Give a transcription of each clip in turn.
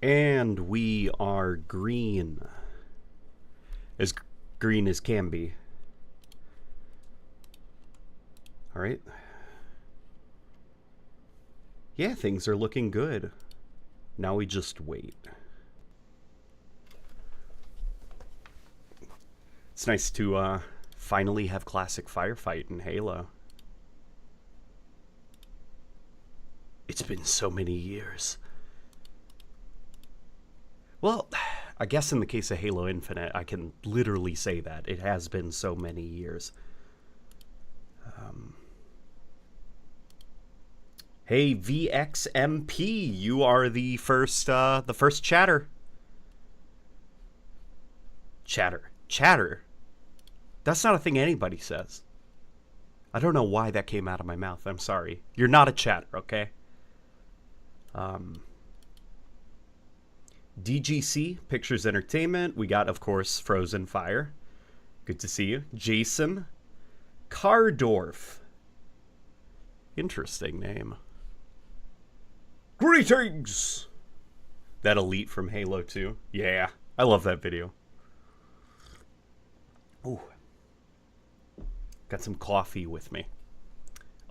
And we are green. As green as can be. Alright. Yeah, things are looking good. Now we just wait. It's nice to finally have classic Firefight in Halo. It's been so many years. Well, I guess in the case of Halo Infinite, I can literally say that. It has been so many years. Hey, VXMP, you are the first chatter. Chatter? That's not a thing anybody says. I don't know why that came out of my mouth. I'm sorry. You're not a chatter, okay? DGC, Pictures Entertainment. We got, of course, Frozen Fire. Good to see you. Jason. Cardorf. Interesting name. Greetings! That elite from Halo 2. Yeah, I love that video. Ooh. Got some coffee with me.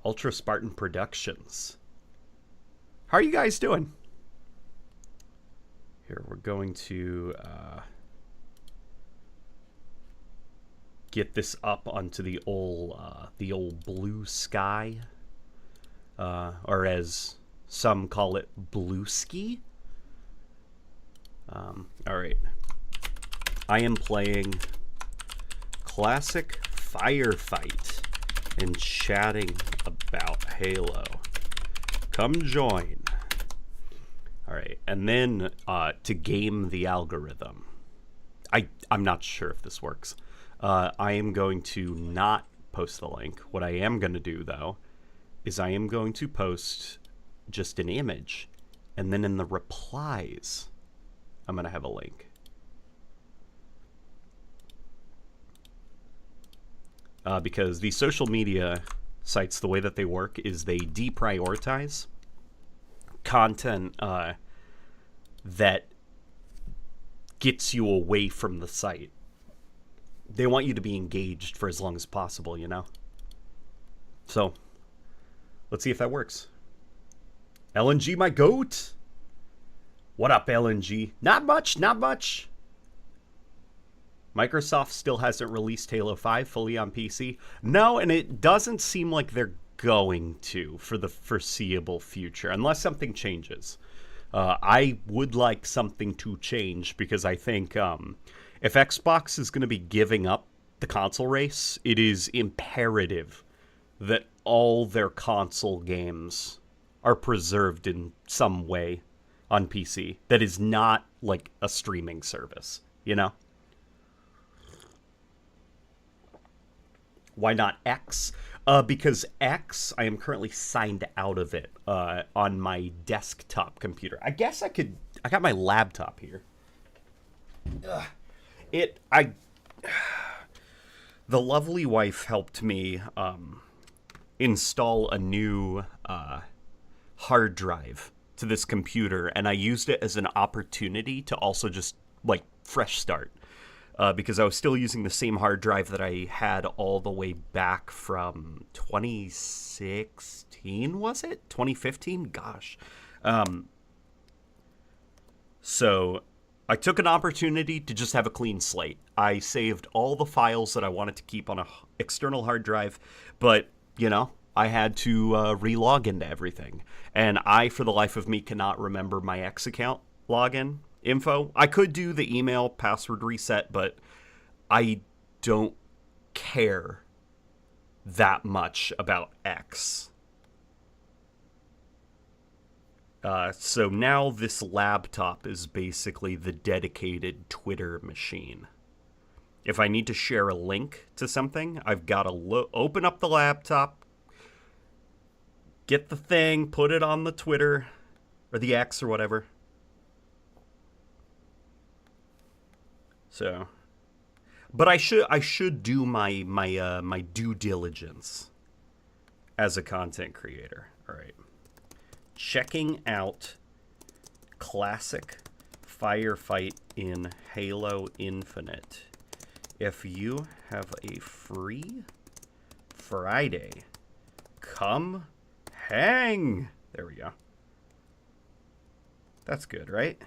Ultra Spartan Productions. How are you guys doing? Here, we're going to get this up onto the old blue sky, or as some call it, blue ski. All right, I am playing classic Firefight and chatting about Halo. Come join. All right, and then to game the algorithm, I'm not sure if this works. I am going to not post the link. What I am going to do, though, is I am going to post just an image, and then in the replies, I'm going to have a link. Because the social media sites, the way that they work is they deprioritize content that gets you away from the site. They want you to be engaged for as long as possible, you know? So, let's see if that works. LNG, my goat! What up, LNG? Not much, not much. Microsoft still hasn't released Halo 5 fully on PC. No, and it doesn't seem like they're going to for the foreseeable future, unless something changes. I would like something to change, because I think if Xbox is going to be giving up the console race, it is imperative that all their console games are preserved in some way on PC that is not like a streaming service, you know? Why not X? Because X, I am currently signed out of it on my desktop computer. I guess I got my laptop here. The lovely wife helped me install a new hard drive to this computer, and I used it as an opportunity to also just, like, fresh start. Because I was still using the same hard drive that I had all the way back from 2016, was it? 2015? Gosh. So I took an opportunity to just have a clean slate. I saved all the files that I wanted to keep on an external hard drive, but, you know, I had to re-log into everything. And I, for the life of me, cannot remember my X account login info. I could do the email password reset, but I don't care that much about X. So now this laptop is basically the dedicated Twitter machine. If I need to share a link to something, I've got to open up the laptop, get the thing, put it on the Twitter or the X or whatever. So, but I should do my due diligence as a content creator. All right, checking out classic Firefight in Halo Infinite. If you have a free Friday, come hang. There we go. That's good, right?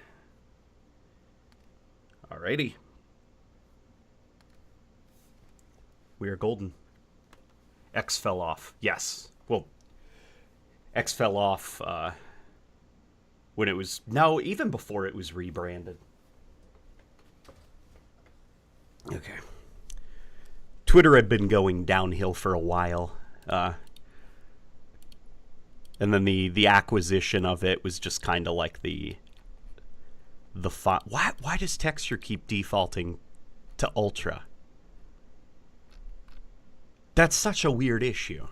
Alrighty. We are golden. X fell off. Yes. Well, X fell off when it was... No, even before it was rebranded. Okay. Twitter had been going downhill for a while. And then the acquisition of it was just kind of like the why does texture keep defaulting to ultra? That's such a weird issue.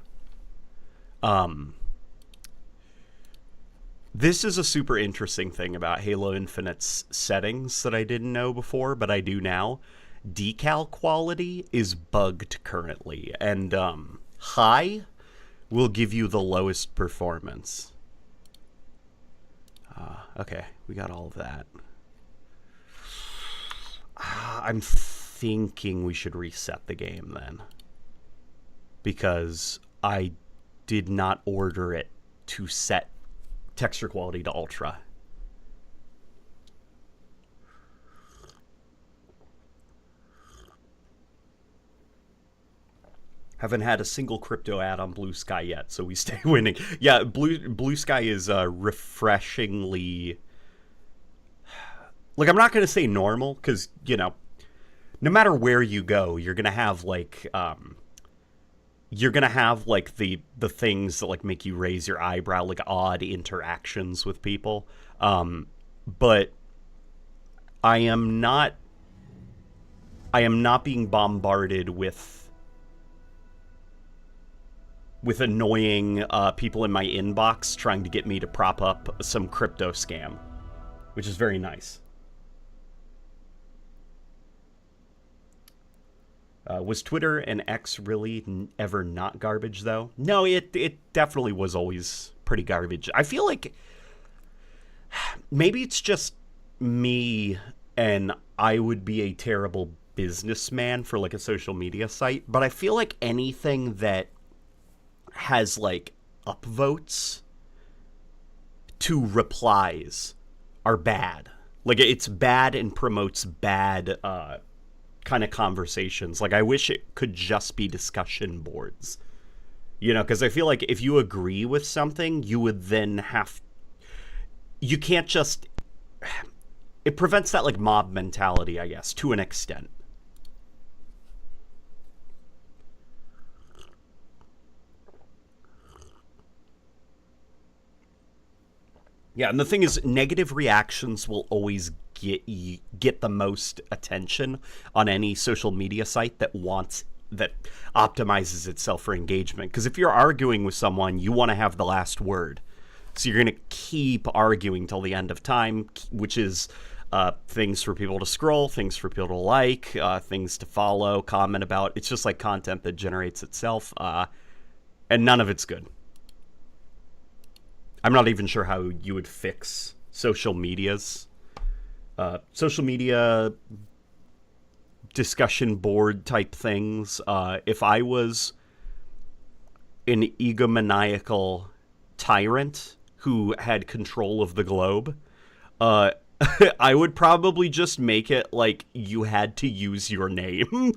This is a super interesting thing about Halo Infinite's settings that I didn't know before, but I do now. Decal quality is bugged currently, and high will give you the lowest performance. Okay, we got all of that. I'm thinking we should reset the game then, because I did not order it to set texture quality to ultra. Haven't had a single crypto ad on Blue Sky yet, so we stay winning. Yeah, Blue Sky is refreshingly... Like, I'm not going to say normal, because, you know, no matter where you go, you're going to have, like, the things that, like, make you raise your eyebrow, like, odd interactions with people. But I am not being bombarded with annoying people in my inbox trying to get me to prop up some crypto scam, which is very nice. Was Twitter and X really ever not garbage, though? No, it definitely was always pretty garbage. I feel like maybe it's just me and I would be a terrible businessman for, like, a social media site, but I feel like anything that has, like, upvotes to replies are bad. Like, it's bad and promotes bad kind of conversations. Like, I wish it could just be discussion boards, you know, because I feel like if you agree with something, you would then you can't just... It prevents that, like, mob mentality, I guess, to an extent. Yeah, and the thing is, negative reactions will always get the most attention on any social media site that optimizes itself for engagement. Because if you're arguing with someone, you want to have the last word. So you're going to keep arguing till the end of time, which is things for people to scroll, things for people to like, things to follow, comment about. It's just like content that generates itself, and none of it's good. I'm not even sure how you would fix social media discussion board type things. If I was an egomaniacal tyrant who had control of the globe, I would probably just make it like you had to use your name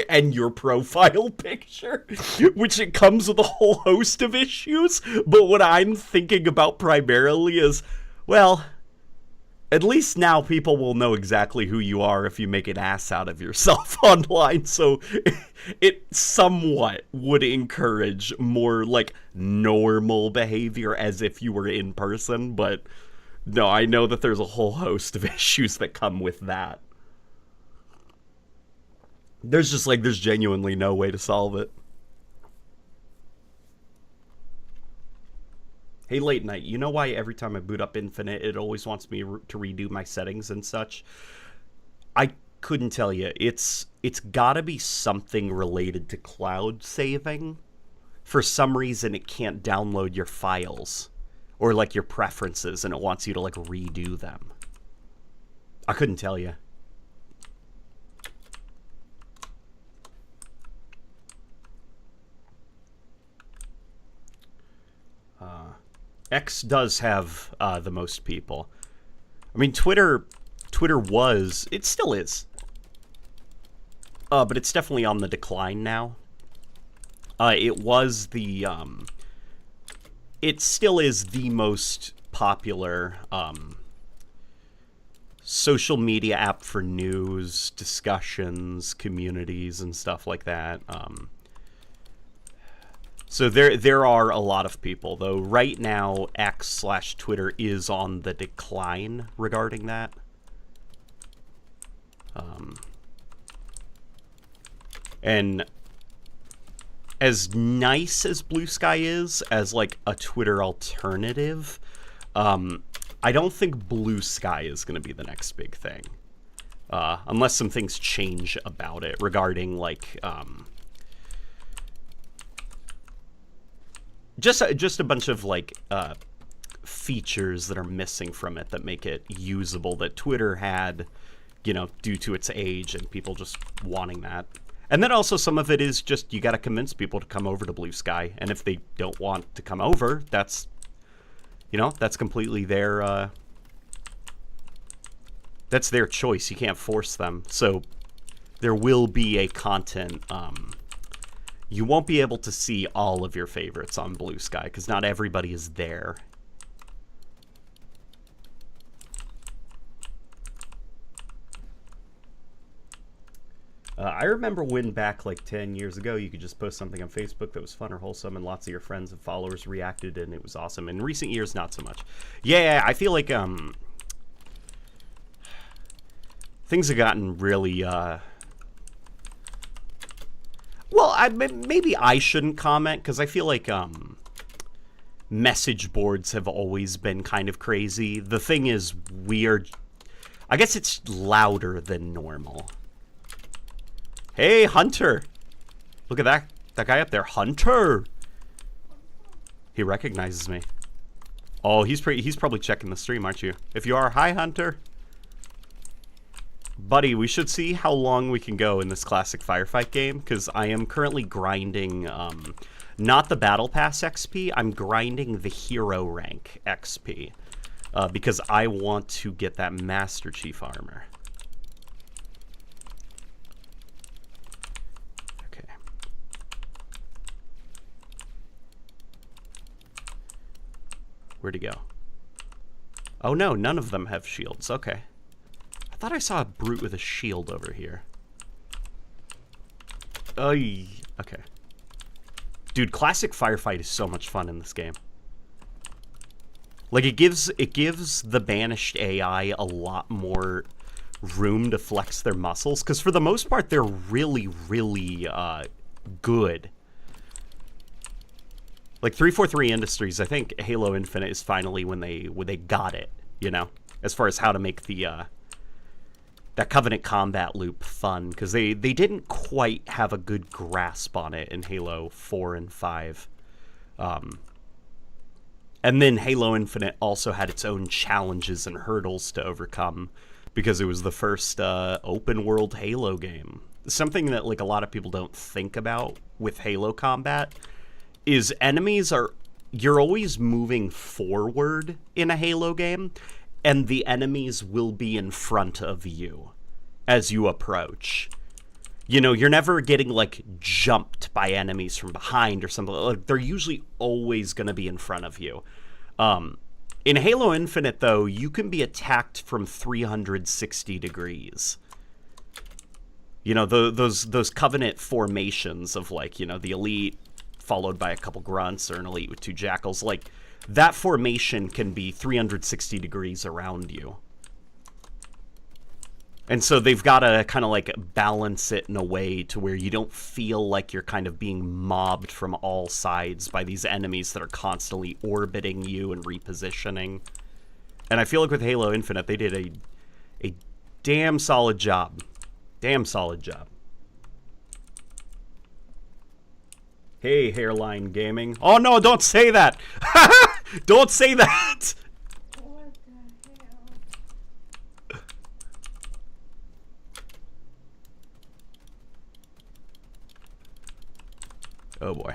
and your profile picture, which it comes with a whole host of issues. But what I'm thinking about primarily is, well, at least now people will know exactly who you are if you make an ass out of yourself online. So it somewhat would encourage more, like, normal behavior as if you were in person, but... No, I know that there's a whole host of issues that come with that. There's genuinely no way to solve it. Hey, Late Night, you know why every time I boot up Infinite, it always wants me to redo my settings and such? I couldn't tell you. It's gotta be something related to cloud saving. For some reason, it can't download your files. Or, like, your preferences, and it wants you to, like, redo them. I couldn't tell you. X does have the most people. I mean, Twitter was, it still is, but it's definitely on the decline now. It was the, it still is the most popular social media app for news, discussions, communities, and stuff like that. So there are a lot of people, though right now X/Twitter is on the decline regarding that. And as nice as Blue Sky is as like a Twitter alternative, I don't think Blue Sky is going to be the next big thing, unless some things change about it regarding like just a bunch of like features that are missing from it that make it usable that Twitter had, you know, due to its age and people just wanting that. And then also some of it is just you got to convince people to come over to Blue Sky, and if they don't want to come over, that's, you know, that's completely their that's their choice. You can't force them. So there will be a content. You won't be able to see all of your favorites on Blue Sky because not everybody is there. I remember when back like 10 years ago, you could just post something on Facebook that was fun or wholesome, and lots of your friends and followers reacted, and it was awesome. In recent years, not so much. Yeah, I feel like things have gotten really well, maybe I shouldn't comment because I feel like message boards have always been kind of crazy. The thing is, I guess it's louder than normal. Hey, Hunter! Look at that guy up there, Hunter! He recognizes me. Oh, he's probably checking the stream, aren't you? If you are, hi, Hunter. Buddy, we should see how long we can go in this classic firefight game, because I am currently grinding, not the Battle Pass XP, I'm grinding the Hero Rank XP, because I want to get that Master Chief armor. Okay. Where'd he go? Oh no, none of them have shields, okay. I thought I saw a brute with a shield over here. Okay. Dude, classic firefight is so much fun in this game. Like, it gives the banished AI a lot more room to flex their muscles, because for the most part, they're really, really good. Like, 343 Industries, I think Halo Infinite is finally when they got it, you know? As far as how to make the that Covenant combat loop fun, because they didn't quite have a good grasp on it in Halo 4 and 5. And then Halo Infinite also had its own challenges and hurdles to overcome, because it was the first open world Halo game. Something that like a lot of people don't think about with Halo combat is you're always moving forward in a Halo game, and the enemies will be in front of you as you approach. You know, you're never getting, like, jumped by enemies from behind or something. Like, they're usually always going to be in front of you. In Halo Infinite, though, you can be attacked from 360 degrees. You know, those Covenant formations of, like, you know, the Elite followed by a couple Grunts or an Elite with 2 Jackals, like, that formation can be 360 degrees around you. And so they've got to kind of like balance it in a way to where you don't feel like you're kind of being mobbed from all sides by these enemies that are constantly orbiting you and repositioning. And I feel like with Halo Infinite, they did a damn solid job. Damn solid job. Hey, Hairline Gaming. Oh no, don't say that! Don't say that! What the hell? Oh boy.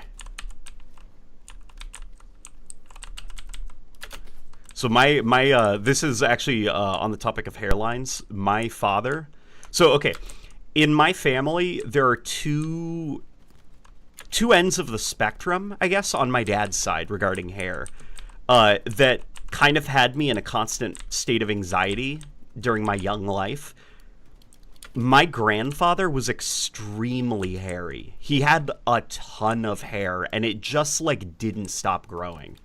So this is actually on the topic of hairlines. My father. So okay, in my family there are two ends of the spectrum, I guess, on my dad's side regarding hair, that kind of had me in a constant state of anxiety during my young life. My grandfather was extremely hairy. He had a ton of hair, and it just, like, didn't stop growing.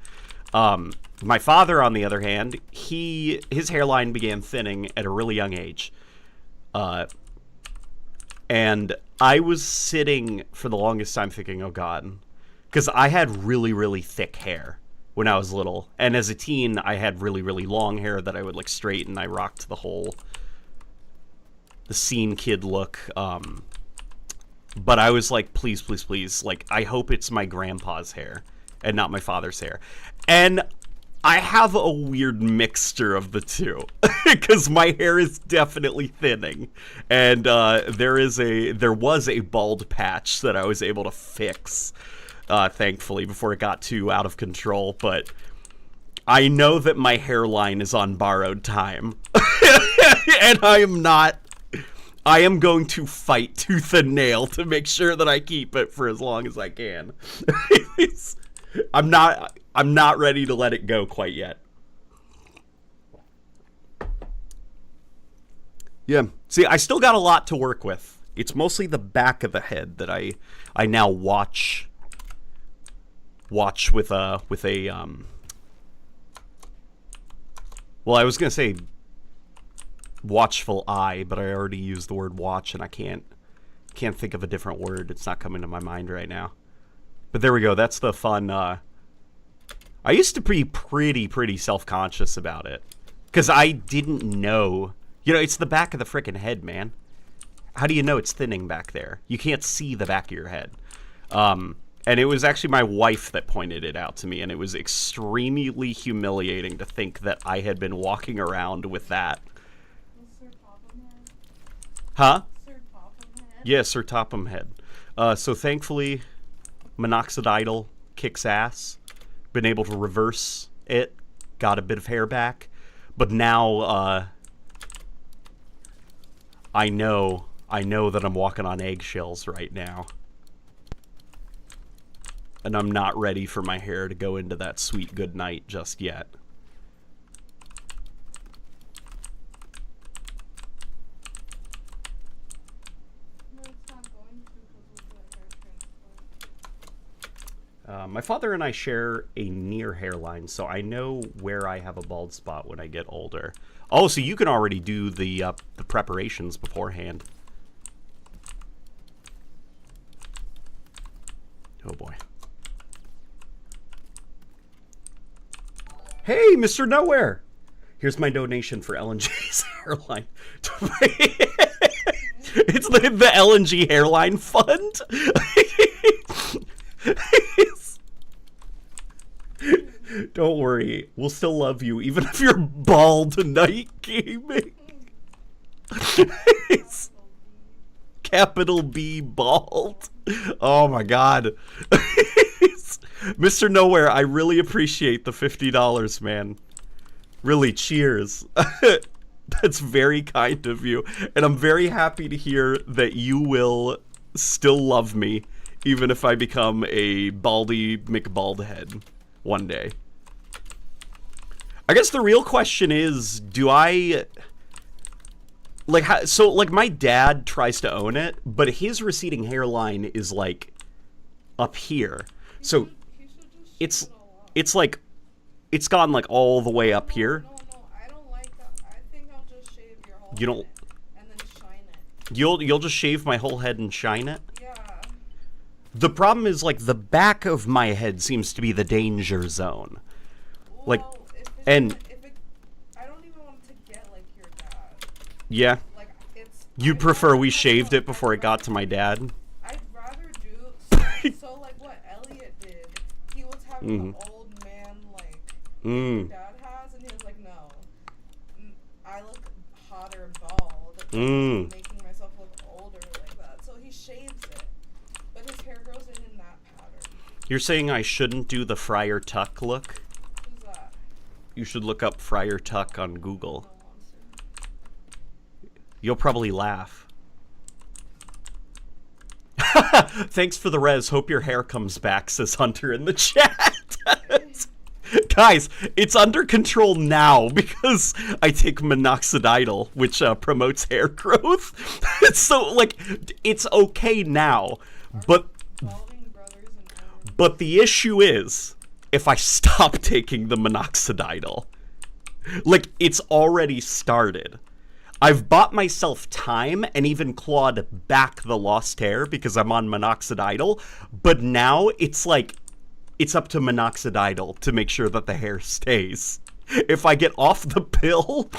My father, on the other hand, his hairline began thinning at a really young age. And I was sitting for the longest time thinking, oh God, because I had really, really thick hair when I was little. And as a teen, I had really, really long hair that I would, like, straighten. I rocked the scene kid look. But I was like, please, please, please. Like, I hope it's my grandpa's hair and not my father's hair. And I have a weird mixture of the two because my hair is definitely thinning, and there was a bald patch that I was able to fix, thankfully, before it got too out of control. But I know that my hairline is on borrowed time, and I am going to fight tooth and nail to make sure that I keep it for as long as I can. I'm not ready to let it go quite yet. Yeah. See, I still got a lot to work with. It's mostly the back of the head that I now watch with a well, I was going to say watchful eye, but I already used the word watch and I can't think of a different word. It's not coming to my mind right now. But there we go. That's the fun. I used to be pretty self-conscious about it because I didn't know. You know, it's the back of the frickin' head, man. How do you know it's thinning back there? You can't see the back of your head. And it was actually my wife that pointed it out to me, and it was extremely humiliating to think that I had been walking around with that. Sir Topham head? Huh? Sir Topham head? Yeah, Sir Topham head. So thankfully, minoxidil kicks ass. Been able to reverse it. Got a bit of hair back. But now, I know that I'm walking on eggshells right now. And I'm not ready for my hair to go into that sweet good night just yet. No, it's not going to because of the hair transplant. My father and I share a near hairline, so I know where I have a bald spot when I get older. Oh, so you can already do the preparations beforehand. Oh boy. Hey, Mr. Nowhere! Here's my donation for LNG's hairline. It's the LNG hairline fund. Don't worry, we'll still love you even if you're bald tonight, gaming. Capital B bald. Oh my god. Mr. Nowhere, I really appreciate the $50, man. Really, cheers. That's very kind of you. And I'm very happy to hear that you will still love me, even if I become a baldy McBaldhead one day. I guess the real question is, do I... Like, so, like, my dad tries to own it, but his receding hairline is, like, up here. So... It's like, it's gone like all the way up here. No, I don't like that. I think I'll just shave your whole You don't. head and then shine it. You'll just shave my whole head and shine it? Yeah. The problem is, like, the back of my head seems to be the danger zone. Like, Well, and I don't even want to get like your dad. yeah, Like it's. you prefer we shaved it before it got to my dad? I'd rather do so like what Elliot did. He was having an old man like your dad has, and he was like, no, I look hotter bald, making myself look older like that. So he shaves it, but his hair grows in that pattern. You're saying I shouldn't do the Friar Tuck look? Who's that? You should look up Friar Tuck on Google. No one to. You'll probably laugh. Thanks for the res. Hope your hair comes back, says Hunter in the chat. Guys, it's under control now because I take minoxidil, which promotes hair growth. So, like, it's okay now. But the issue is, if I stop taking the minoxidil, like, it's already started. I've bought myself time and even clawed back the lost hair because I'm on minoxidil, but now it's like, it's up to minoxidil to make sure that the hair stays. If I get off the pill,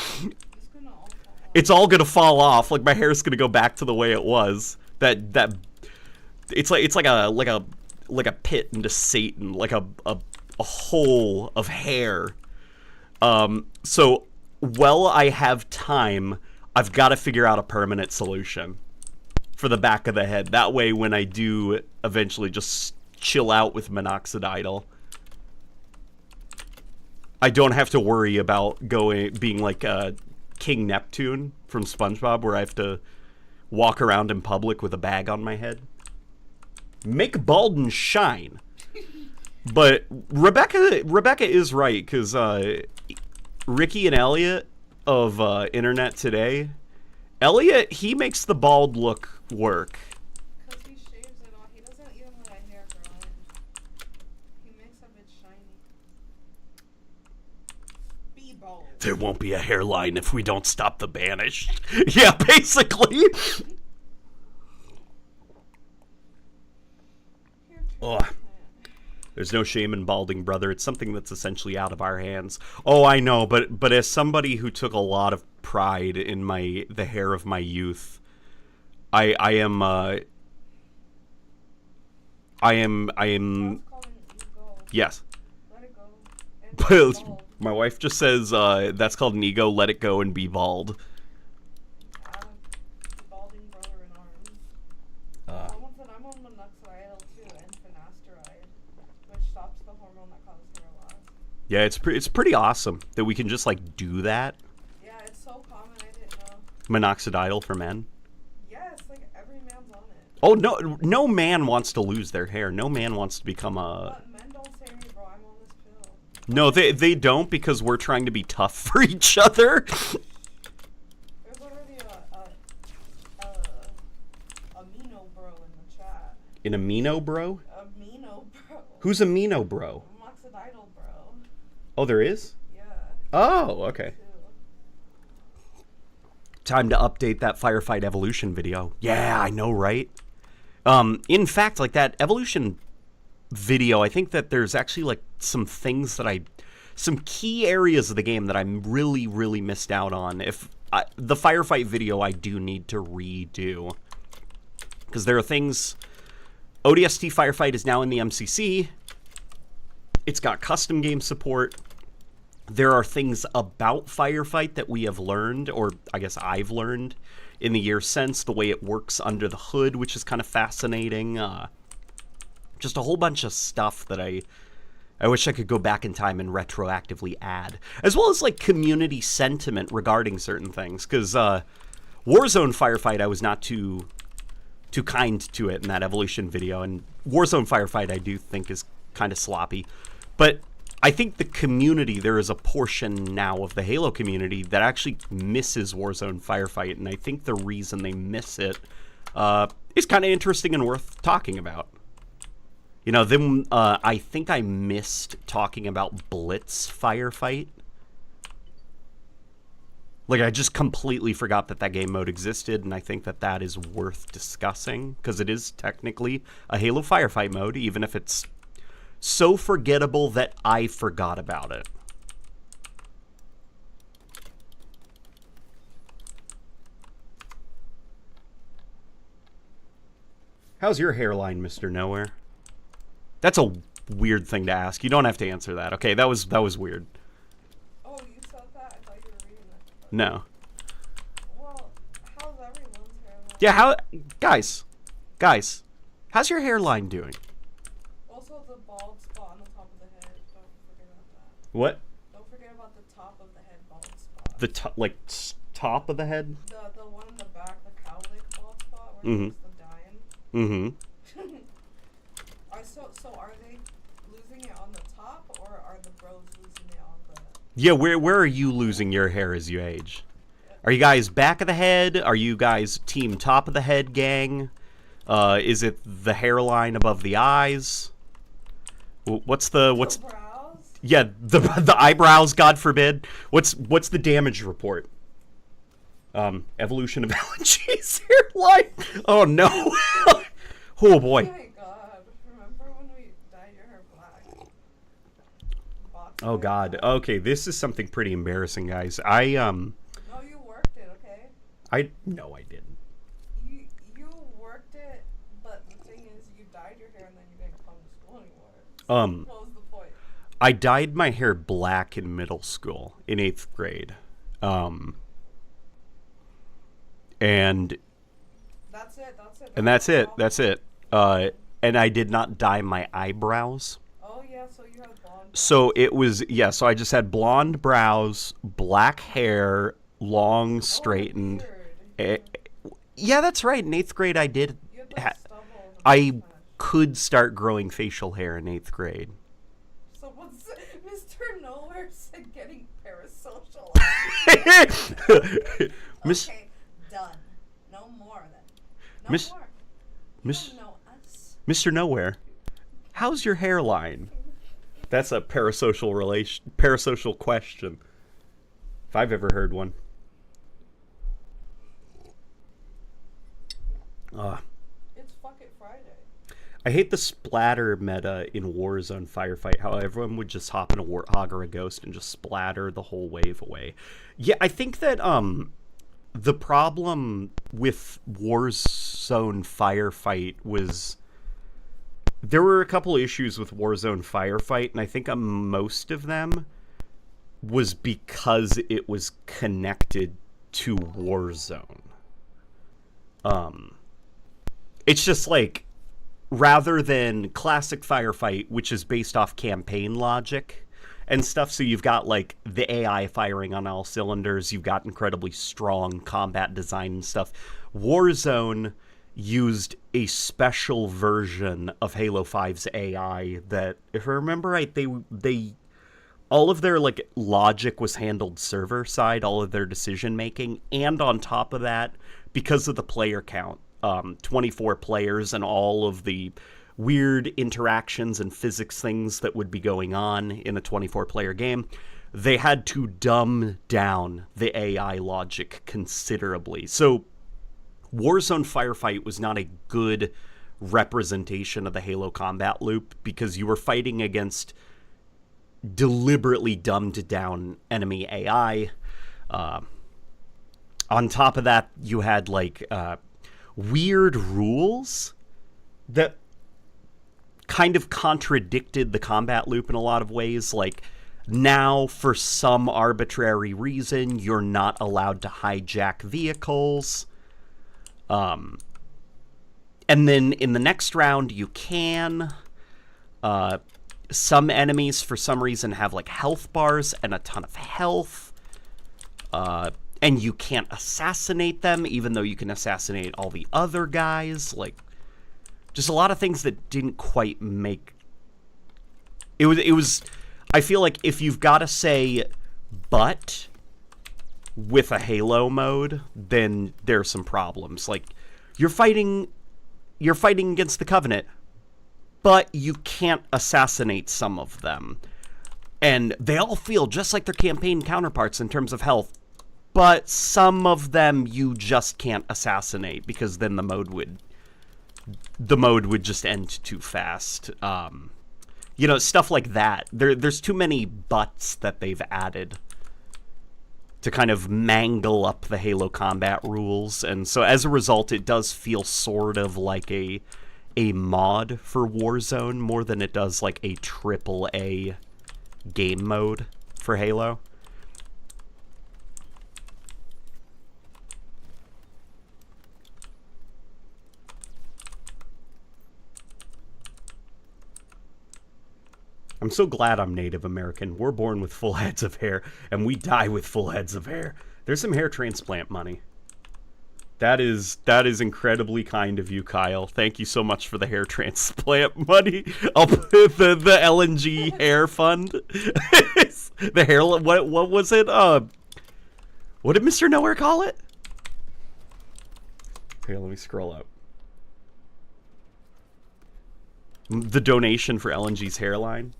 it's all gonna fall off. Like, my hair's gonna go back to the way it was. It's like a pit into Satan, like a hole of hair. So while I have time, I've got to figure out a permanent solution for the back of the head. That way, when I do eventually just chill out with minoxidil, I don't have to worry about being like King Neptune from SpongeBob, where I have to walk around in public with a bag on my head. Make bald and shine. But Rebecca is right, because Ricky and Elliot of Internet Today, Elliot, he makes the bald look work. Because he shaves it off. He doesn't even let a hair grow in. He makes a bit shiny. Be bold. There won't be a hairline if we don't stop the banished. Yeah, basically. Ugh. There's no shame in balding, brother. It's something that's essentially out of our hands. Oh, I know, but as somebody who took a lot of pride in the hair of my youth, I am yes. Let it go. But my wife just says that's called an ego. Let it go and be bald. Balding brother in arms. Someone said I'm on minoxidil too and finasteride, which stops the hormone that causes hair loss. Yeah, it's pretty awesome that we can just like do that. Yeah, it's so common. I didn't know. Minoxidil for men. Yes, like every man's on it. Oh no man wants to lose their hair. No man wants to become a. But men don't say to me, bro, I'm on this pill. No, they don't, because we're trying to be tough for each other. There's already a amino bro in the chat. An amino bro? Amino bro. Who's amino bro? Minoxidil bro. Oh, there is? Yeah. Oh, okay. Time to update that Firefight evolution video. Yeah, I know, right? In fact, like that evolution video, I think that there's actually like some things that some key areas of the game that I'm really, really missed out on. The Firefight video I do need to redo, because there are things. ODST Firefight is now in the MCC. It's got custom game support. There are things about Firefight that we have learned, or I guess I've learned in the years since, the way it works under the hood, which is kind of fascinating. Just a whole bunch of stuff that I wish I could go back in time and retroactively add. As well as, like, community sentiment regarding certain things. Because Warzone Firefight, I was not too kind to it in that evolution video. And Warzone Firefight, I do think, is kind of sloppy. But I think the community, there is a portion now of the Halo community that actually misses Warzone Firefight, and I think the reason they miss it is kind of interesting and worth talking about. You know, then I think I missed talking about Blitz Firefight. Like, I just completely forgot that game mode existed, and I think that is worth discussing, because it is technically a Halo Firefight mode, even if it's so forgettable that I forgot about it. How's your hairline, Mr. Nowhere? That's a weird thing to ask. You don't have to answer that. Okay, that was weird. Oh, you said that? I thought you were reading that. No. Well, how's everyone's hairline? Yeah, guys, how's your hairline doing? Well, Also, the bald spot on the top of the head. Don't forget about that. What? Don't forget about the top of the head bald spot. The top, like top of the head. The one in the back, the cowlick bald spot, where it's the dying. So are they losing it on the top, or are the bros losing it on the? Yeah, where are you losing your hair as you age? Are you guys back of the head? Are you guys team top of the head gang? Is it the hairline above the eyes? What's The brows? Yeah, the eyebrows, God forbid. What's the damage report? Evolution of LG's hairline. Oh no. Oh boy. Oh my god. Remember when we dyed your hair black? Oh god. Okay, this is something pretty embarrassing, guys. No, you worked it, okay? No, I didn't. You worked it, but the thing is, you dyed your hair and then you didn't come to school anymore. So what was the point? I dyed my hair black in middle school, in 8th grade. And That's it. and that's it. And I did not dye my eyebrows. Oh yeah, so you had blonde brows. So it was, so I just had blonde brows, black hair, long, straightened. Yeah, that's right. In 8th grade, I did. You had like stubble. I could start growing facial hair in 8th grade. So what's Mr. Nowhere said getting parasocial? Okay, done. No more then. No more. You don't know us. Mr. Nowhere, how's your hairline? That's a parasocial question. If I've ever heard one. It's fucking Friday. I hate the splatter meta in Warzone Firefight, how everyone would just hop in a Warthog or a Ghost and just splatter the whole wave away. Yeah, I think that the problem with Warzone Firefight was there were a couple issues with Warzone Firefight, and I think most of them was because it was connected to Warzone. It's just like, rather than classic Firefight, which is based off campaign logic and stuff, so you've got like the AI firing on all cylinders, you've got incredibly strong combat design and stuff. Warzone used a special version of Halo 5's AI that, if I remember right, they all of their like logic was handled server side, all of their decision making, and on top of that, because of the player count, 24 players and all of the weird interactions and physics things that would be going on in a 24-player game, they had to dumb down the AI logic considerably. So Warzone Firefight was not a good representation of the Halo combat loop because you were fighting against deliberately dumbed down enemy AI. On top of that, you had like weird rules that kind of contradicted the combat loop in a lot of ways. Like, now, for some arbitrary reason, you're not allowed to hijack vehicles. And then in the next round, you can. Some enemies, for some reason, have like health bars and a ton of health. And you can't assassinate them, even though you can assassinate all the other guys. Like, just a lot of things that didn't quite make... It was... I feel like if you've got to say but with a Halo mode, then there's some problems. Like, you're fighting against the Covenant, but you can't assassinate some of them. And they all feel just like their campaign counterparts in terms of health, but some of them you just can't assassinate because then the mode would just end too fast. You know, stuff like that. There's too many buts that they've added to kind of mangle up the Halo combat rules, and so as a result, it does feel sort of like a mod for Warzone more than it does like a AAA game mode for Halo. I'm so glad I'm Native American. We're born with full heads of hair, and we die with full heads of hair. There's some hair transplant money. That is incredibly kind of you, Kyle. Thank you so much for the hair transplant money. I'll put the LNG hair fund. The hair, what was it? What did Mr. Nowhere call it? Okay, let me scroll up. The donation for LNG's hairline.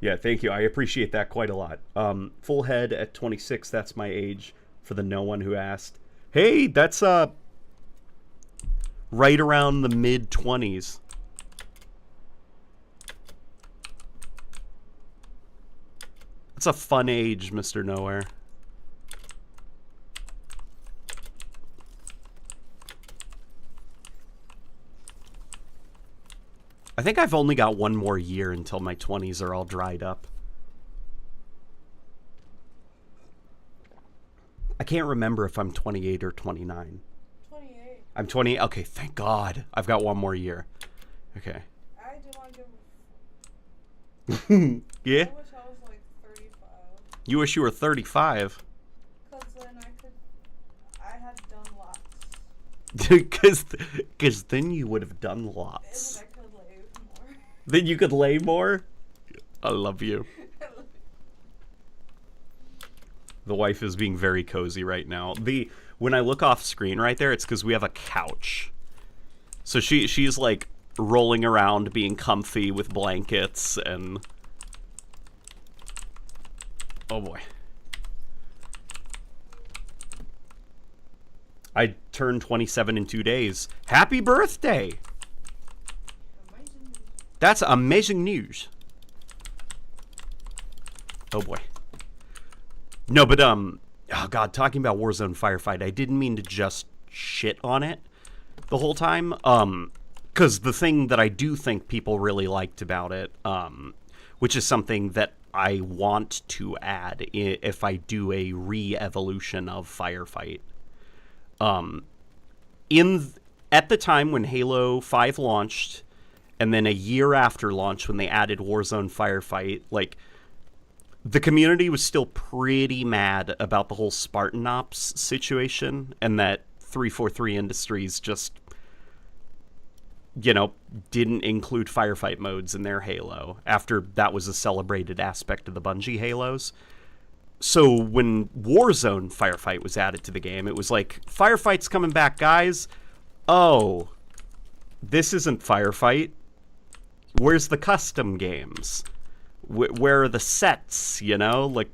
Yeah, thank you. I appreciate that quite a lot. Full head at 26. That's my age. For the no one who asked. Hey, that's right around the mid-20s. That's a fun age, Mr. Nowhere. I think I've only got one more year until my 20s are all dried up. I can't remember if I'm 28 or 29. 28. I'm 20. Okay, thank God. I've got one more year. Okay. I do want to give. Yeah? I wish I was like 35. You wish you were 35? Because then I had done lots. Because then you would have done lots. I could lay more. Then you could lay more? I love you. The wife is being very cozy right now. When I look off screen right there, it's because we have a couch. So she's like rolling around, being comfy with blankets and... Oh boy. I turned 27 in 2 days. Happy birthday! That's amazing news. Oh boy. No, but, oh God, talking about Warzone Firefight, I didn't mean to just shit on it the whole time. Because the thing that I do think people really liked about it, which is something that I want to add if I do a re-evolution of Firefight. At the time when Halo 5 launched, and then a year after launch when they added Warzone Firefight, like... The community was still pretty mad about the whole Spartan ops situation, and that 343 Industries just, you know, didn't include firefight modes in their Halo, after that was a celebrated aspect of the Bungie Halos. So when Warzone Firefight was added to the game, it was like, Firefight's coming back, guys. Oh, this isn't Firefight. Where's the custom games? Where are the sets, you know? Like,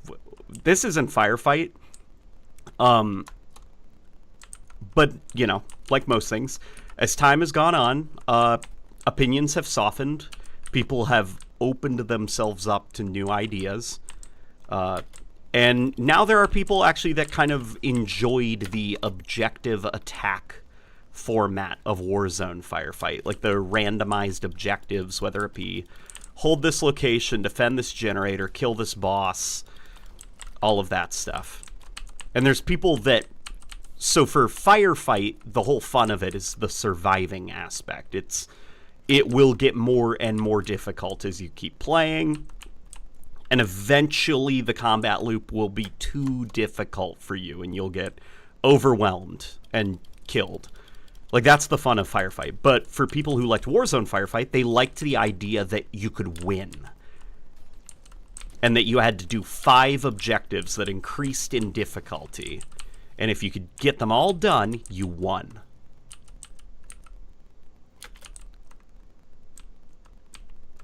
this isn't Firefight. But, you know, like most things, as time has gone on, opinions have softened. People have opened themselves up to new ideas. And now there are people, actually, that kind of enjoyed the objective attack format of Warzone Firefight. Like, the randomized objectives, whether it be... hold this location, defend this generator, kill this boss, all of that stuff. And there's people that... So for Firefight, the whole fun of it is the surviving aspect. It will get more and more difficult as you keep playing. And eventually the combat loop will be too difficult for you, and you'll get overwhelmed and killed. Like, that's the fun of Firefight. But for people who liked Warzone Firefight, they liked the idea that you could win. And that you had to do 5 objectives that increased in difficulty. And if you could get them all done, you won.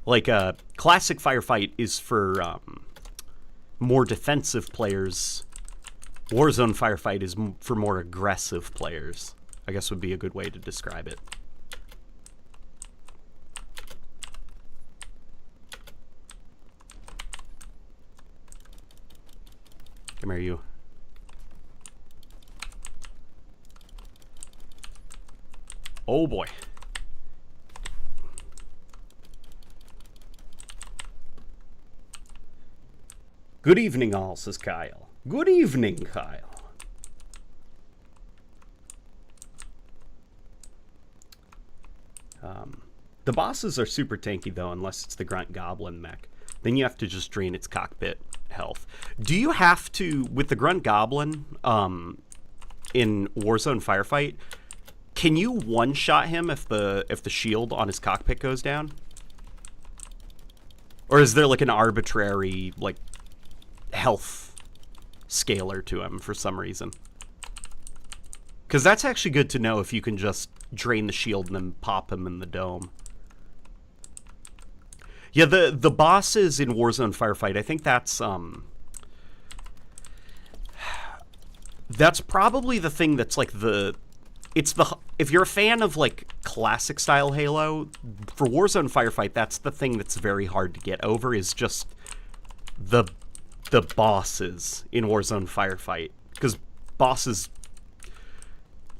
Like, classic Firefight is for more defensive players. Warzone Firefight is for more aggressive players, I guess would be a good way to describe it. Come here, you. Oh boy. Good evening, all, says Kyle. Good evening, Kyle. The bosses are super tanky, though, unless it's the Grunt Goblin mech. Then you have to just drain its cockpit health. Do you have to, with the Grunt Goblin in Warzone Firefight, can you one-shot him if the shield on his cockpit goes down? Or is there, like, an arbitrary, like, health scaler to him for some reason? Because that's actually good to know if you can just drain the shield and then pop him in the dome. Yeah, the bosses in Warzone Firefight, I think that's probably the thing that's like if you're a fan of like classic style Halo, for Warzone Firefight, that's the thing that's very hard to get over, is just the bosses in Warzone Firefight. Because bosses,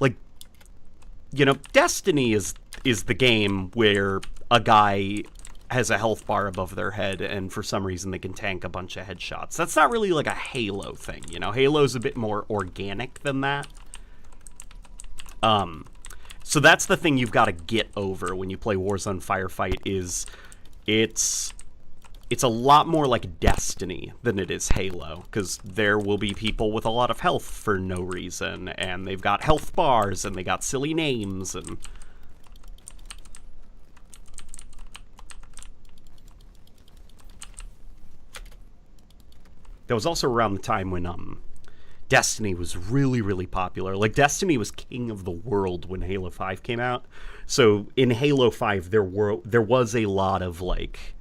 like, you know, Destiny is the game where a guy has a health bar above their head and for some reason they can tank a bunch of headshots. That's not really like a Halo thing, you know? Halo's a bit more organic than that. So that's the thing you've got to get over when you play Warzone Firefight, is it's a lot more like Destiny than it is Halo, because there will be people with a lot of health for no reason, and they've got health bars, and they got silly names, and... That was also around the time when Destiny was really, really popular. Like, Destiny was king of the world when Halo 5 came out. So in Halo 5, there was a lot of, like,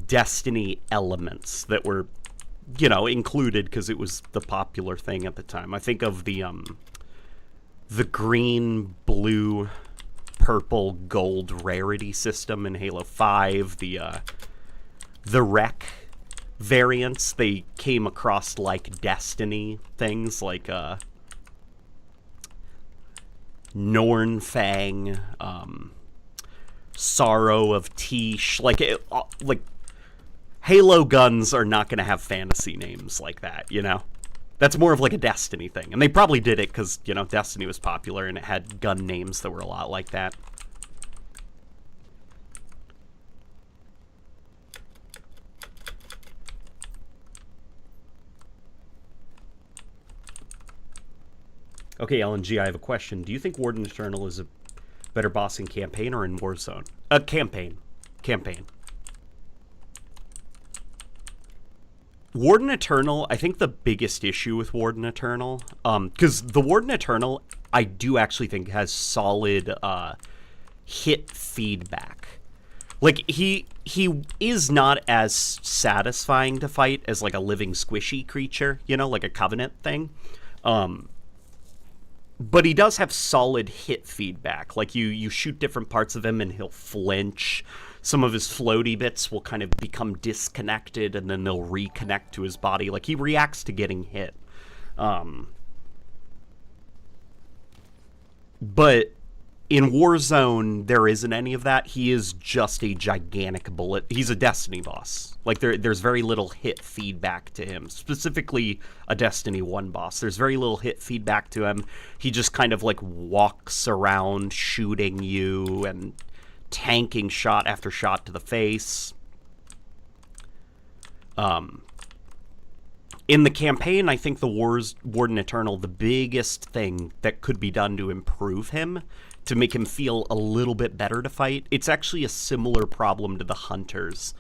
Destiny elements that were, you know, included because it was the popular thing at the time. I think of the green, blue, purple, gold rarity system in Halo 5, the wreck variants. They came across like Destiny things, like Nornfang, Sorrow of Tish. Like Halo guns are not going to have fantasy names like that, you know? That's more of like a Destiny thing. And they probably did it because, you know, Destiny was popular and it had gun names that were a lot like that. Okay, LNG, I have a question. Do you think Warden Eternal is a better boss in campaign or in Warzone? Campaign. Campaign. Warden Eternal, I think the biggest issue with Warden Eternal, because the Warden Eternal, I do actually think has solid hit feedback. Like, he is not as satisfying to fight as, like, a living squishy creature, you know, like a Covenant thing. But he does have solid hit feedback. Like, you shoot different parts of him and he'll flinch. Some of his floaty bits will kind of become disconnected and then they'll reconnect to his body. Like, he reacts to getting hit. But in Warzone, there isn't any of that. He is just a gigantic bullet. He's a Destiny boss. Like, there's very little hit feedback to him. Specifically, a Destiny 1 boss. There's very little hit feedback to him. He just kind of, like, walks around shooting you and tanking shot after shot to the face. In the campaign, I think the Warden Eternal, the biggest thing that could be done to improve him, to make him feel a little bit better to fight, it's actually a similar problem to the Hunters,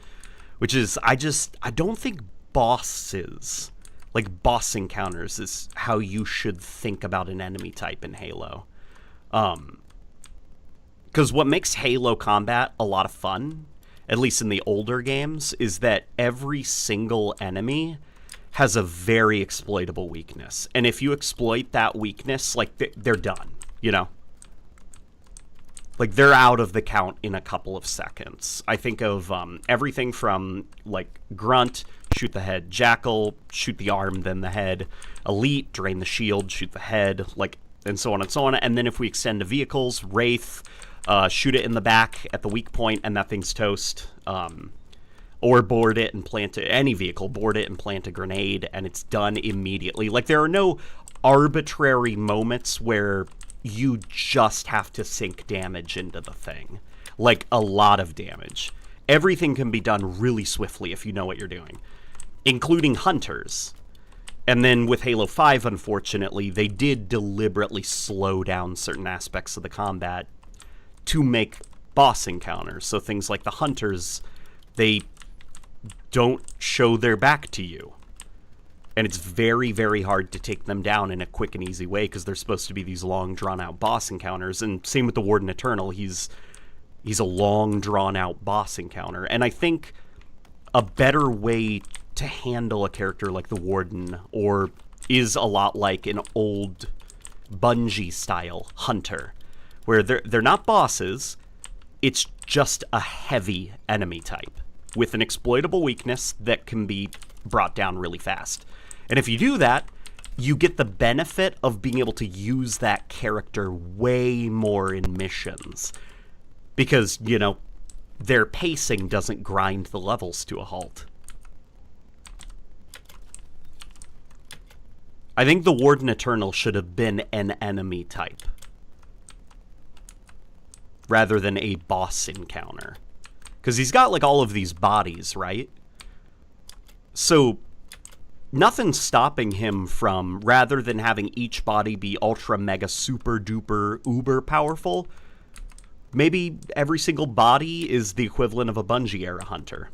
which is, I don't think bosses, like boss encounters, is how you should think about an enemy type in Halo. Because what makes Halo combat a lot of fun, at least in the older games, is that every single enemy has a very exploitable weakness. And if you exploit that weakness, like, they're done, you know? Like, they're out of the count in a couple of seconds. I think of everything from, like, Grunt, shoot the head. Jackal, shoot the arm, then the head. Elite, drain the shield, shoot the head, like, and so on and so on. And then if we extend to vehicles, Wraith, shoot it in the back at the weak point, and that thing's toast. Or board it and plant it. Any vehicle, board it and plant a grenade, and it's done immediately. Like, there are no arbitrary moments where you just have to sink damage into the thing. like a lot of damage. Everything can be done really swiftly if you know what you're doing, including hunters. And then with Halo 5, unfortunately, they did deliberately slow down certain aspects of the combat to make boss encounters. So things like the hunters, they don't show their back to you. And it's very, very hard to take them down in a quick and easy way because they're supposed to be these long, drawn-out boss encounters. And same with the Warden Eternal. He's a long, drawn-out boss encounter. And I think a better way to handle a character like the Warden or is a lot like an old Bungie-style hunter, where they're not bosses, it's just a heavy enemy type with an exploitable weakness that can be brought down really fast. And if you do that, you get the benefit of being able to use that character way more in missions. Because, you know, their pacing doesn't grind the levels to a halt. I think the Warden Eternal should have been an enemy type rather than a boss encounter. Because he's got, like, all of these bodies, right? So nothing's stopping him from, rather than having each body be ultra, mega, super duper, uber powerful, maybe every single body is the equivalent of a Bungie-era hunter.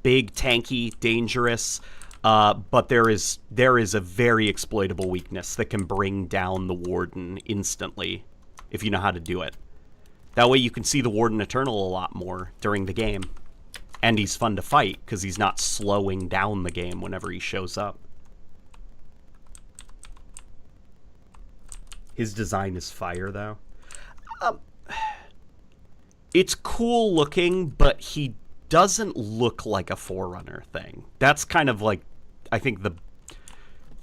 Big, tanky, dangerous, but there is a very exploitable weakness that can bring down the Warden instantly if you know how to do it. That way you can see the Warden Eternal a lot more during the game. And he's fun to fight because he's not slowing down the game whenever he shows up. His design is fire, though. It's cool looking, but he doesn't look like a Forerunner thing. That's kind of like, I think,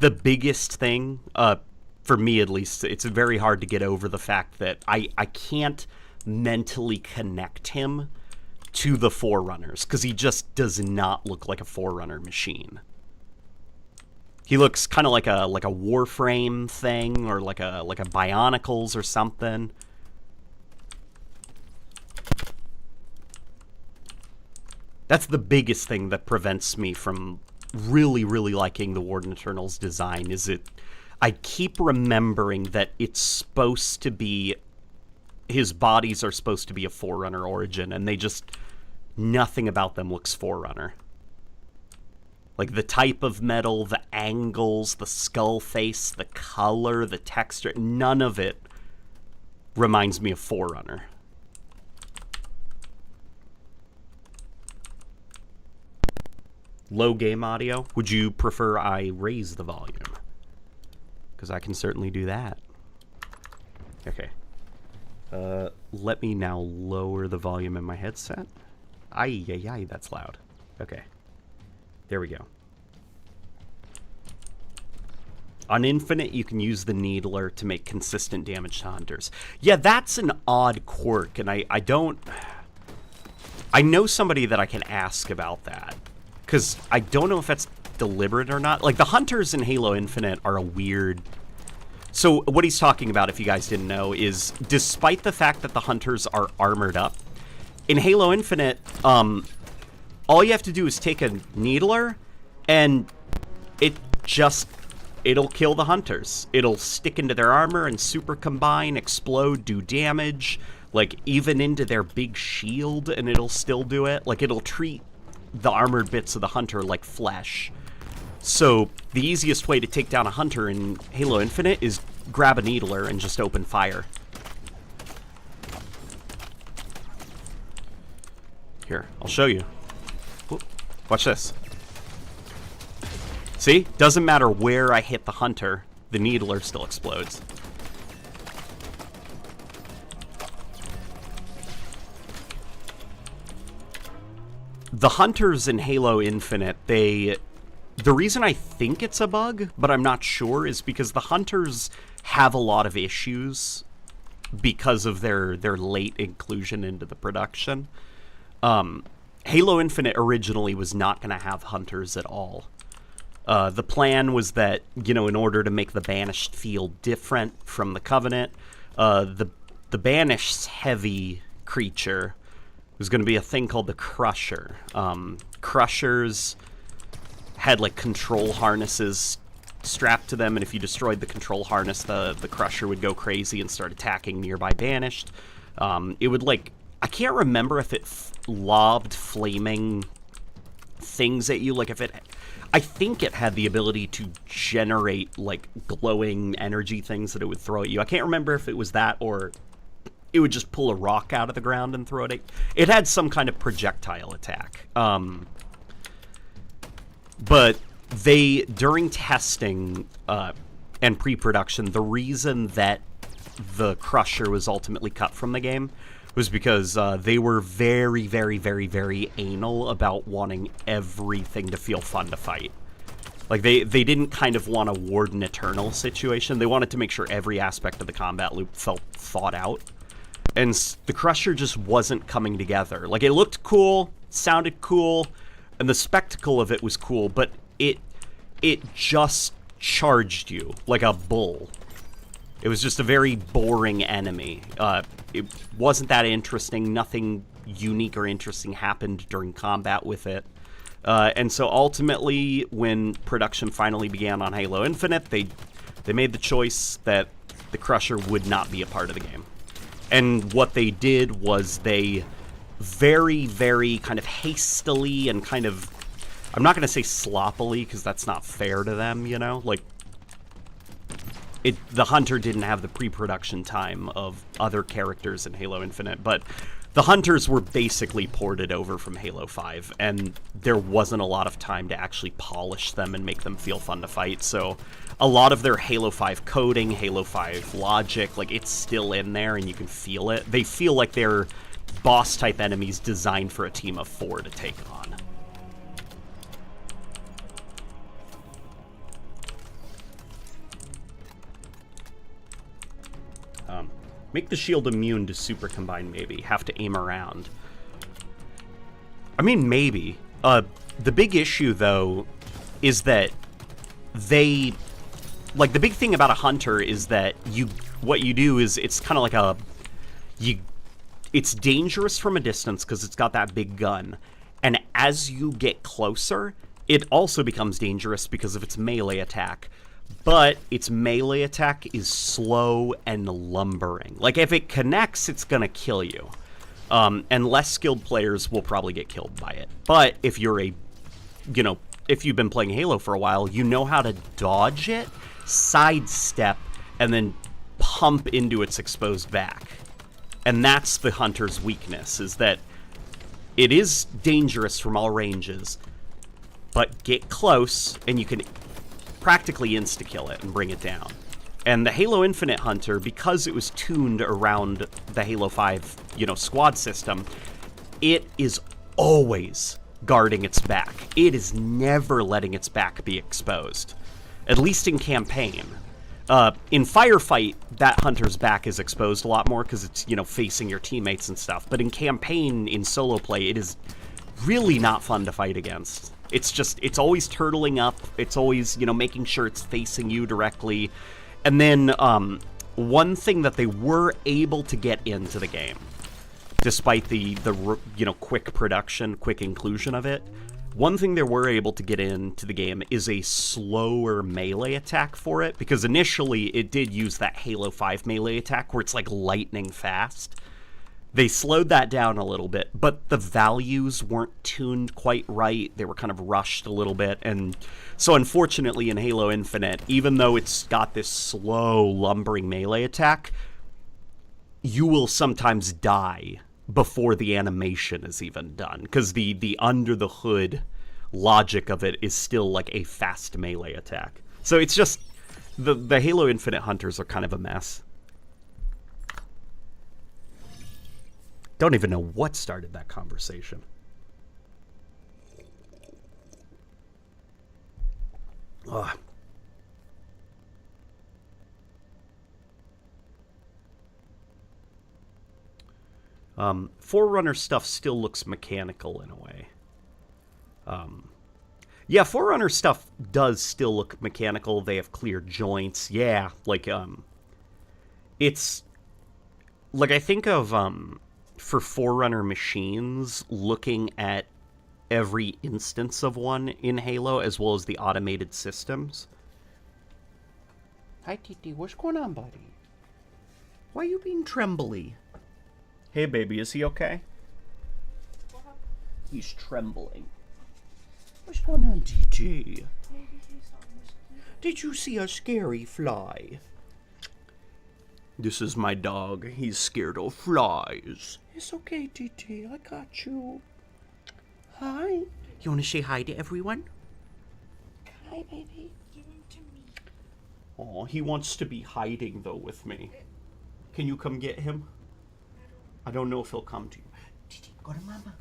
the biggest thing, for me at least. It's very hard to get over the fact that I can't mentally connect him to the Forerunners, because he just does not look like a Forerunner machine. He looks kind of like a Warframe thing, or like a Bionicles or something. That's the biggest thing that prevents me from really, really liking the Warden Eternal's design, is I keep remembering that it's supposed to be, his bodies are supposed to be a Forerunner origin, and they just, nothing about them looks Forerunner. Like the type of metal, the angles, the skull face, the color, the texture, none of it reminds me of Forerunner. Low game audio. Would you prefer I raise the volume? Because I can certainly do that. Okay. Let me now lower the volume in my headset. Ay, that's loud. Okay. There we go. On Infinite, you can use the Needler to make consistent damage to hunters. Yeah, that's an odd quirk, and I don't... I know somebody that I can ask about that, because I don't know if that's deliberate or not. Like, the hunters in Halo Infinite are a weird... So, what he's talking about, if you guys didn't know, is despite the fact that the hunters are armored up, in Halo Infinite, all you have to do is take a Needler, and it'll kill the hunters. It'll stick into their armor and super combine, explode, do damage, like, even into their big shield, and it'll still do it. Like, it'll treat the armored bits of the hunter like flesh. So, the easiest way to take down a hunter in Halo Infinite is grab a Needler and just open fire. Here, I'll show you. Ooh, watch this. See? Doesn't matter where I hit the hunter, the Needler still explodes. The hunters in Halo Infinite, the reason I think it's a bug, but I'm not sure, is because the hunters have a lot of issues because of their late inclusion into the production. Halo Infinite originally was not going to have hunters at all. The plan was that, in order to make the Banished feel different from the Covenant, the Banished's heavy creature was going to be a thing called the Crusher. Crushers had like control harnesses strapped to them, and if you destroyed the control harness, the Crusher would go crazy and start attacking nearby banished. It would like, I can't remember if it lobbed flaming things at you, like if it, I think it had the ability to generate like glowing energy things that it would throw at you. I can't remember if it was that or it would just pull a rock out of the ground and throw it at you. It had some kind of projectile attack. But they, during testing and pre-production, the reason that the Crusher was ultimately cut from the game was because they were very, very, very, very anal about wanting everything to feel fun to fight. Like, they didn't kind of want a Warden Eternal situation. They wanted to make sure every aspect of the combat loop felt thought out. And the Crusher just wasn't coming together. Like, it looked cool, sounded cool, and the spectacle of it was cool, but it just charged you like a bull. It was just a very boring enemy. It wasn't that interesting. Nothing unique or interesting happened during combat with it. And so ultimately, when production finally began on Halo Infinite, they made the choice that the Crusher would not be a part of the game. And what they did was they very, very kind of hastily and kind of, I'm not going to say sloppily because that's not fair to them, you know? Like, the Hunter didn't have the pre-production time of other characters in Halo Infinite, but the Hunters were basically ported over from Halo 5, and there wasn't a lot of time to actually polish them and make them feel fun to fight, so a lot of their Halo 5 coding, Halo 5 logic, like, it's still in there and you can feel it. They feel like they're boss-type enemies designed for a team of 4 to take on. Make the shield immune to super combine, maybe. Have to aim around. I mean, maybe. The big issue, though, is that they... Like, the big thing about a Hunter is that what you do is it's kind of like a... It's dangerous from a distance because it's got that big gun. And as you get closer, it also becomes dangerous because of its melee attack. But its melee attack is slow and lumbering. Like, if it connects, it's gonna kill you. And less skilled players will probably get killed by it. But if you're if you've been playing Halo for a while, you know how to dodge it, sidestep, and then pump into its exposed back. And that's the Hunter's weakness, is that it is dangerous from all ranges, but get close, and you can practically insta-kill it and bring it down. And the Halo Infinite Hunter, because it was tuned around the Halo 5, squad system, it is always guarding its back. It is never letting its back be exposed. At least in campaign. In Firefight, that Hunter's back is exposed a lot more because it's, facing your teammates and stuff. But in campaign, in solo play, it is really not fun to fight against. It's always turtling up. It's always, making sure it's facing you directly. And then one thing that they were able to get into the game, despite the quick production, quick inclusion of it, one thing they were able to get into the game is a slower melee attack for it, because initially it did use that Halo 5 melee attack where it's like lightning fast. They slowed that down a little bit, but the values weren't tuned quite right. They were kind of rushed a little bit, and so unfortunately in Halo Infinite, even though it's got this slow, lumbering melee attack, you will sometimes die before the animation is even done, because the under-the-hood logic of it is still like a fast melee attack. So it's just, the Halo Infinite Hunters are kind of a mess. Don't even know what started that conversation. Ugh. Forerunner stuff still looks mechanical in a way. Yeah, Forerunner stuff does still look mechanical. They have clear joints. Yeah, like, it's... Like, I think of, for Forerunner machines, looking at every instance of one in Halo, as well as the automated systems. Hi, Titi. What's going on, buddy? Why are you being trembly? Hey, baby. Is he okay? He's trembling. What's going on, Titi? Did you see a scary fly? This is my dog. He's scared of flies. It's okay, Titi. I got you. Hi. You want to say hi to everyone? Hi, baby. Give him to me. Oh, he wants to be hiding, though, with me. Can you come get him? I don't know if he'll come to you. Titi, go to Mama.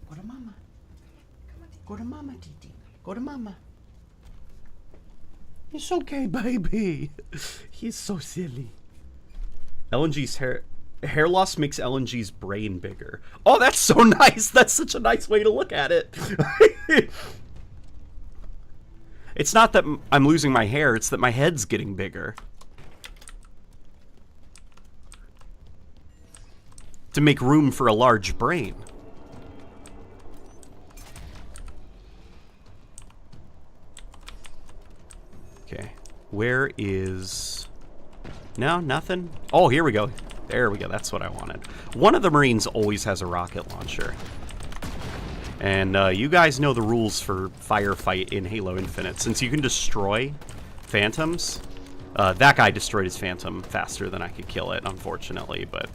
Go to Mama. Go to Mama, Titi. Go to Mama. It's okay, baby. He's so silly. LNG's hair loss makes LNG's brain bigger. Oh, that's so nice. That's such a nice way to look at it. It's not that I'm losing my hair, it's that my head's getting bigger. To make room for a large brain. Okay, where is... No, nothing? Oh, here we go. There we go, that's what I wanted. One of the Marines always has a rocket launcher. And you guys know the rules for Firefight in Halo Infinite. Since you can destroy Phantoms, that guy destroyed his Phantom faster than I could kill it, unfortunately, but...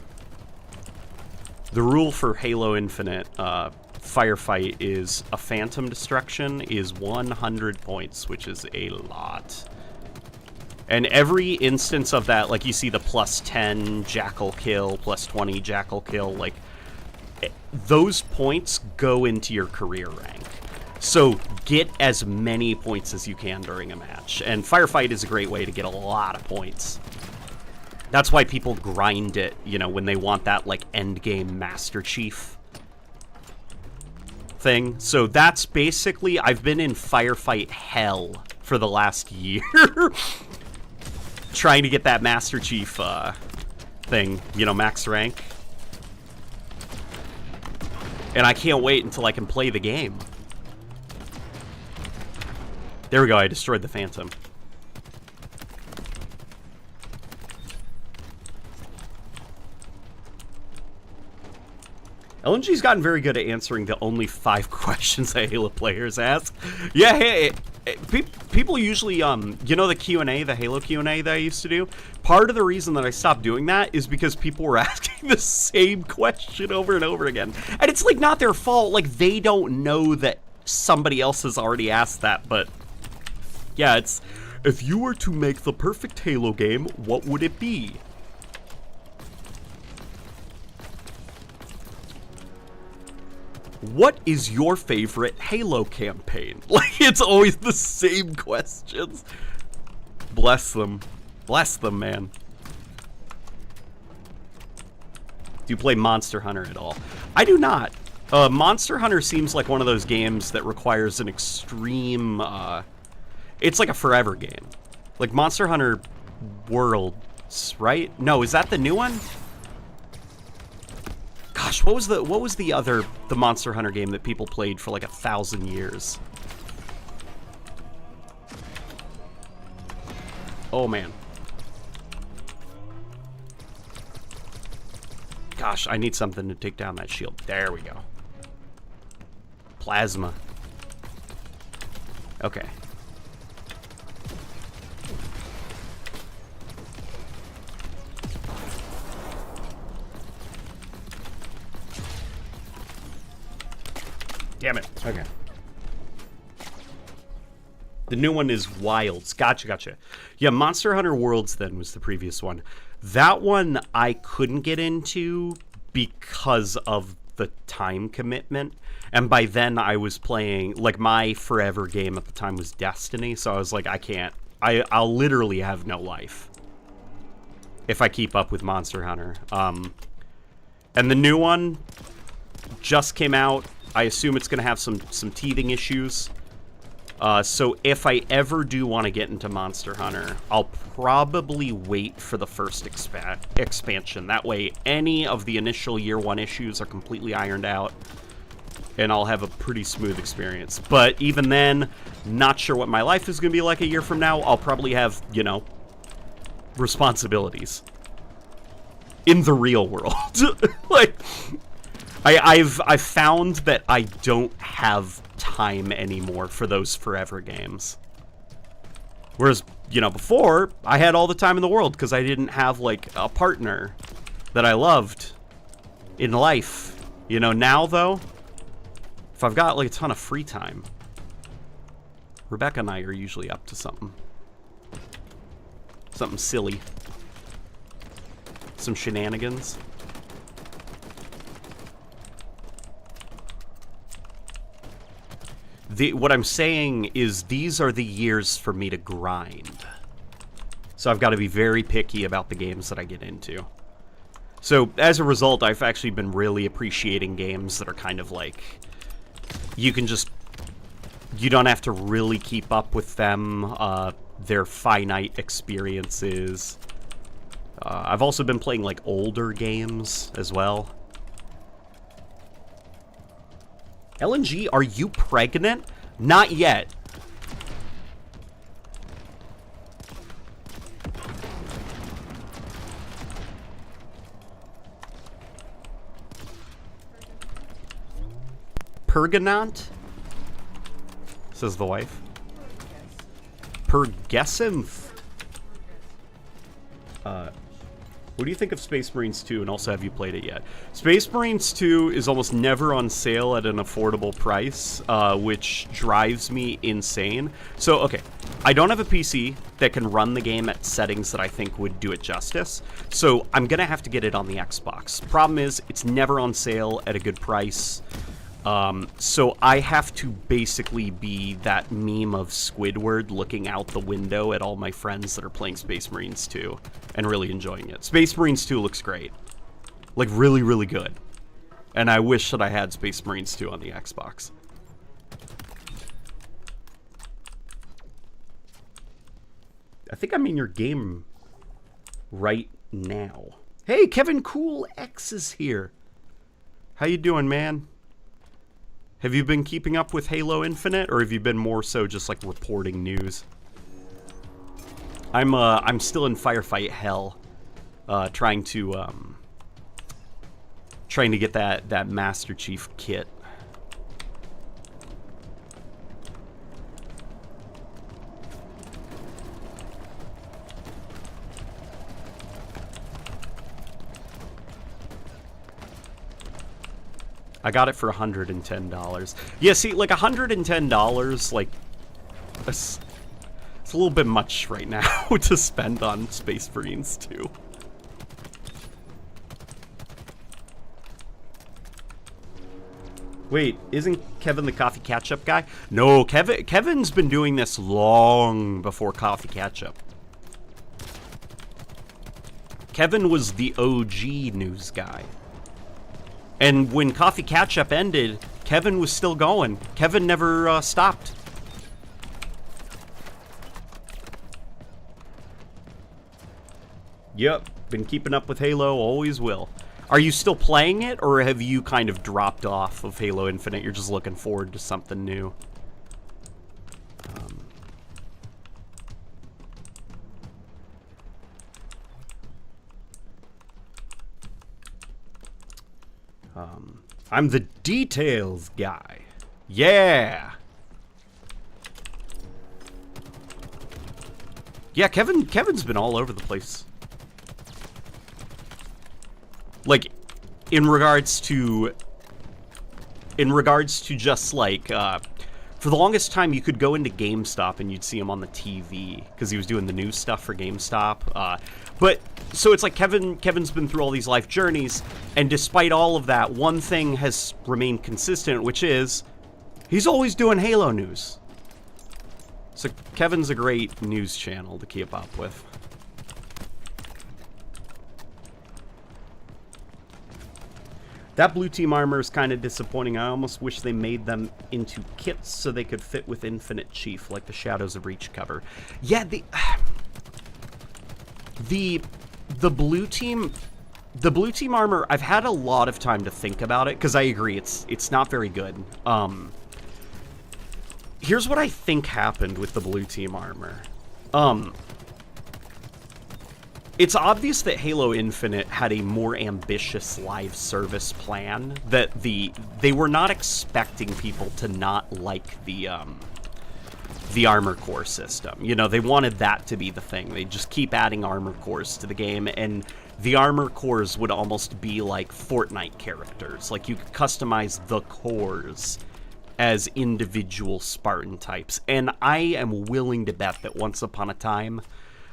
The rule for Halo Infinite Firefight is a Phantom destruction is 100 points, which is a lot. And every instance of that, like you see the plus 10 Jackal kill, plus 20 Jackal kill, like, those points go into your career rank. So get as many points as you can during a match. And Firefight is a great way to get a lot of points. That's why people grind it, you know, when they want that, like, endgame Master Chief thing. So that's basically, I've been in Firefight hell for the last year. Trying to get that Master Chief thing, you know, max rank. And I can't wait until I can play the game. There we go, I destroyed the Phantom. LNG's gotten very good at answering the only 5 questions that Halo players ask. Yeah, hey, people usually, you know the Q&A, the Halo Q&A that I used to do? Part of the reason that I stopped doing that is because people were asking the same question over and over again. And it's, like, not their fault. Like, they don't know that somebody else has already asked that, but... Yeah, it's... If you were to make the perfect Halo game, what would it be? What is your favorite Halo campaign? Like, it's always the same questions. Bless them. Bless them, man. Do you play Monster Hunter at all? I do not. Monster Hunter seems like one of those games that requires an extreme, it's like a forever game. Like Monster Hunter Worlds, right? No, is that the new one? Gosh, what was the Monster Hunter game that people played for like 1,000 years? Oh man. Gosh, I need something to take down that shield. There we go. Plasma. Okay. Damn it. Okay. The new one is Wilds. Gotcha. Yeah, Monster Hunter Worlds then was the previous one. That one I couldn't get into because of the time commitment. And by then I was playing, like, my forever game at the time was Destiny. So I was like, I can't. I'll literally have no life if I keep up with Monster Hunter. And the new one just came out. I assume it's going to have some teething issues. So if I ever do want to get into Monster Hunter, I'll probably wait for the first expansion. That way, any of the initial year 1 issues are completely ironed out, and I'll have a pretty smooth experience. But even then, not sure what my life is going to be like a year from now. I'll probably have, you know, responsibilities in the real world. Like, I've found that I don't have time anymore for those forever games. Whereas, you know, before, I had all the time in the world because I didn't have, like, a partner that I loved in life. You know, now, though, if I've got, like, a ton of free time, Rebecca and I are usually up to something. Something silly. Some shenanigans. What I'm saying is these are the years for me to grind. So I've got to be very picky about the games that I get into. So as a result, I've actually been really appreciating games that are kind of like, you don't have to really keep up with them. They're finite experiences. I've also been playing like older games as well. LNG, are you pregnant? Not yet. Pergonant? Says the wife. Pergessinth. What do you think of Space Marines 2, and also have you played it yet? Space Marines 2 is almost never on sale at an affordable price, which drives me insane. So, okay, I don't have a PC that can run the game at settings that I think would do it justice, so I'm gonna have to get it on the Xbox. Problem is, it's never on sale at a good price. So I have to basically be that meme of Squidward looking out the window at all my friends that are playing Space Marines 2 and really enjoying it. Space Marines 2 looks great. Like, really, really good. And I wish that I had Space Marines 2 on the Xbox. I think I'm in your game right now. Hey, Kevin Cool X is here. How you doing, man? Have you been keeping up with Halo Infinite, or have you been more so just like reporting news? I'm still in Firefight Hell, trying to get that Master Chief kit. I got it for $110. Yeah, see, like $110, like, it's a little bit much right now to spend on Space Marines 2. Wait, isn't Kevin the coffee catch-up guy? No, Kevin's been doing this long before coffee catch-up. Kevin was the OG news guy. And when Coffee Catch-Up ended, Kevin was still going. Kevin never stopped. Yep, been keeping up with Halo, always will. Are you still playing it, or have you kind of dropped off of Halo Infinite? You're just looking forward to something new. I'm the details guy. Yeah. Yeah, Kevin's been all over the place. Like, in regards to just like, for the longest time you could go into GameStop and you'd see him on the TV because he was doing the news stuff for GameStop. But so it's like Kevin's been through all these life journeys, and despite all of that, one thing has remained consistent, which is he's always doing Halo news. So Kevin's a great news channel to keep up with. That blue team armor is kind of disappointing. I almost wish they made them into kits so they could fit with Infinite Chief, like the Shadows of Reach cover. Yeah, the blue team armor, I've had a lot of time to think about it, because I agree, it's not very good. Here's what I think happened with the blue team armor. It's obvious that Halo Infinite had a more ambitious live service plan, that they were not expecting people to not like the armor core system. You know, they wanted that to be the thing. They just keep adding armor cores to the game, and the armor cores would almost be like Fortnite characters. Like, you could customize the cores as individual Spartan types. And I am willing to bet that once upon a time,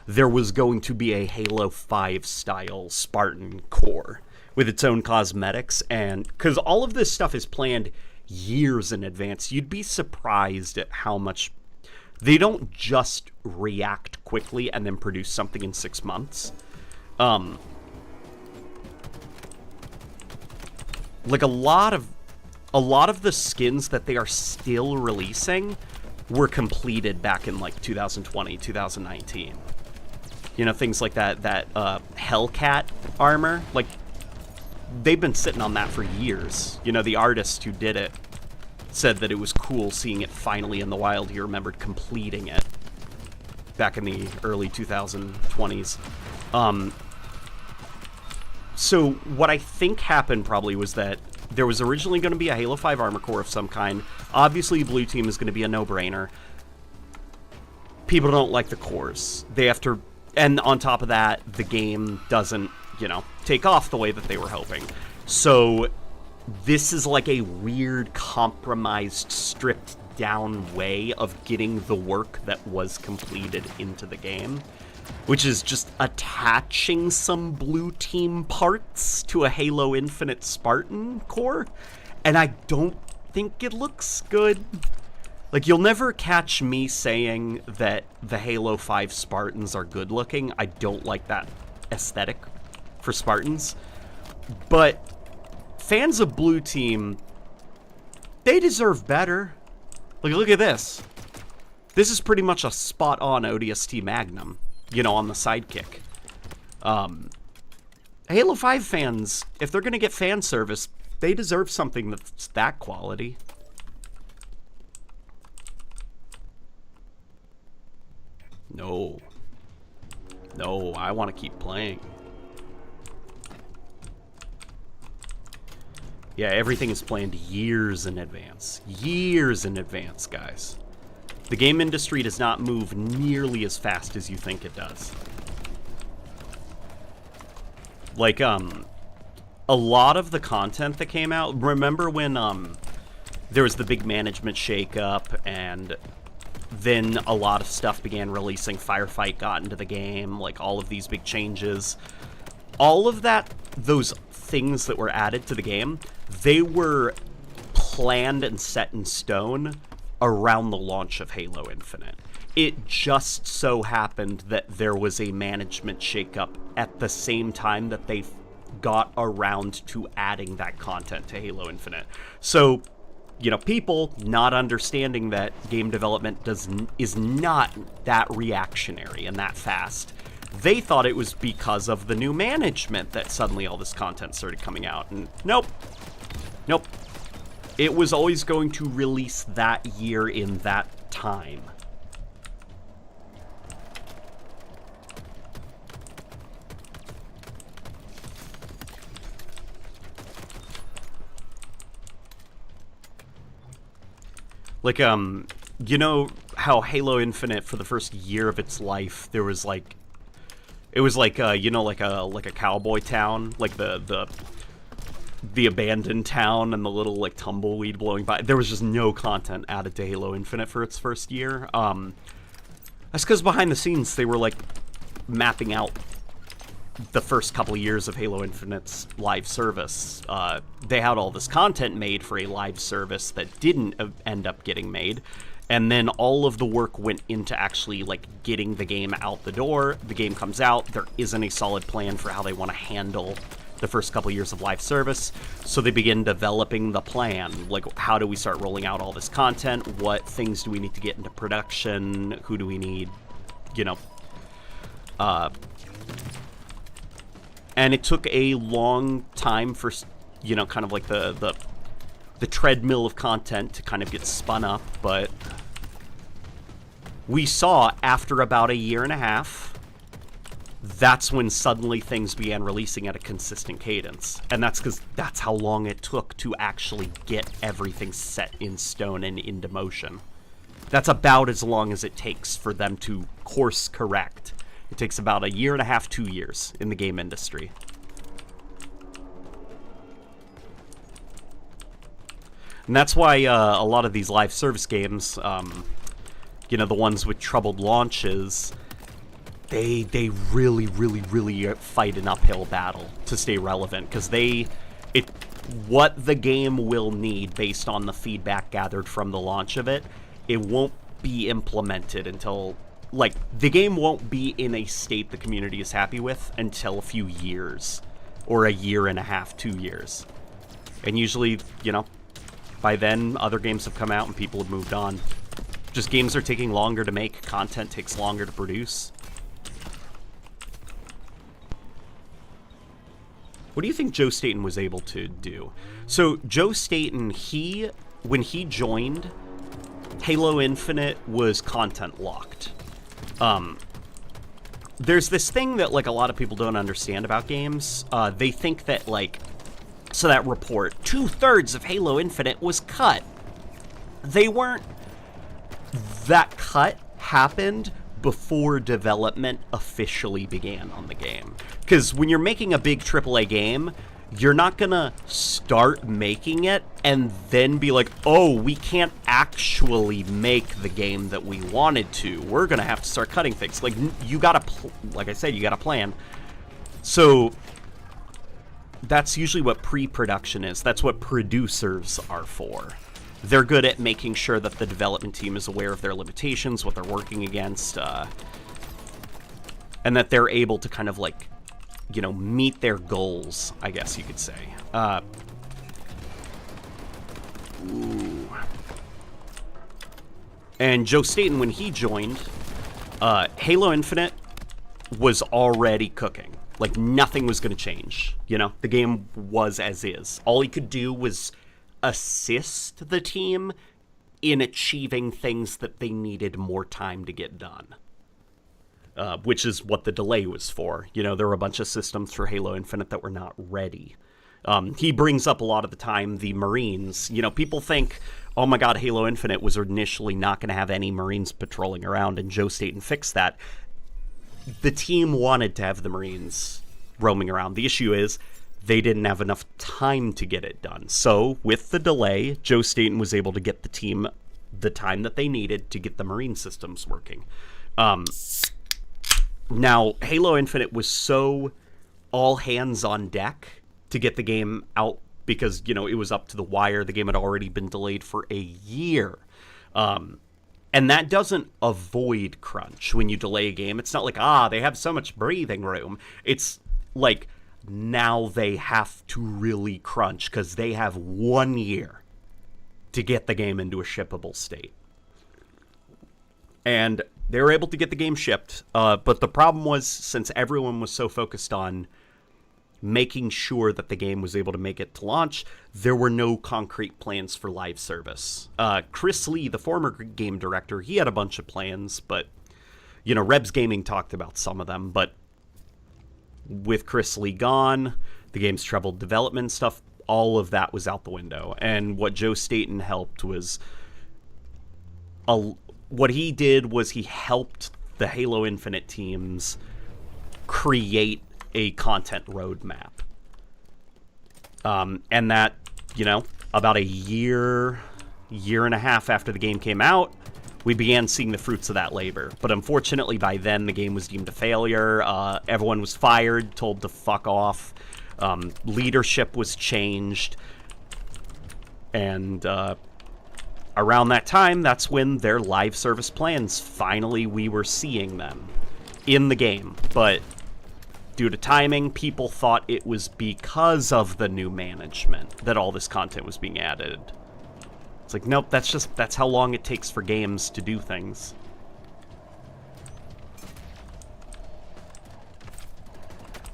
there was going to be a Halo 5 style Spartan core with its own cosmetics, and because all of this stuff is planned years in advance, you'd be surprised at how much they don't just react quickly and then produce something in 6 months. Like, a lot of the skins that they are still releasing were completed back in like 2020, 2019. You know, things like that Hellcat armor, like, they've been sitting on that for years. You know, the artist who did it said that it was cool seeing it finally in the wild. He remembered completing it back in the early 2020s. So what I think happened probably was that there was originally going to be a Halo 5 armor core of some kind. Obviously, Blue Team is going to be a no-brainer. People don't like the cores. They have to... And on top of that, the game doesn't, you know, take off the way that they were hoping. So this is like a weird, compromised, stripped down way of getting the work that was completed into the game, which is just attaching some blue team parts to a Halo Infinite Spartan core. And I don't think it looks good. Like, you'll never catch me saying that the Halo 5 Spartans are good looking. I don't like that aesthetic for Spartans. But fans of Blue Team, they deserve better. Like, look at this. This is pretty much a spot-on ODST Magnum, you know, on the Sidekick. Halo 5 fans, if they're going to get fan service, they deserve something that's that quality. No. No, I want to keep playing. Yeah, everything is planned years in advance. Years in advance, guys. The game industry does not move nearly as fast as you think it does. Like, a lot of the content that came out... Remember when, there was the big management shakeup, and then a lot of stuff began releasing. Firefight got into the game, like all of these big changes. All of that, those things that were added to the game, they were planned and set in stone around the launch of Halo Infinite. It just so happened that there was a management shakeup at the same time that they got around to adding that content to Halo Infinite. So, you know, people not understanding that game development is not that reactionary and that fast. They thought it was because of the new management that suddenly all this content started coming out. And nope. Nope. It was always going to release that year in that time. Like, you know how Halo Infinite, for the first year of its life, there was like, it was like, you know, like a cowboy town, like the abandoned town and the little like tumbleweed blowing by. There was just no content added to Halo Infinite for its first year. That's because behind the scenes they were like mapping out the first couple of years of Halo Infinite's live service. They had all this content made for a live service that didn't end up getting made, and then all of the work went into actually like getting the game out the door. The game comes out, there isn't a solid plan for how they want to handle the first couple years of live service. So they begin developing the plan. Like, how do we start rolling out all this content? What things do we need to get into production? Who do we need? You know. And it took a long time for, you know, kind of like the treadmill of content to kind of get spun up. But we saw after about a year and a half, that's when suddenly things began releasing at a consistent cadence. And that's because that's how long it took to actually get everything set in stone and into motion. That's about as long as it takes for them to course correct. It takes about a year and a half, 2 years in the game industry. And that's why a lot of these live service games, you know, the ones with troubled launches, they really, really, really fight an uphill battle to stay relevant, because what the game will need based on the feedback gathered from the launch of it, it won't be implemented until, like, the game won't be in a state the community is happy with until a few years, or a year and a half, 2 years. And usually, you know, by then other games have come out and people have moved on. Just games are taking longer to make, content takes longer to produce. What do you think Joe Staten was able to do? So Joe Staten, when he joined, Halo Infinite was content locked. There's this thing that, like, a lot of people don't understand about games. They think that, like, so that report, 2/3 of Halo Infinite was cut. They weren't. That cut happened before development officially began on the game. Because when you're making a big AAA game, you're not gonna start making it and then be like, oh, we can't actually make the game that we wanted to. We're gonna have to start cutting things. Like, you gotta, like I said, you gotta plan. So that's usually what pre-production is. That's what producers are for. They're good at making sure that the development team is aware of their limitations, what they're working against, and that they're able to kind of, like, you know, meet their goals, I guess you could say. And Joe Staten, when he joined, Halo Infinite was already cooking. Like, nothing was going to change, you know? The game was as is. All he could do was assist the team in achieving things that they needed more time to get done. Which is what the delay was for. You know, there were a bunch of systems for Halo Infinite that were not ready. He brings up a lot of the time the Marines. You know, people think, oh my god, Halo Infinite was initially not going to have any Marines patrolling around, and Joe Staten fixed that. The team wanted to have the Marines roaming around. The issue is, they didn't have enough time to get it done. So, with the delay, Joe Staten was able to get the team the time that they needed to get the Marine systems working. Now, Halo Infinite was so all hands on deck to get the game out because, you know, it was up to the wire. The game had already been delayed for a year. And that doesn't avoid crunch when you delay a game. It's not like, they have so much breathing room. It's like, now they have to really crunch because they have 1 year to get the game into a shippable state. And they were able to get the game shipped, but the problem was, since everyone was so focused on making sure that the game was able to make it to launch, there were no concrete plans for live service. Chris Lee, the former game director, he had a bunch of plans, but, you know, Rebs Gaming talked about some of them, but with Chris Lee gone, the game's troubled development stuff, all of that was out the window. And what Joe Staten helped was... what he did was he helped the Halo Infinite teams create a content roadmap. And that, you know, about a year and a half after the game came out, we began seeing the fruits of that labor. But unfortunately, by then, the game was deemed a failure. Everyone was fired, told to fuck off. Leadership was changed. And around that time, that's when their live service plans, finally, we were seeing them in the game. But due to timing, people thought it was because of the new management that all this content was being added. It's like, nope, that's how long it takes for games to do things.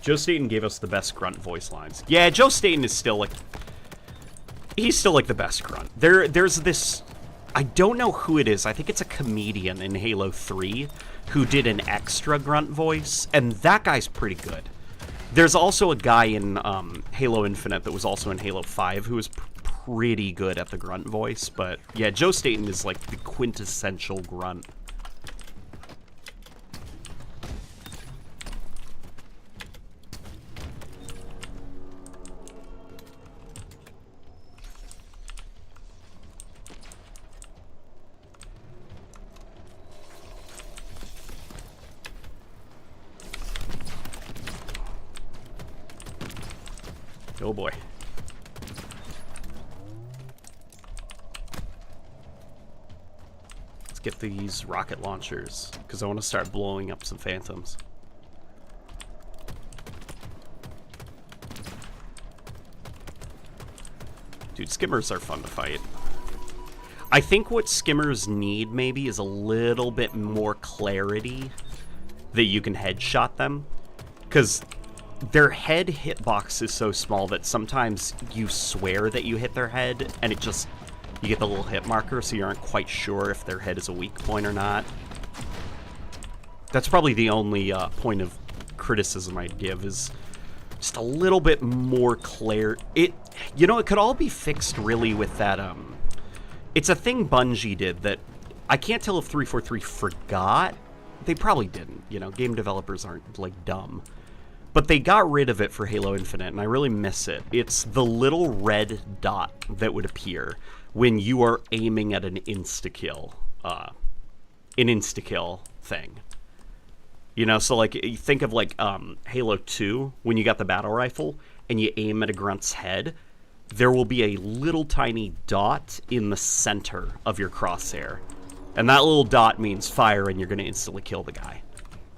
Joe Staten gave us the best Grunt voice lines. Yeah, Joe Staten is still like... He's still like the best Grunt. There's this... I don't know who it is. I think it's a comedian in Halo 3 who did an extra Grunt voice, and that guy's pretty good. There's also a guy in Halo Infinite that was also in Halo 5 who was pretty good at the Grunt voice, but yeah, Joe Staten is like the quintessential Grunt. Oh boy. Let's get these rocket launchers, because I want to start blowing up some phantoms. Dude, skimmers are fun to fight. I think what skimmers need, maybe, is a little bit more clarity that you can headshot them. Because their head hitbox is so small that sometimes you swear that you hit their head, and it just... You get the little hit marker, so you aren't quite sure if their head is a weak point or not. That's probably the only point of criticism I'd give, is just a little bit more clear. You know, it could all be fixed really with that, it's a thing Bungie did that I can't tell if 343 forgot. They probably didn't, you know, game developers aren't, like, dumb. But they got rid of it for Halo Infinite, and I really miss it. It's the little red dot that would appear when you are aiming at an insta-kill thing. You know, so, like, you think of, like, Halo 2, when you got the battle rifle, and you aim at a Grunt's head, there will be a little tiny dot in the center of your crosshair. And that little dot means fire, and you're going to instantly kill the guy.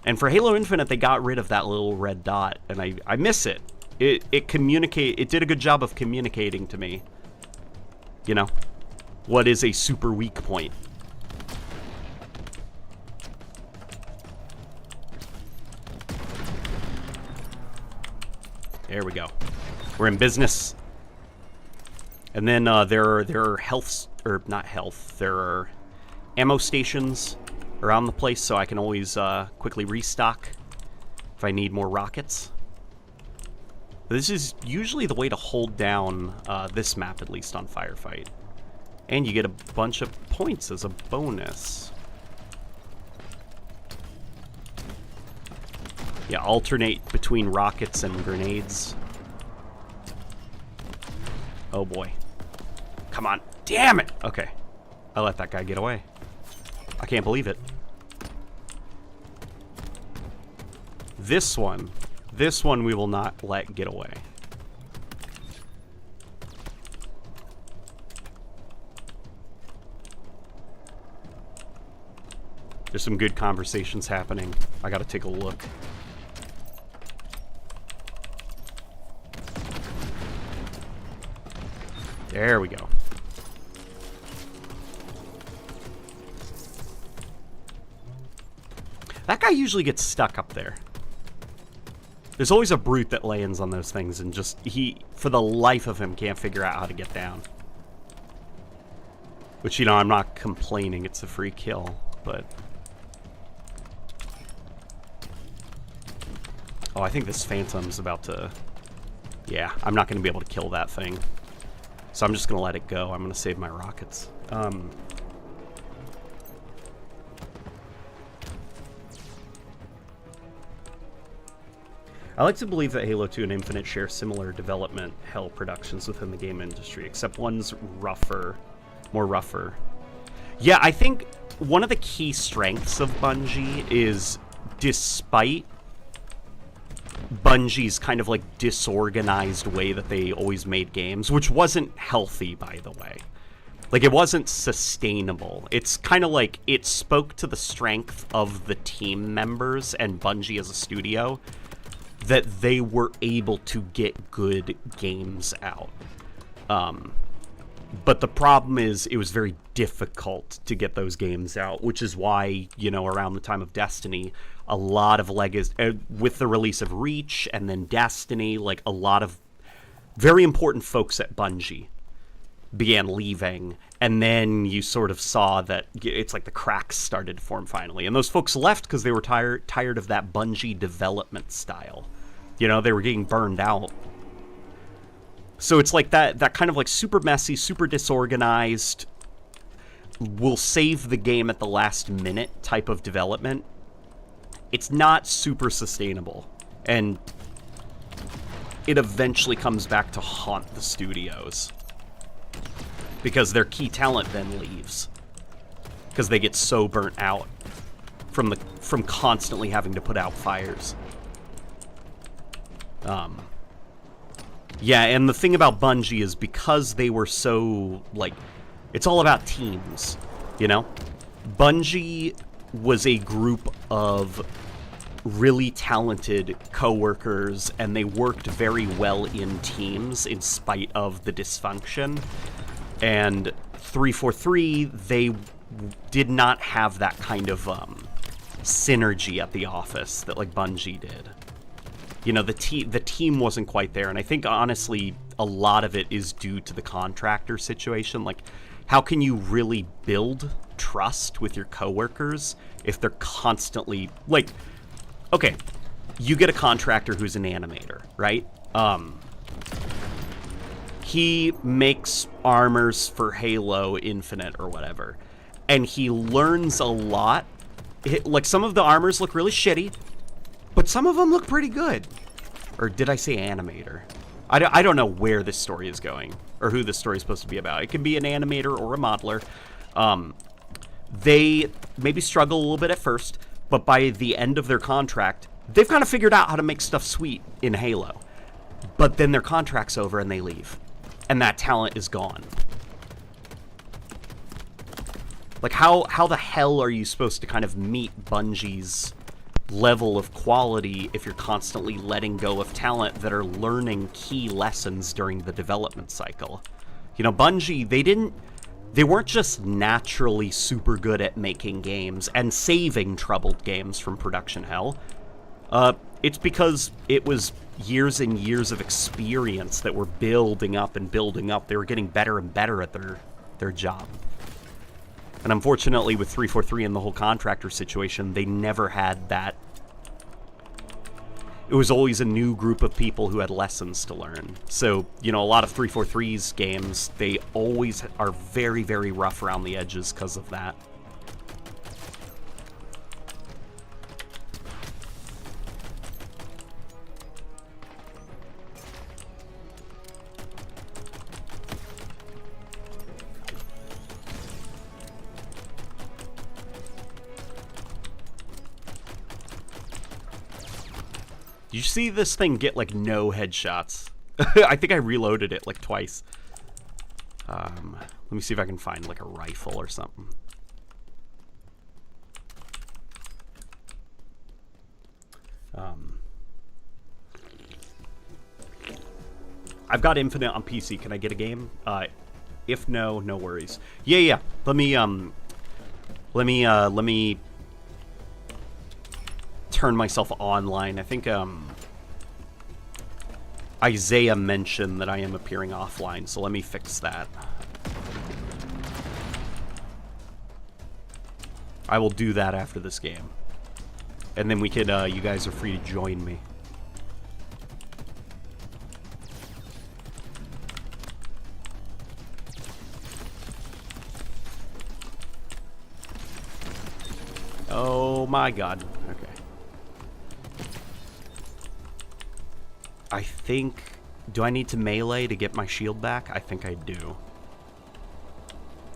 And for Halo Infinite, they got rid of that little red dot, and I miss it. It did a good job of communicating to me, you know, what is a super weak point. There we go. We're in business. And then there are there are ammo stations around the place, so I can always quickly restock if I need more rockets. This is usually the way to hold down this map, at least on Firefight. And you get a bunch of points as a bonus. Yeah, alternate between rockets and grenades. Oh boy. Come on. Damn it! Okay. I let that guy get away. I can't believe it. This one we will not let get away. There's some good conversations happening. I gotta take a look. There we go. That guy usually gets stuck up there. There's always a brute that lands on those things and just, for the life of him, can't figure out how to get down. Which, you know, I'm not complaining, it's a free kill, but... Oh, I think this Phantom's about to... Yeah, I'm not going to be able to kill that thing. So I'm just going to let it go. I'm going to save my rockets. I like to believe that Halo 2 and Infinite share similar development hell productions within the game industry, except one's more rougher. Yeah, I think one of the key strengths of Bungie is, despite Bungie's kind of like disorganized way that they always made games, which wasn't healthy, by the way. Like, it wasn't sustainable. It's kind of like it spoke to the strength of the team members and Bungie as a studio, that they were able to get good games out. But the problem is it was very difficult to get those games out, which is why, you know, around the time of Destiny, a lot of with the release of Reach and then Destiny, like a lot of very important folks at Bungie began leaving, and then you sort of saw that it's like the cracks started to form finally. And those folks left because they were tired of that Bungie development style. You know, they were getting burned out. So it's like that kind of like super messy, super disorganized, will save the game at the last minute type of development. It's not super sustainable. And it eventually comes back to haunt the studios. Because their key talent then leaves. Because they get so burnt out from constantly having to put out fires. Yeah, and the thing about Bungie is because they were so, like, it's all about teams, you know? Bungie was a group of really talented coworkers, and they worked very well in teams in spite of the dysfunction. And 343, they did not have that kind of synergy at the office that, like, Bungie did. You know, the team wasn't quite there, and I think, honestly, a lot of it is due to the contractor situation. Like, how can you really build trust with your coworkers if they're constantly, like, okay, you get a contractor who's an animator, right? He makes armors for Halo Infinite or whatever, and he learns a lot. Like, some of the armors look really shitty, but some of them look pretty good. Or did I say animator? I don't know where this story is going, or who this story is supposed to be about. It can be an animator or a modeler. They maybe struggle a little bit at first, but by the end of their contract, they've kind of figured out how to make stuff sweet in Halo. But then their contract's over and they leave. And that talent is gone. Like, how the hell are you supposed to kind of meet Bungie's level of quality if you're constantly letting go of talent that are learning key lessons during the development cycle? You know, Bungie, they weren't just naturally super good at making games and saving troubled games from production hell. It's because it was years and years of experience that were building up and building up. They were getting better and better at their job. And unfortunately, with 343 and the whole contractor situation, they never had that. It was always a new group of people who had lessons to learn. So, you know, a lot of 343's games, they always are very, very rough around the edges because of that. You see this thing get, like, no headshots. I think I reloaded it, like, twice. Let me see if I can find, like, a rifle or something. I've got Infinite on PC. Can I get a game? If no, no worries. Yeah. Let me turn myself online. I think Isaiah mentioned that I am appearing offline, so let me fix that. I will do that after this game. And then we could, you guys are free to join me. Oh my god. Okay. I think... Do I need to melee to get my shield back? I think I do.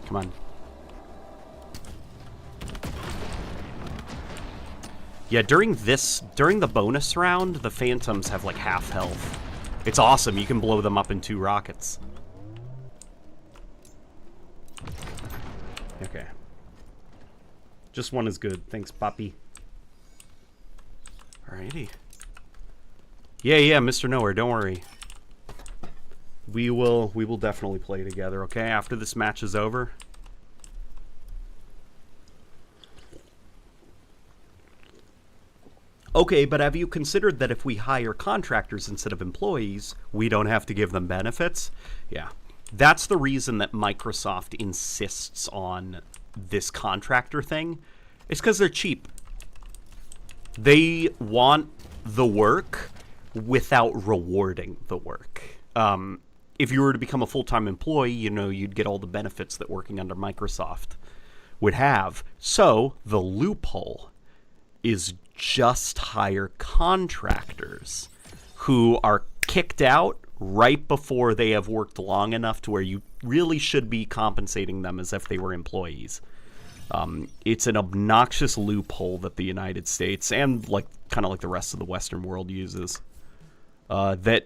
Come on. Yeah, during the bonus round, the Phantoms have like half health. It's awesome. You can blow them up in 2 rockets. Okay. Just one is good. Thanks, Poppy. Alrighty. Yeah, Mr. Nowhere, don't worry. We will definitely play together, okay? After this match is over. Okay, but have you considered that if we hire contractors instead of employees, we don't have to give them benefits? Yeah. That's the reason that Microsoft insists on this contractor thing. It's because they're cheap. They want the work without rewarding the work. If you were to become a full-time employee, you know, you'd get all the benefits that working under Microsoft would have. So the loophole is just hire contractors who are kicked out right before they have worked long enough to where you really should be compensating them as if they were employees. It's an obnoxious loophole that the United States and kind of like the rest of the Western world uses. That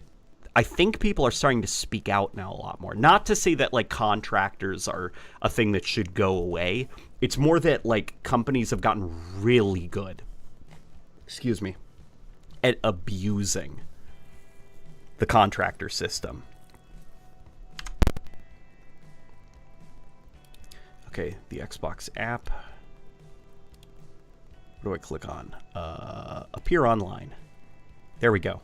I think people are starting to speak out now a lot more. Not to say that like contractors are a thing that should go away. It's more that like companies have gotten really good, excuse me, at abusing the contractor system. Okay, the Xbox app. What do I click on? Appear online. There we go.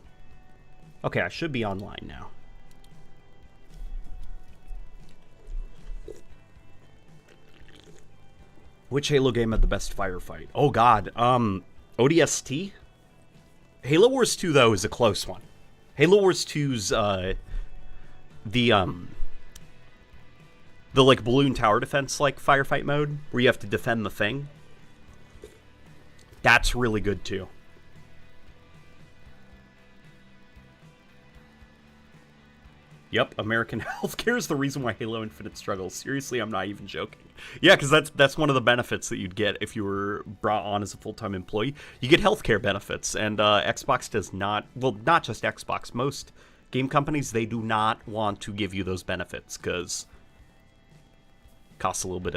Okay, I should be online now. Which Halo game had the best firefight? Oh god, ODST? Halo Wars 2 though is a close one. Halo Wars 2's the like balloon tower defense like firefight mode where you have to defend the thing. That's really good too. Yep, American healthcare is the reason why Halo Infinite struggles. Seriously, I'm not even joking. Yeah, because that's one of the benefits that you'd get if you were brought on as a full-time employee. You get healthcare benefits, and Xbox does not. Well, not just Xbox. Most game companies, they do not want to give you those benefits because it costs a little bit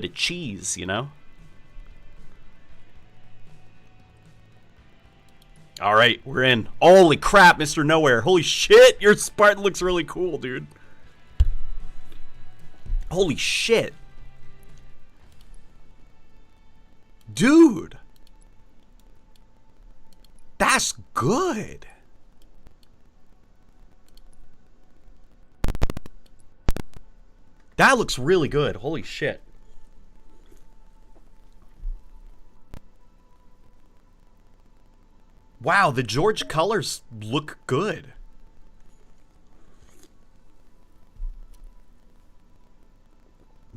of cheese, you know. All right, we're in. Holy crap, Mr. Nowhere. Holy shit, your Spartan looks really cool, dude. Holy shit. Dude. That's good. That looks really good. Holy shit. Wow, the George colors look good.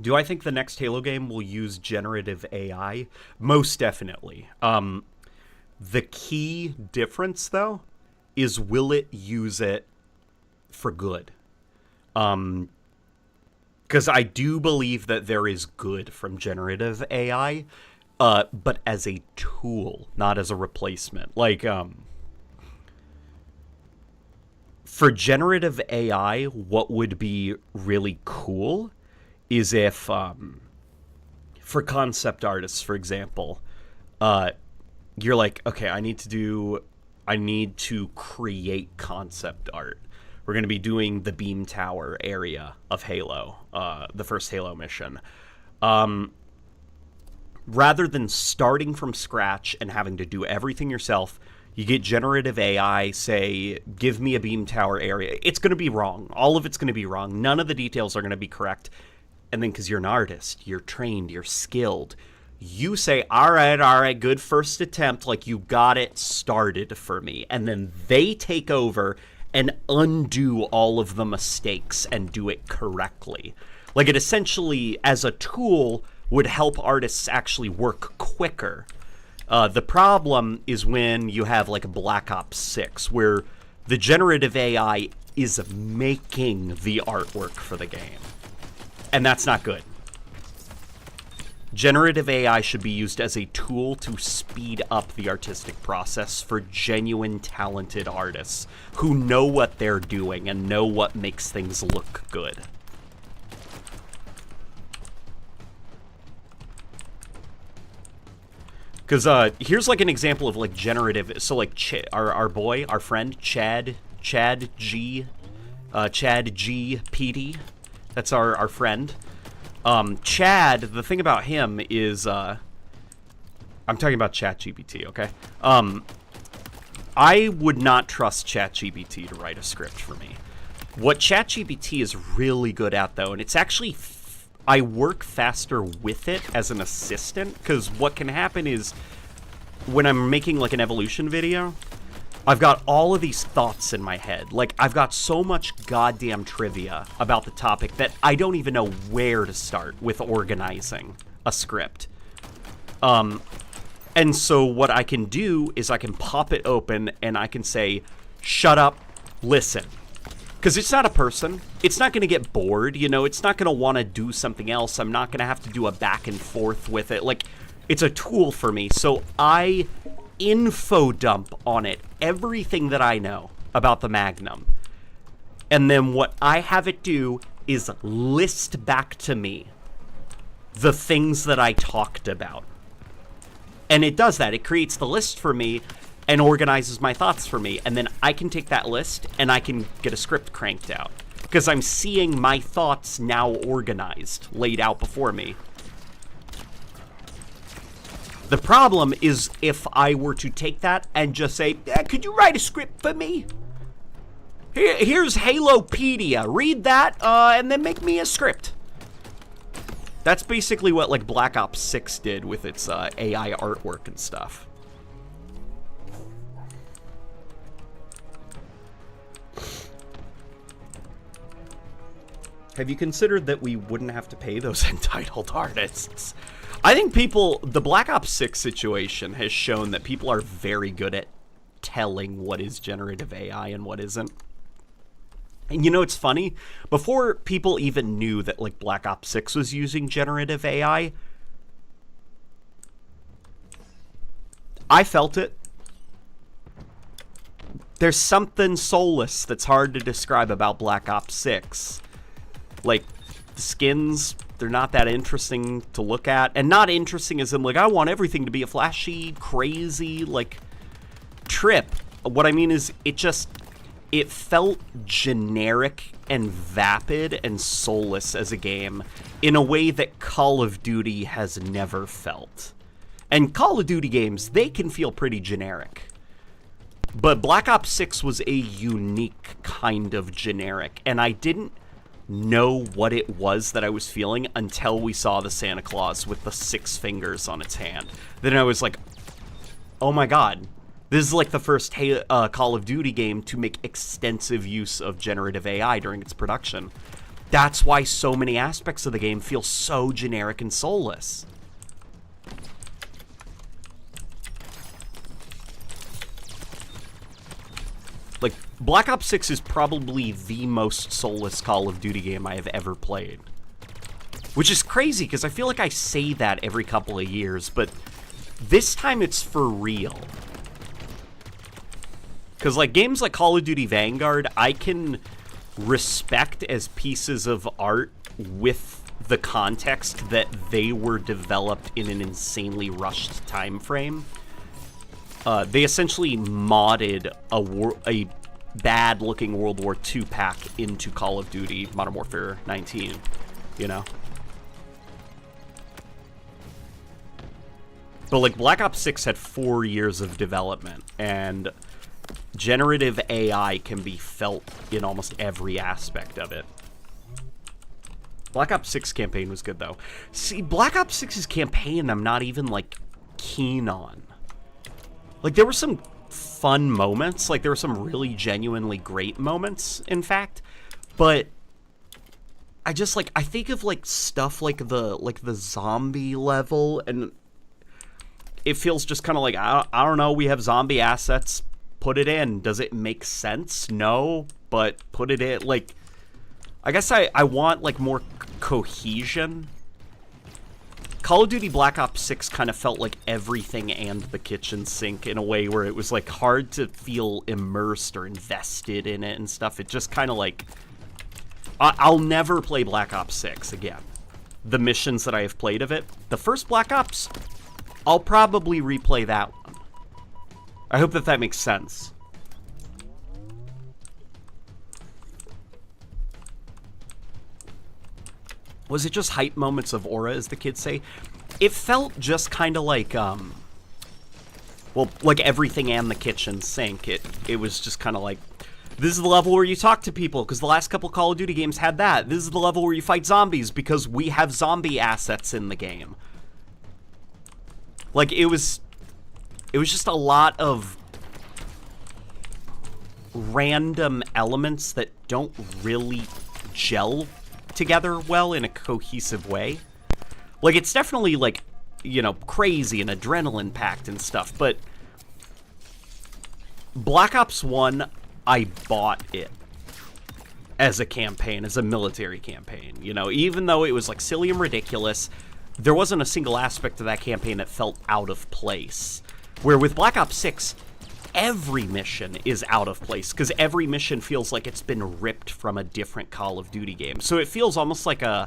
Do I think the next Halo game will use generative AI? Most definitely. The key difference, though, is will it use it for good? Because I do believe that there is good from generative AI, but as a tool, not as a replacement. Like, for generative AI, what would be really cool is if, for concept artists, for example, you're like, okay, I need to create concept art. We're going to be doing the beam tower area of Halo, the first Halo mission. Rather than starting from scratch and having to do everything yourself, you get generative AI, say, give me a beam tower area. It's going to be wrong. All of it's going to be wrong. None of the details are going to be correct. And then because you're an artist, you're trained, you're skilled, you say, all right, good first attempt, like you got it started for me. And then they take over and undo all of the mistakes and do it correctly. Like it essentially, as a tool, would help artists actually work quicker. The problem is when you have like a Black Ops 6, where the generative AI is making the artwork for the game. And that's not good. Generative AI should be used as a tool to speed up the artistic process for genuine, talented artists who know what they're doing and know what makes things look good. Because here's like an example of like generative. So like our boy, our friend Chad G PD. That's our friend. Chad. The thing about him is, I'm talking about ChatGPT. Okay. I would not trust ChatGPT to write a script for me. What ChatGPT is really good at, though, and it's actually I work faster with it as an assistant, because what can happen is when I'm making like an evolution video, I've got all of these thoughts in my head. Like, I've got so much goddamn trivia about the topic that I don't even know where to start with organizing a script. And so what I can do is I can pop it open and I can say, shut up, listen. Because it's not a person. It's not going to get bored, you know? It's not going to want to do something else. I'm not going to have to do a back and forth with it. Like, it's a tool for me. So I info dump on it everything that I know about the Magnum. And then what I have it do is list back to me the things that I talked about. And it does that. It creates the list for me and organizes my thoughts for me. And then I can take that list and I can get a script cranked out. Because I'm seeing my thoughts now organized, laid out before me. The problem is if I were to take that and just say, could you write a script for me? Here's Halopedia. Read that and then make me a script. That's basically what like Black Ops 6 did with its AI artwork and stuff. Have you considered that we wouldn't have to pay those entitled artists? I think the Black Ops 6 situation has shown that people are very good at telling what is generative AI and what isn't. And you know, it's funny, before people even knew that like Black Ops 6 was using generative AI, I felt it. There's something soulless that's hard to describe about Black Ops 6. Like, the skins, they're not that interesting to look at. And not interesting as in, like, I want everything to be a flashy, crazy, like, trip. What I mean is, it felt generic and vapid and soulless as a game in a way that Call of Duty has never felt. And Call of Duty games, they can feel pretty generic. But Black Ops 6 was a unique kind of generic, and I didn't know what it was that I was feeling until we saw the Santa Claus with the 6 fingers on its hand. Then I was like, oh my god. This is like the first Call of Duty game to make extensive use of generative AI during its production. That's why so many aspects of the game feel so generic and soulless. Like, Black Ops 6 is probably the most soulless Call of Duty game I have ever played. Which is crazy, because I feel like I say that every couple of years, but this time it's for real. Because, like, games like Call of Duty Vanguard, I can respect as pieces of art with the context that they were developed in an insanely rushed time frame. They essentially modded a bad-looking World War II pack into Call of Duty Modern Warfare 19, you know? But, like, Black Ops 6 had 4 years of development, and generative AI can be felt in almost every aspect of it. Black Ops 6 campaign was good, though. See, Black Ops 6's campaign I'm not even, like, keen on. Like, there were some fun moments. Like, there were some really genuinely great moments, in fact. But I just, like, I think of, like, stuff like the zombie level, and it feels just kind of like, I don't know, we have zombie assets, put it in. Does it make sense? No, but put it in. Like, I guess I want, like, more cohesion. Call of Duty Black Ops 6 kind of felt like everything and the kitchen sink in a way where it was, like, hard to feel immersed or invested in it and stuff. It just kind of, like, I'll never play Black Ops 6 again. The missions that I have played of it. The first Black Ops, I'll probably replay that one. I hope that makes sense. Was it just hype moments of aura, as the kids say? It felt just kind of like, well, like everything and the kitchen sink. It was just kind of like, this is the level where you talk to people, because the last couple Call of Duty games had that. This is the level where you fight zombies, because we have zombie assets in the game. Like, it was just a lot of random elements that don't really gel together well in a cohesive way. Like, it's definitely, like, you know, crazy and adrenaline-packed and stuff, but Black Ops 1, I bought it as a campaign, as a military campaign. You know, even though it was, like, silly and ridiculous, there wasn't a single aspect of that campaign that felt out of place. Where with Black Ops 6, every mission is out of place, because every mission feels like it's been ripped from a different Call of Duty game. So it feels almost like a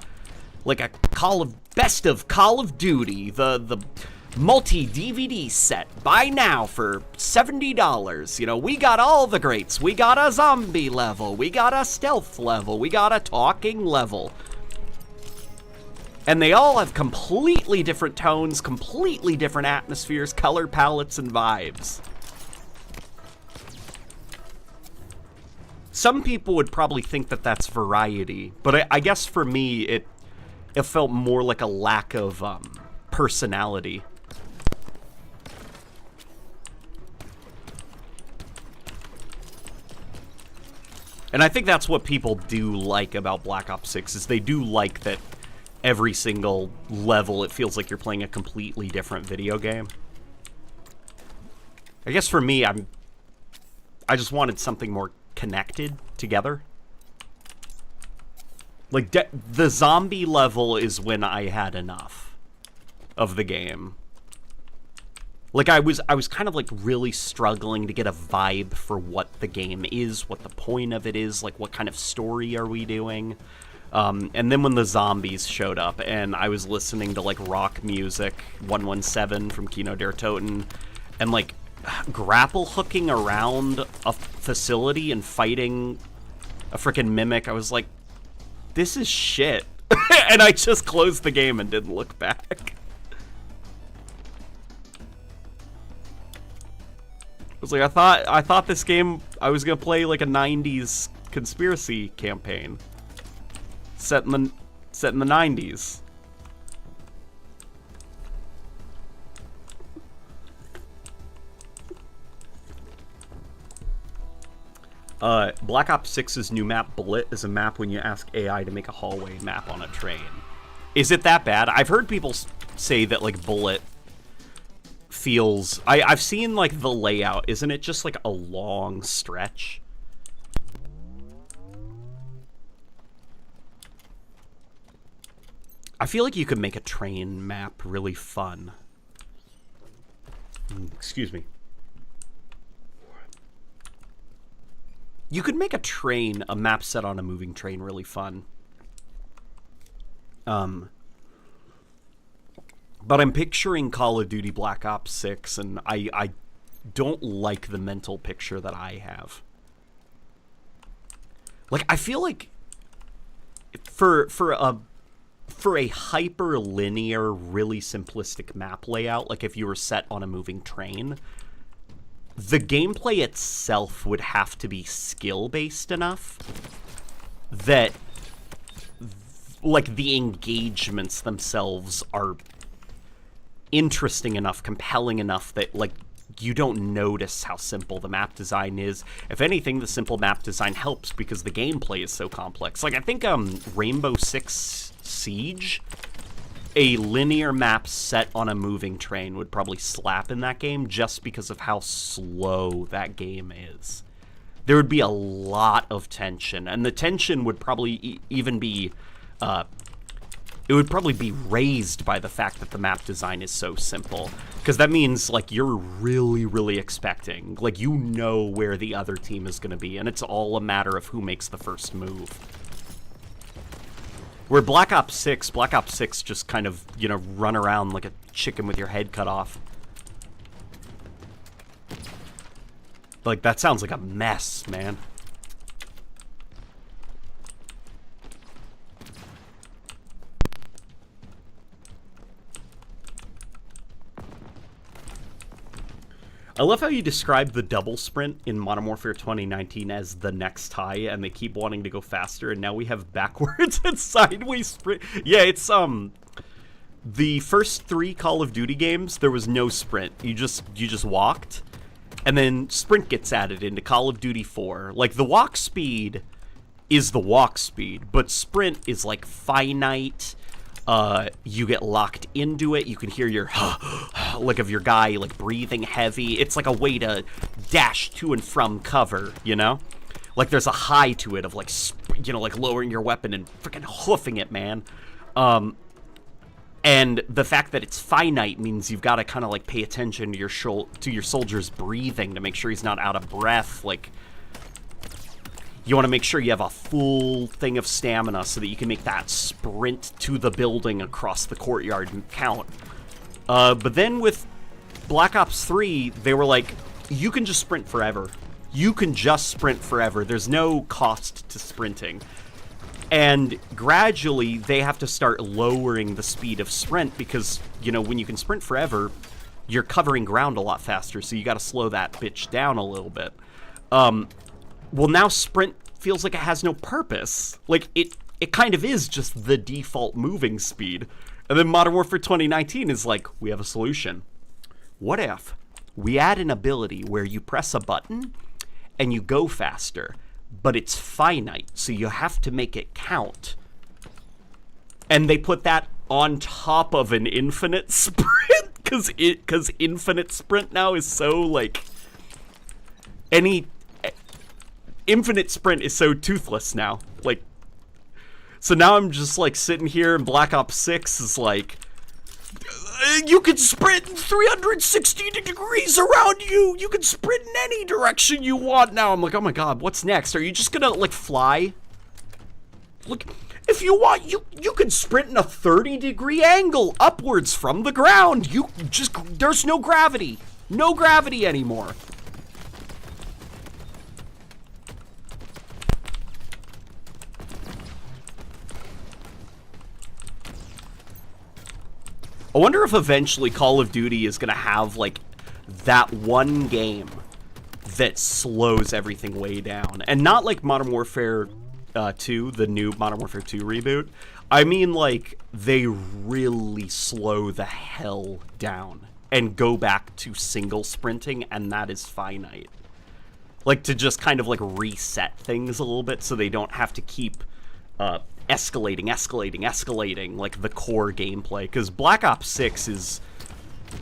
best of Call of Duty, the multi-DVD set. Buy now for $70. You know, we got all the greats. We got a zombie level. We got a stealth level. We got a talking level. And they all have completely different tones, completely different atmospheres, color palettes, and vibes. Some people would probably think that that's variety, but I guess for me, it felt more like a lack of personality. And I think that's what people do like about Black Ops 6, is they do like that every single level it feels like you're playing a completely different video game. I guess for me, I just wanted something more connected together. Like, the zombie level is when I had enough of the game. Like, I was kind of, like, really struggling to get a vibe for what the game is, what the point of it is, like, what kind of story are we doing. And then when the zombies showed up, and I was listening to, like, rock music, 117 from Kino der Toten, and, like, grapple hooking around a facility and fighting a freaking mimic, I was like, this is shit. And I just closed the game and didn't look back. I was like, I thought this game, I was gonna play like a 90s conspiracy campaign set in the 90s. Black Ops 6's new map, Bullet, is a map when you ask AI to make a hallway map on a train. Is it that bad? I've heard people say that, like, Bullet feels... I've seen, like, the layout. Isn't it just, like, a long stretch? I feel like you could make a train map really fun. Excuse me. You could make a map set on a moving train really fun. But I'm picturing Call of Duty Black Ops 6, and I don't like the mental picture that I have. Like, I feel like for a hyper-linear, really simplistic map layout, like if you were set on a moving train, the gameplay itself would have to be skill-based enough that, like, the engagements themselves are interesting enough, compelling enough that, like, you don't notice how simple the map design is. If anything, the simple map design helps because the gameplay is so complex. Like, I think Rainbow Six Siege, a linear map set on a moving train would probably slap in that game just because of how slow that game is. There would be a lot of tension, and the tension would probably even be... it would probably be raised by the fact that the map design is so simple. Because that means, like, you're really, really expecting. Like, you know where the other team is going to be, and it's all a matter of who makes the first move. Where Black Ops 6 just kind of, you know, run around like a chicken with your head cut off. Like, that sounds like a mess, man. I love how you describe the double sprint in Modern Warfare 2019 as the next high, and they keep wanting to go faster, and now we have backwards and sideways sprint. Yeah, it's, the first 3 Call of Duty games, there was no sprint. You just walked, and then sprint gets added into Call of Duty 4. Like, the walk speed is the walk speed, but sprint is, like, finite. You get locked into it. You can hear your like of your guy like breathing heavy. It's like a way to dash to and from cover, you know? Like there's a high to it of like, you know, like lowering your weapon and freaking hoofing it, man. And the fact that it's finite means you've got to kind of like pay attention to your soldier's breathing to make sure he's not out of breath. Like, you want to make sure you have a full thing of stamina so that you can make that sprint to the building across the courtyard and count. But then with Black Ops 3, they were like, you can just sprint forever. You can just sprint forever. There's no cost to sprinting. And gradually, they have to start lowering the speed of sprint because, you know, when you can sprint forever, you're covering ground a lot faster, so you got to slow that bitch down a little bit. Well, now sprint feels like it has no purpose. Like, it kind of is just the default moving speed. And then Modern Warfare 2019 is like, we have a solution. What if we add an ability where you press a button and you go faster, but it's finite, so you have to make it count. And they put that on top of an infinite sprint, because infinite sprint now is so, like, infinite sprint is so toothless now. Like, so now I'm just like sitting here and Black Ops 6 is like, you can sprint 360 degrees around you. You can sprint in any direction you want now. I'm like, oh my god, what's next? Are you just gonna like fly? Look, if you want, you can sprint in a 30-degree angle upwards from the ground. There's no gravity. No gravity anymore. I wonder if eventually Call of Duty is going to have, like, that one game that slows everything way down. And not like Modern Warfare 2, the new Modern Warfare 2 reboot. I mean, like, they really slow the hell down and go back to single sprinting, and that is finite. Like, to just kind of, like, reset things a little bit so they don't have to keep escalating, like the core gameplay. Because Black Ops 6 is,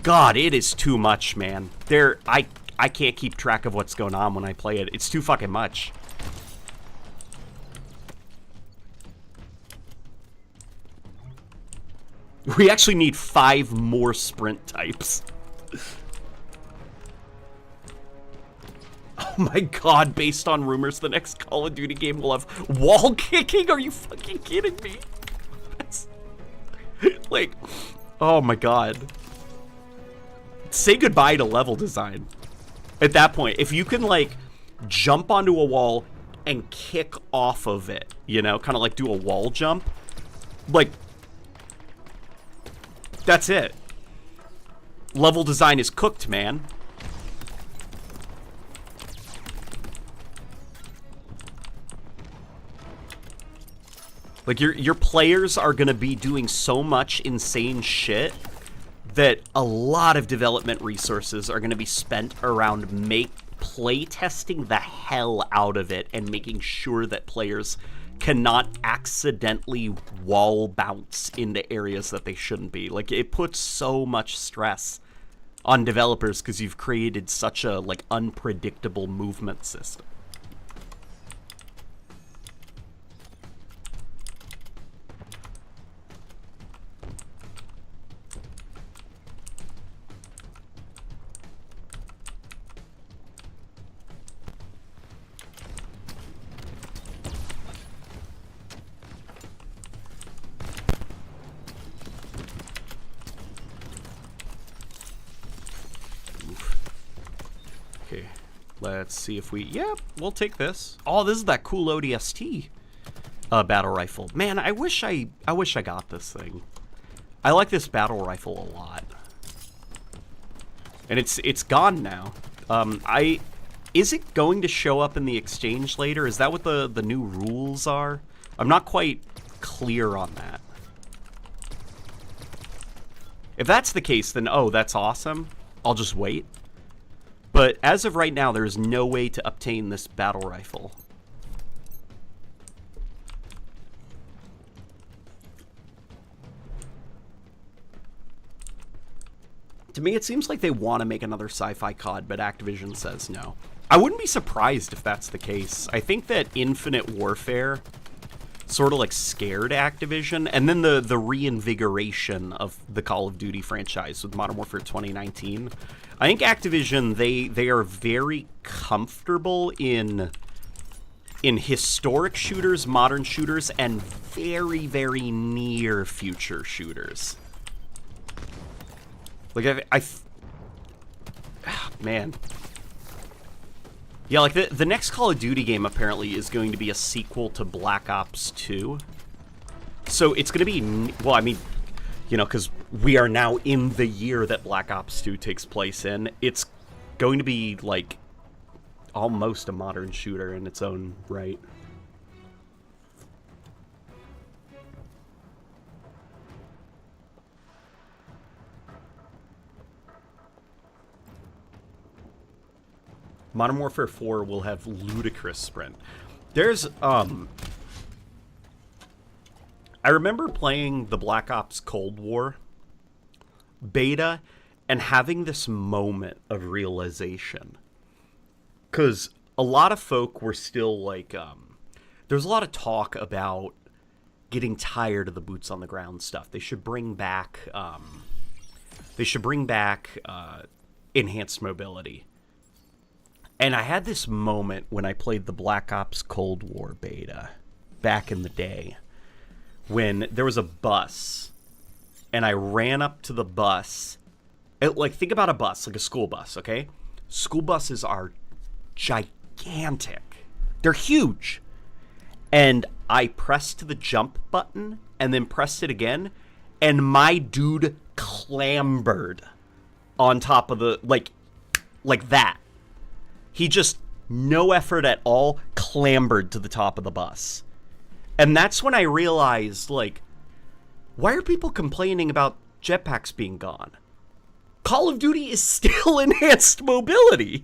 God, it is too much, man. I can't keep track of what's going on when I play it. It's too fucking much. We actually need 5 more sprint types. Oh my god, based on rumors, the next Call of Duty game will have wall kicking? Are you fucking kidding me? That's, like, oh my god. Say goodbye to level design. At that point, if you can, like, jump onto a wall and kick off of it, you know, kind of like do a wall jump, like, that's it. Level design is cooked, man. Like, your players are going to be doing so much insane shit that a lot of development resources are going to be spent around play testing the hell out of it and making sure that players cannot accidentally wall bounce into areas that they shouldn't be. Like, it puts so much stress on developers because you've created such a, like, unpredictable movement system. Let's see if we... Yep, we'll take this. Oh, this is that cool ODST battle rifle. Man, I wish I got this thing. I like this battle rifle a lot. And it's gone now. Is it going to show up in the exchange later? Is that what the new rules are? I'm not quite clear on that. If that's the case, then oh, that's awesome. I'll just wait. But as of right now, there is no way to obtain this battle rifle. To me, it seems like they want to make another sci-fi COD, but Activision says no. I wouldn't be surprised if that's the case. I think that Infinite Warfare sort of like scared Activision, and then the reinvigoration of the Call of Duty franchise with Modern Warfare 2019. I think Activision, they are very comfortable in historic shooters, modern shooters, and very, very near future shooters. Like, man. Yeah, like, the next Call of Duty game apparently is going to be a sequel to Black Ops 2. So it's going to be, well, I mean, you know, because we are now in the year that Black Ops 2 takes place in. It's going to be, like, almost a modern shooter in its own right. Modern Warfare 4 will have ludicrous sprint. There's, I remember playing the Black Ops Cold War beta and having this moment of realization. Because a lot of folk were still like, there was a lot of talk about getting tired of the boots on the ground stuff. They should bring back, enhanced mobility. And I had this moment when I played the Black Ops Cold War beta back in the day when there was a bus and I ran up to the bus. Like, think about a bus, like a school bus, okay? School buses are gigantic. They're huge. And I pressed the jump button and then pressed it again, and my dude clambered on top of the, like that. He just, no effort at all, clambered to the top of the bus. And that's when I realized, like, why are people complaining about jetpacks being gone? Call of Duty is still enhanced mobility.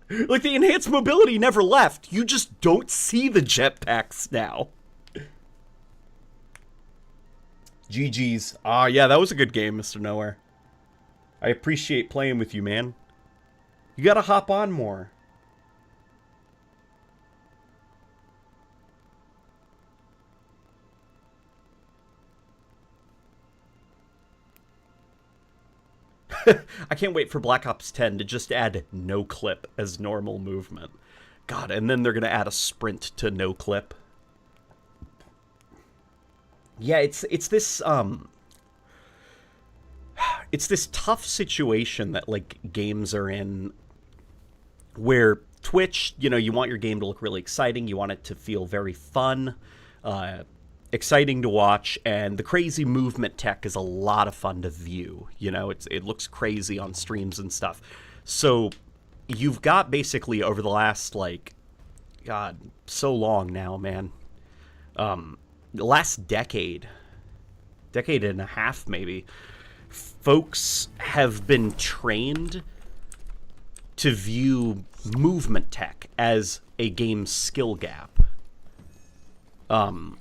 Like, the enhanced mobility never left. You just don't see the jetpacks now. GG's. Ah, yeah, that was a good game, Mr. Nowhere. I appreciate playing with you, man. You gotta hop on more. I can't wait for Black Ops 10 to just add no clip as normal movement. God, and then they're gonna add a sprint to no clip. Yeah, it's this it's this tough situation that, like, games are in where Twitch, you know, you want your game to look really exciting. You want it to feel very fun, exciting to watch, and the crazy movement tech is a lot of fun to view. You know, it looks crazy on streams and stuff. So you've got basically over the last, like, God, so long now, man. The last decade and a half maybe, folks have been trained to view movement tech as a game's skill gap. Oh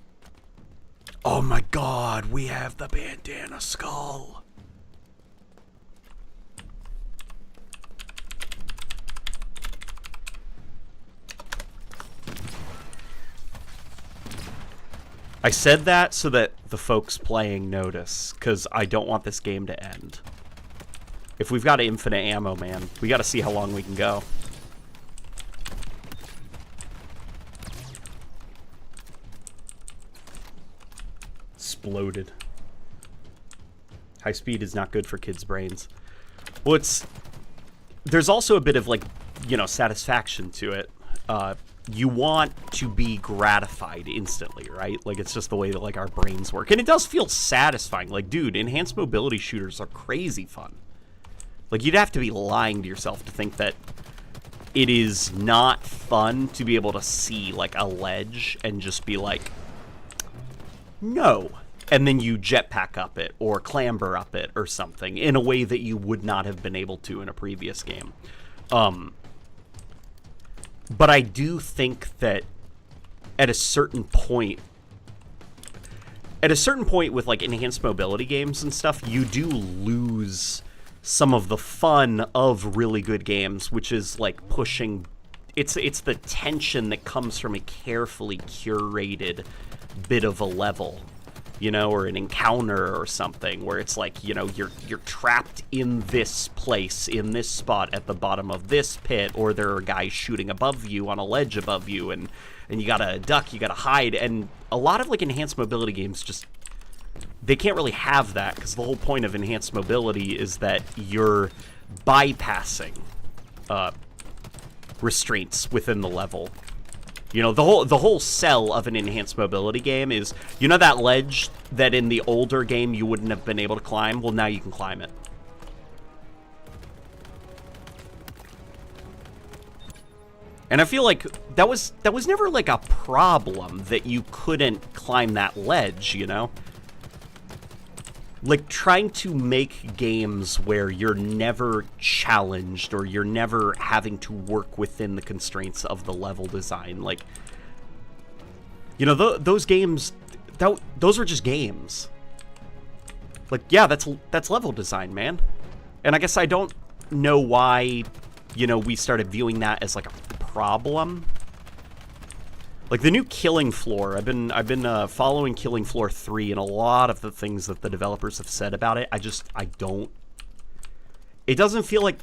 my God, we have the bandana skull. I said that so that the folks playing notice, because I don't want this game to end. If we've got infinite ammo, man, we got to see how long we can go. Exploded. High speed is not good for kids' brains. Well, there's also a bit of, like, you know, satisfaction to it. You want to be gratified instantly, right? Like, it's just the way that, like, our brains work. And it does feel satisfying. Like, dude, enhanced mobility shooters are crazy fun. Like, you'd have to be lying to yourself to think that it is not fun to be able to see, like, a ledge and just be like, no. And then you jetpack up it or clamber up it or something in a way that you would not have been able to in a previous game. But I do think that at a certain point with, like, enhanced mobility games and stuff, you do lose some of the fun of really good games, which is, like, pushing. It's the tension that comes from a carefully curated bit of a level, you know, or an encounter or something, where it's like, you know, you're trapped in this place, in this spot at the bottom of this pit, or there are guys shooting above you on a ledge above you, and you gotta duck, you gotta hide. And a lot of, like, enhanced mobility games just, they can't really have that, because the whole point of enhanced mobility is that you're bypassing restraints within the level. You know, the whole sell of an enhanced mobility game is, you know, that ledge that in the older game you wouldn't have been able to climb? Well, now you can climb it. And I feel like that was never, like, a problem that you couldn't climb that ledge, you know? Like, trying to make games where you're never challenged or you're never having to work within the constraints of the level design. Like, you know, those games, those were just games. Like, yeah, that's level design, man. And I guess I don't know why, you know, we started viewing that as, like, a problem. Like, the new Killing Floor, I've been following Killing Floor 3, and a lot of the things that the developers have said about it, it doesn't feel like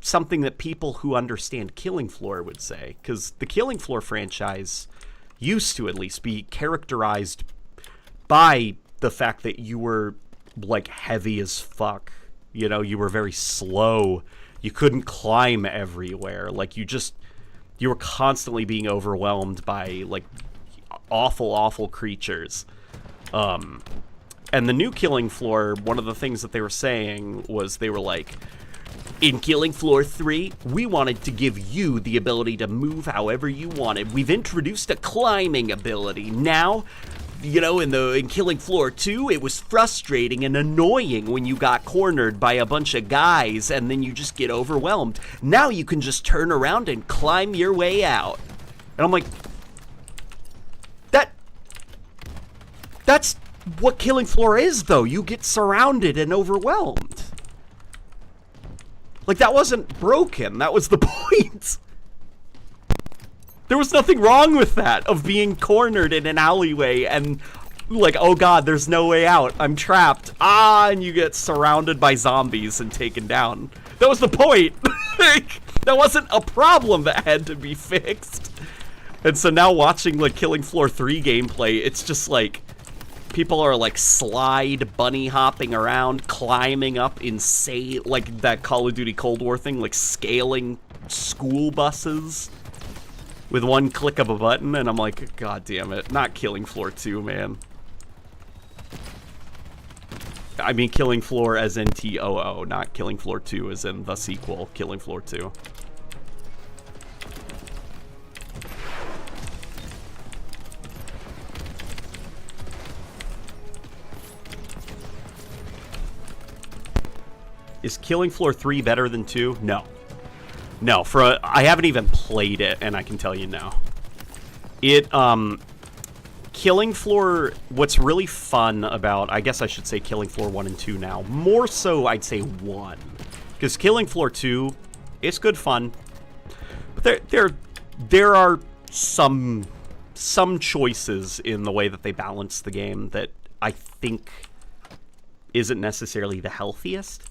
something that people who understand Killing Floor would say, because the Killing Floor franchise used to, at least, be characterized by the fact that you were, like, heavy as fuck. You know, you were very slow. You couldn't climb everywhere. Like, you were constantly being overwhelmed by, like, awful creatures. And the new Killing Floor, one of the things that they were saying was, they were like, in Killing Floor 3, we wanted to give you the ability to move however you wanted. We've introduced a climbing ability. Now, you know, in Killing Floor 2, it was frustrating and annoying when you got cornered by a bunch of guys and then you just get overwhelmed. Now you can just turn around and climb your way out. And I'm like, that's what Killing Floor is, though. You get surrounded and overwhelmed. Like, that wasn't broken. That was the point. There was nothing wrong with that, of being cornered in an alleyway and, like, oh god, there's no way out. I'm trapped. And you get surrounded by zombies and taken down. That was the point. That wasn't a problem that had to be fixed. And so now watching, like, Killing Floor 3 gameplay, it's just like, people are, like, slide bunny hopping around, climbing up insane, like that Call of Duty Cold War thing, like scaling school buses with one click of a button, and I'm like, god damn it, not Killing Floor 2, man. I mean Killing Floor as in TOO, not Killing Floor 2 as in the sequel, Killing Floor 2. Is Killing Floor 3 better than 2? No. No, I haven't even played it, and I can tell you no. Killing Floor, what's really fun about, I guess I should say Killing Floor 1 and 2 now. More so, I'd say 1. Because Killing Floor 2, it's good fun. But there are some choices in the way that they balance the game that I think isn't necessarily the healthiest.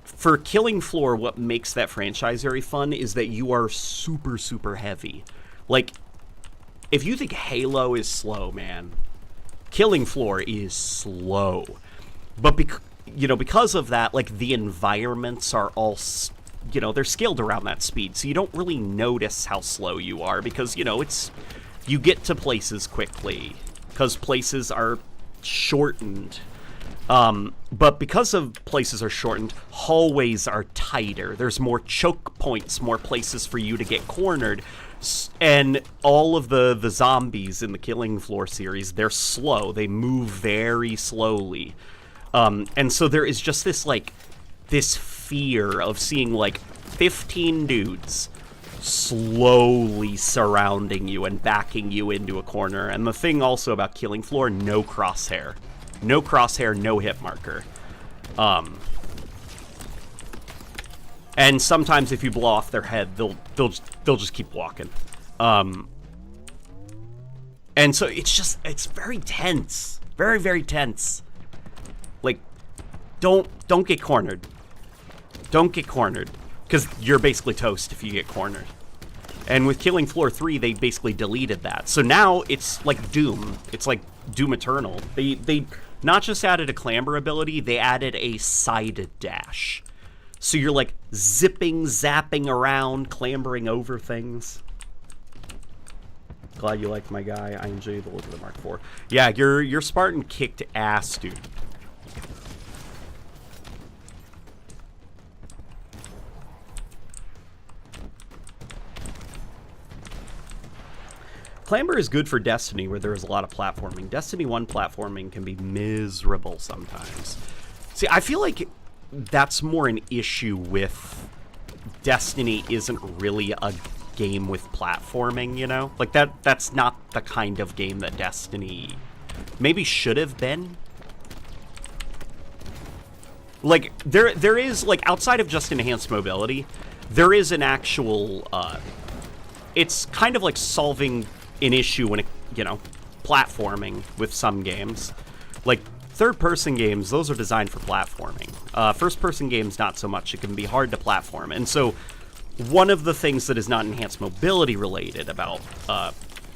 For Killing Floor, what makes that franchise very fun is that you are super, super heavy. Like, if you think Halo is slow, man, Killing Floor is slow. But you know, because of that, like, the environments are all, you know, they're scaled around that speed, so you don't really notice how slow you are, because, you know, you get to places quickly, because places are shortened. But because of places are shortened, hallways are tighter. There's more choke points, more places for you to get cornered. And all of the zombies in the Killing Floor series, they're slow. They move very slowly. And so there is just this, like, this fear of seeing, like, 15 dudes slowly surrounding you and backing you into a corner. And the thing also about Killing Floor, no crosshair. No crosshair, no hit marker. And sometimes if you blow off their head, they'll just keep walking. And so it's very tense. Very, very tense. Like, don't get cornered. Don't get cornered. Because you're basically toast if you get cornered. And with Killing Floor 3, they basically deleted that. So now it's like Doom. It's like Doom Eternal. They not just added a clamber ability, they added a side dash. So you're like zipping, zapping around, clambering over things. Glad you liked my guy. I enjoy the look of the Mark IV. Yeah, your Spartan kicked ass, dude. Clamber is good for Destiny, where there is a lot of platforming. Destiny 1 platforming can be miserable sometimes. See, I feel like that's more an issue with Destiny isn't really a game with platforming, you know? Like, that's not the kind of game that Destiny maybe should have been. Like, there is, like, outside of just enhanced mobility, there is an actual, it's kind of like solving an issue when it, you know, platforming with some games. Like, third-person games, those are designed for platforming. First-person games, not so much. It can be hard to platform. And so, one of the things that is not enhanced mobility related about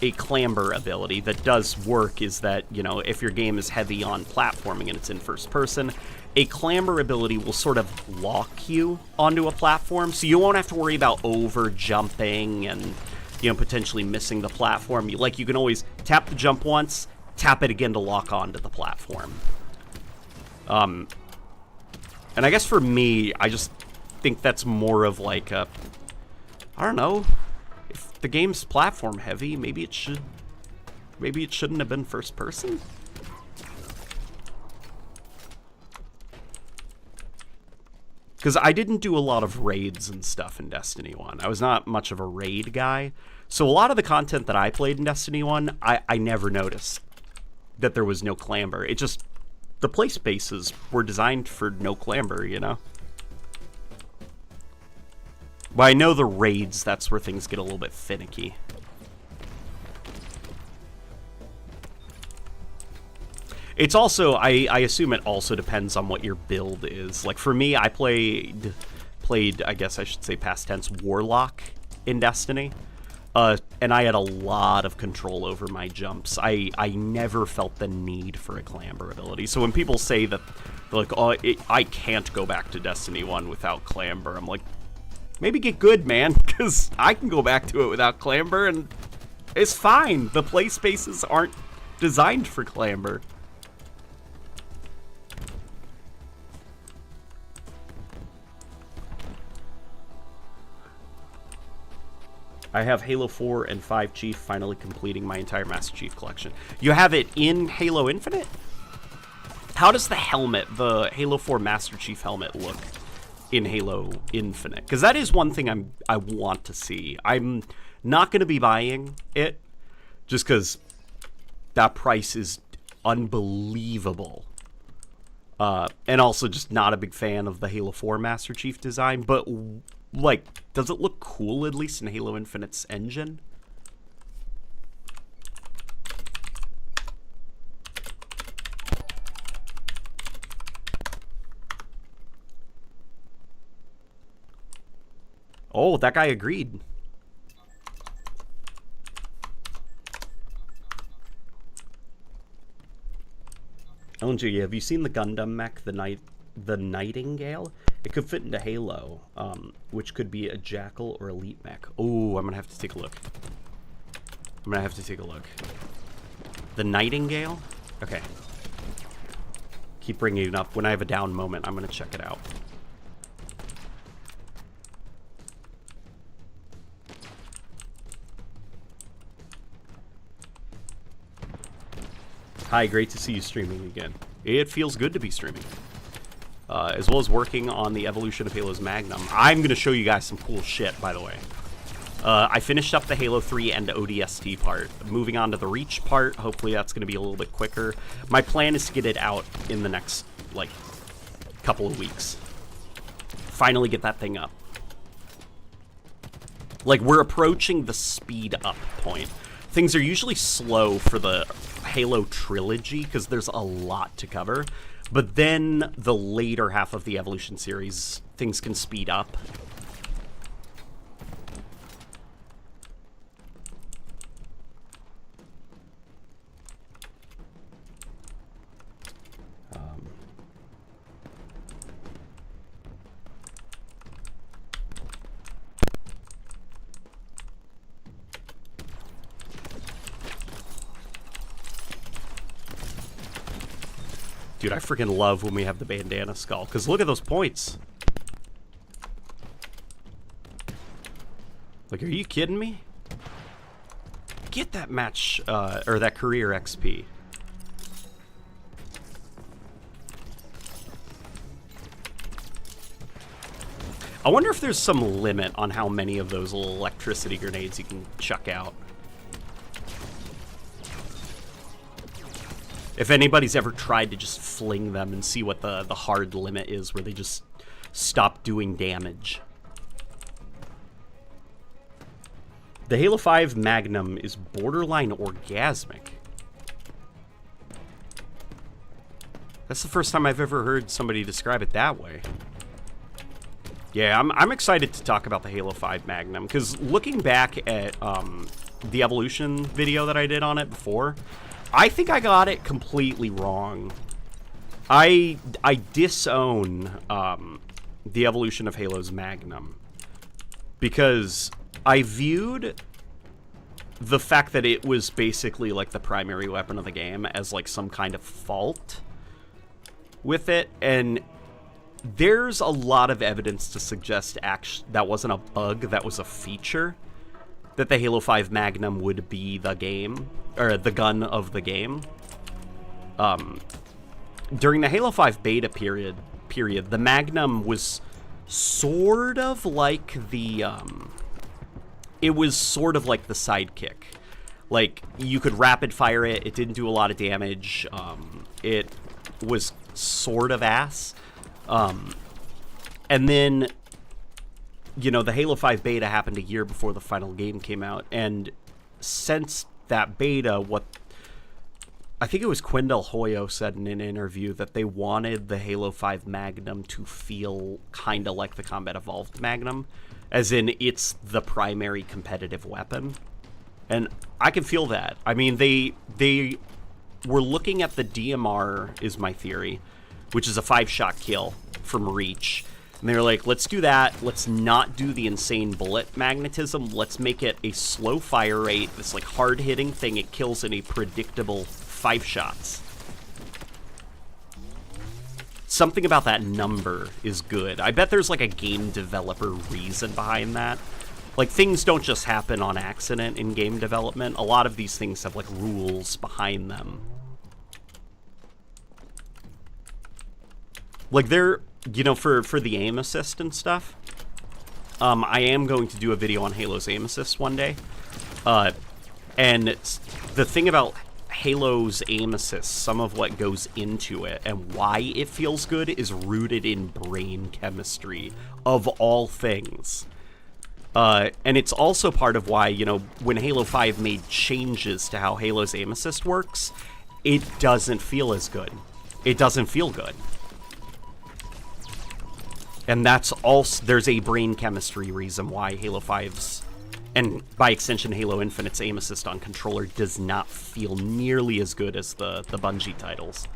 a clamber ability that does work is that, you know, if your game is heavy on platforming and it's in first person, a clamber ability will sort of lock you onto a platform, so you won't have to worry about over jumping and, you know, potentially missing the platform. You can always tap the jump once, tap it again to lock onto the platform. And I guess for me, I just think that's more of like a, I don't know, if the game's platform heavy, maybe it shouldn't have been first person. Because I didn't do a lot of raids and stuff in Destiny 1. I was not much of a raid guy. So a lot of the content that I played in Destiny 1, I never noticed that there was no clamber. It just, the play spaces were designed for no clamber, you know? But I know the raids, that's where things get a little bit finicky. It's also, I assume it also depends on what your build is. Like, for me, I played, I guess I should say past tense, Warlock in Destiny. And I had a lot of control over my jumps. I never felt the need for a clamber ability. So when people say that, like, oh, I can't go back to Destiny 1 without clamber, I'm like, maybe get good, man, because I can go back to it without clamber, and it's fine. The play spaces aren't designed for clamber. I have Halo 4 and 5 Chief, finally completing my entire Master Chief collection. You have it in Halo Infinite? How does the helmet, the Halo 4 Master Chief helmet, look in Halo Infinite? Because that is one thing I want to see. I'm not going to be buying it, just because that price is unbelievable. And also just not a big fan of the Halo 4 Master Chief design, but, like, does it look cool, at least in Halo Infinite's engine? Oh, that guy agreed. LNG, have you seen the Gundam mech, the the Nightingale. It could fit into Halo, which could be a Jackal or Elite Mech. Oh, I'm going to have to take a look. The Nightingale? Okay. Keep bringing it up. When I have a down moment, I'm going to check it out. Hi, great to see you streaming again. It feels good to be streaming. As well as working on the evolution of Halo's Magnum. I'm going to show you guys some cool shit, by the way. I finished up the Halo 3 and ODST part. Moving on to the Reach part. Hopefully that's going to be a little bit quicker. My plan is to get it out in the next, like, couple of weeks. Finally get that thing up. Like, we're approaching the speed up point. Things are usually slow for the Halo trilogy because there's a lot to cover. But then the later half of the Evolution series, things can speed up. Dude, I freaking love when we have the bandana skull, because look at those points. Like, are you kidding me? Get that match, or that career XP. I wonder if there's some limit on how many of those little electricity grenades you can chuck out. If anybody's ever tried to just fling them and see what the hard limit is, where they just stop doing damage. The Halo 5 Magnum is borderline orgasmic. That's the first time I've ever heard somebody describe it that way. Yeah, I'm excited to talk about the Halo 5 Magnum, because looking back at the Evolution video that I did on it before, I think I got it completely wrong. I disown the evolution of Halo's Magnum because I viewed the fact that it was basically like the primary weapon of the game as like some kind of fault with it, and there's a lot of evidence to suggest that wasn't a bug, that was a feature. That the Halo 5 Magnum would be the game, or the gun of the game. During the Halo 5 beta period, the Magnum was sort of like the, it was sort of like the Sidekick. Like, you could rapid fire it, it didn't do a lot of damage, it was sort of ass. And then, you know, the Halo 5 beta happened a year before the final game came out, and since that beta, what I think it was Quindel Hoyo said in an interview that they wanted the Halo 5 Magnum to feel kind of like the Combat Evolved Magnum, as in it's the primary competitive weapon, and I can feel that. I mean, they were looking at the DMR, is my theory, which is a 5-shot kill from Reach. And they were like, let's do that. Let's not do the insane bullet magnetism. Let's make it a slow fire rate, this like hard-hitting thing. It kills in a predictable 5 shots. Something about that number is good. I bet there's like a game developer reason behind that. Like, things don't just happen on accident in game development. A lot of these things have like rules behind them. Like, they're, you know, for the aim assist and stuff, I am going to do a video on Halo's aim assist one day. And the thing about Halo's aim assist, some of what goes into it and why it feels good is rooted in brain chemistry, of all things. And it's also part of why, you know, when Halo 5 made changes to how Halo's aim assist works, it doesn't feel as good. It doesn't feel good. And that's also, there's a brain chemistry reason why Halo 5's, and by extension Halo Infinite's aim assist on controller does not feel nearly as good as the Bungie titles.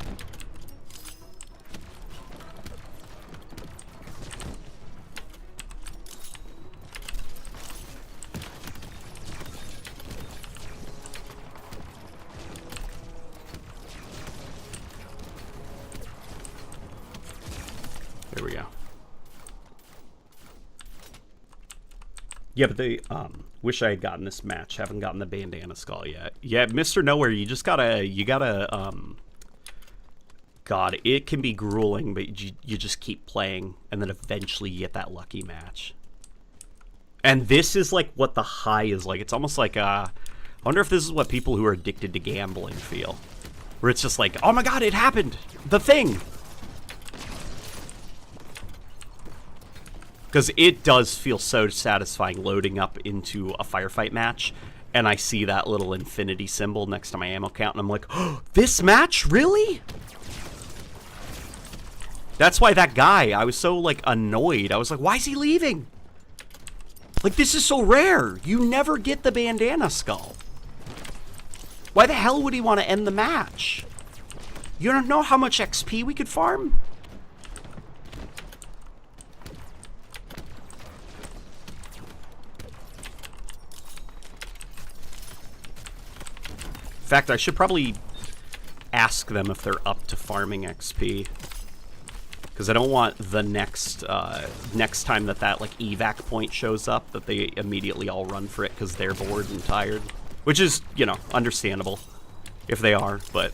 There we go. Yeah, but they, wish I had gotten this match. Haven't gotten the bandana skull yet. Yeah, Mr. Nowhere, you gotta, God, it can be grueling, but you just keep playing, and then eventually you get that lucky match. And this is like what the high is like. It's almost like, I wonder if this is what people who are addicted to gambling feel. Where it's just like, oh my God, it happened! The thing! Because it does feel so satisfying loading up into a firefight match, and I see that little infinity symbol next to my ammo count, and I'm like, oh, this match? Really? That's why that guy, I was so, like, annoyed. I was like, why is he leaving? Like, this is so rare. You never get the bandana skull. Why the hell would he want to end the match? You don't know how much XP we could farm? In fact, I should probably ask them if they're up to farming XP. Because I don't want the next time that like evac point shows up that they immediately all run for it because they're bored and tired. Which is, you know, understandable if they are, but...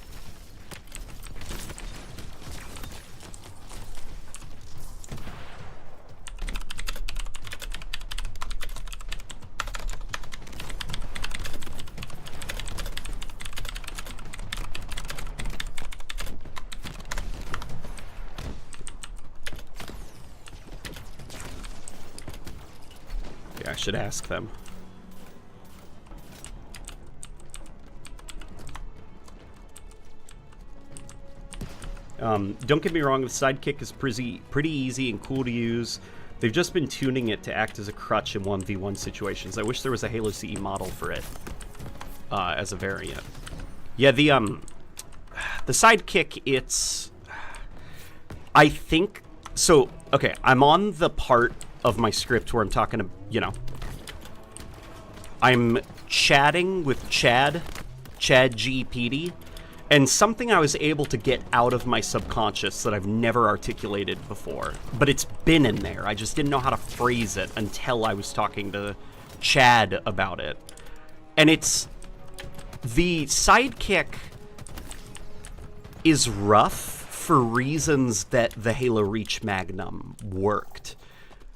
yeah, I should ask them. Don't get me wrong, the Sidekick is pretty easy and cool to use. They've just been tuning it to act as a crutch in 1v1 situations. I wish there was a Halo CE model for it as a variant. Yeah, the Sidekick, it's... I think... So, okay, I'm on the part of my script where I'm talking to, you know... I'm chatting with Chad GPT, and something I was able to get out of my subconscious that I've never articulated before. But it's been in there. I just didn't know how to phrase it until I was talking to Chad about it. And it's... The Sidekick is rough for reasons that the Halo Reach Magnum worked.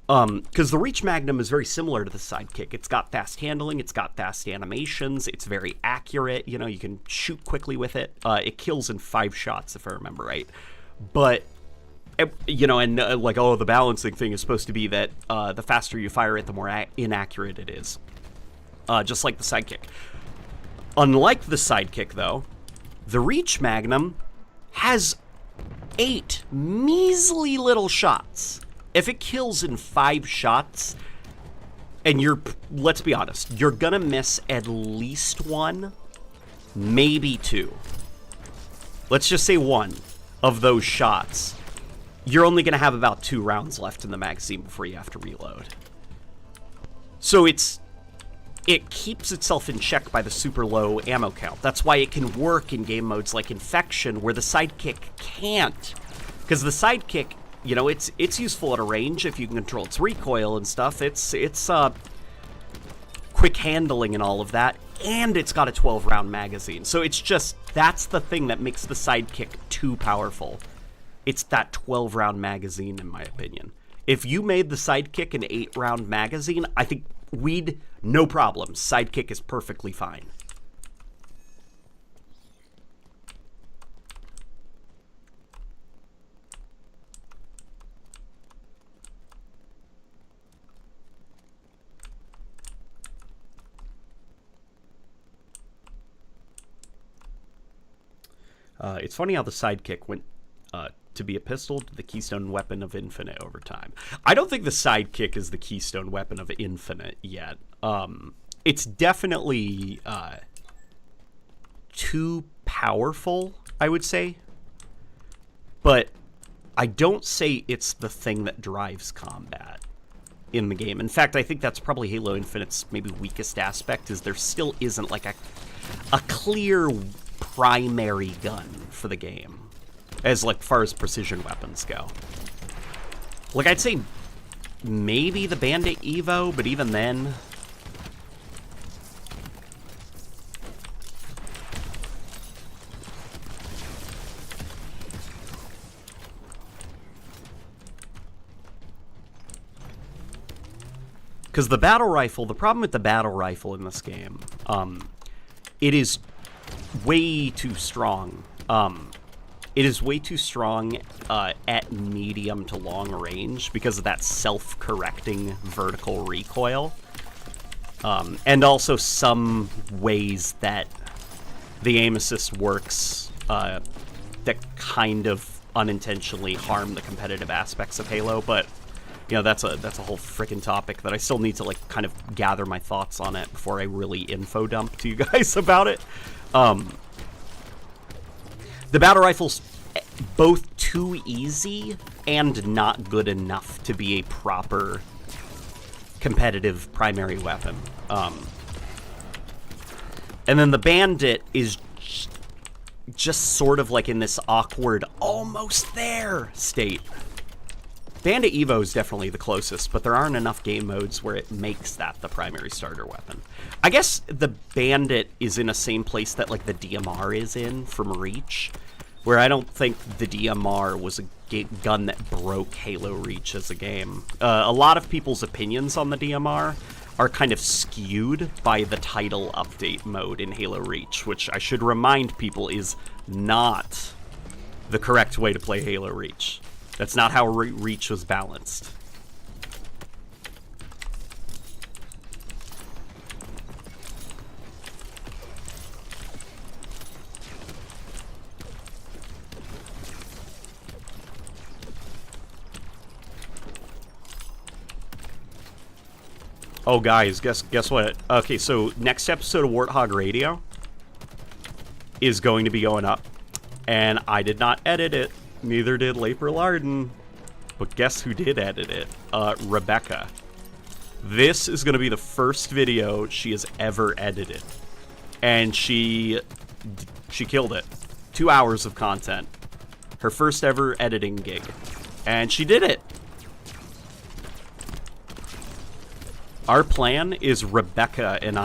Because the Reach Magnum is very similar to the Sidekick. It's got fast handling, it's got fast animations, it's very accurate, you know, you can shoot quickly with it. It kills in 5 shots, if I remember right. But, you know, and like, oh, the balancing thing is supposed to be that the faster you fire it, the more inaccurate it is. Just like the Sidekick. Unlike the Sidekick, though, the Reach Magnum has 8 measly little shots. If it kills in 5 shots, and let's be honest, you're gonna miss at least 1, maybe 2. Let's just say 1 of those shots. You're only gonna have about 2 rounds left in the magazine before you have to reload. So it keeps itself in check by the super low ammo count. That's why it can work in game modes like Infection, where the Sidekick can't. Because the Sidekick, you know, it's useful at a range if you can control its recoil and stuff. It's quick handling and all of that, and it's got a 12-round magazine. So it's just, that's the thing that makes the Sidekick too powerful. It's that 12-round magazine, in my opinion. If you made the Sidekick an 8-round magazine, I think no problem. Sidekick is perfectly fine. It's funny how the Sidekick went to be a pistol to the keystone weapon of Infinite over time. I don't think the Sidekick is the keystone weapon of Infinite yet. It's definitely too powerful, I would say. But I don't say it's the thing that drives combat in the game. In fact, I think that's probably Halo Infinite's maybe weakest aspect, is there still isn't like a clear primary gun for the game, as like far as precision weapons go. Like, I'd say maybe the Bandit Evo, but even then... Because the battle rifle, the problem with the battle rifle in this game, it is way too strong. It is way too strong at medium to long range because of that self-correcting vertical recoil. And also some ways that the aim assist works that kind of unintentionally harm the competitive aspects of Halo, but you know, that's a whole freaking topic that I still need to like kind of gather my thoughts on it before I really info dump to you guys about it. The battle rifle's both too easy and not good enough to be a proper competitive primary weapon. And then the Bandit is just sort of like in this awkward, almost there state. Bandit Evo is definitely the closest, but there aren't enough game modes where it makes that the primary starter weapon. I guess the Bandit is in the same place that like the DMR is in from Reach, where I don't think the DMR was a gun that broke Halo Reach as a game. A lot of people's opinions on the DMR are kind of skewed by the title update mode in Halo Reach, which I should remind people is not the correct way to play Halo Reach. That's not how Reach was balanced. Oh, guys, guess what? Okay, so next episode of Warthog Radio is going to be going up, and I did not edit it. Neither did Laper Larden. But guess who did edit it? Rebecca. This is going to be the first video she has ever edited. And she killed it. 2 hours of content. Her first ever editing gig. And she did it. Our plan is Rebecca and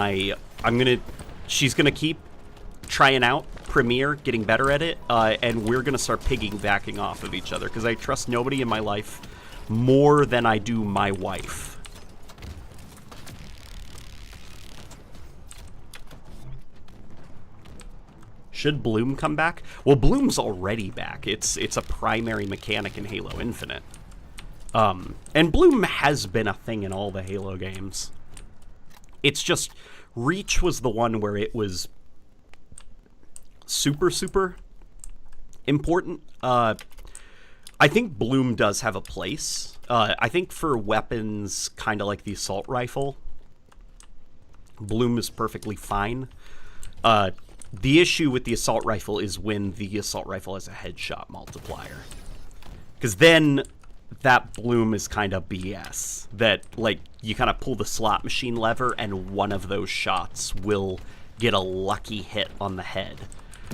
she's going to keep trying out Premiere, getting better at it, and we're gonna start piggybacking off of each other because I trust nobody in my life more than I do my wife. Should Bloom come back? Well, Bloom's already back. It's a primary mechanic in Halo Infinite. And Bloom has been a thing in all the Halo games. It's just Reach was the one where it was super important. I think Bloom does have a place. I think for weapons kind of like the assault rifle, Bloom is perfectly fine. The issue with the assault rifle is when the assault rifle has a headshot multiplier, because then that Bloom is kind of BS. That like you kind of pull the slot machine lever and one of those shots will get a lucky hit on the head.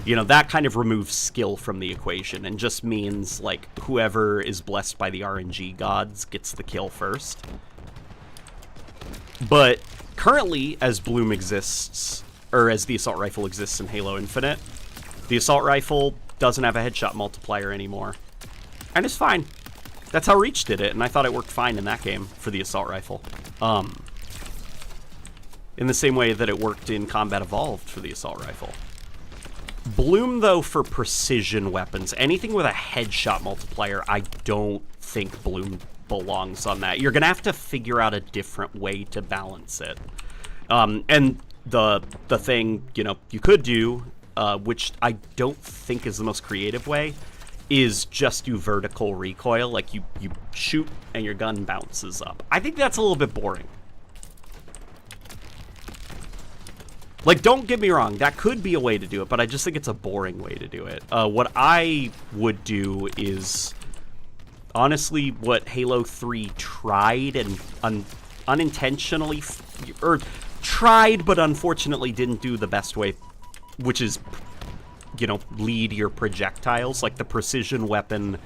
You know, that kind of removes skill from the equation and just means, like, whoever is blessed by the RNG gods gets the kill first. But currently, as Bloom exists, or as the assault rifle exists in Halo Infinite, the assault rifle doesn't have a headshot multiplier anymore. And it's fine. That's how Reach did it, and I thought it worked fine in that game for the assault rifle. In the same way that it worked in Combat Evolved for the assault rifle. Bloom, though, for precision weapons, anything with a headshot multiplier, I don't think Bloom belongs on that. You're going to have to figure out a different way to balance it. And the thing, you know, you could do, which I don't think is the most creative way, is just do vertical recoil. Like, you shoot and your gun bounces up. I think that's a little bit boring. Like, don't get me wrong, that could be a way to do it, but I just think it's a boring way to do it. What I would do is, honestly, what Halo 3 tried and unintentionally, or tried but unfortunately didn't do the best way, which is, you know, lead your projectiles. Like, the precision weapon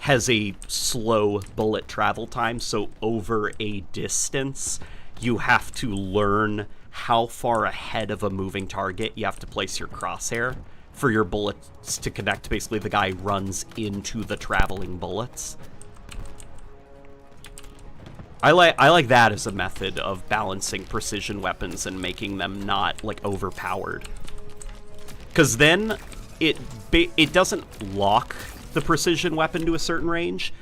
has a slow bullet travel time, so over a distance, you have to learn how far ahead of a moving target you have to place your crosshair for your bullets to connect. Basically, the guy runs into the traveling bullets. I like that as a method of balancing precision weapons and making them not, like, overpowered. Because then it doesn't lock the precision weapon to a certain range.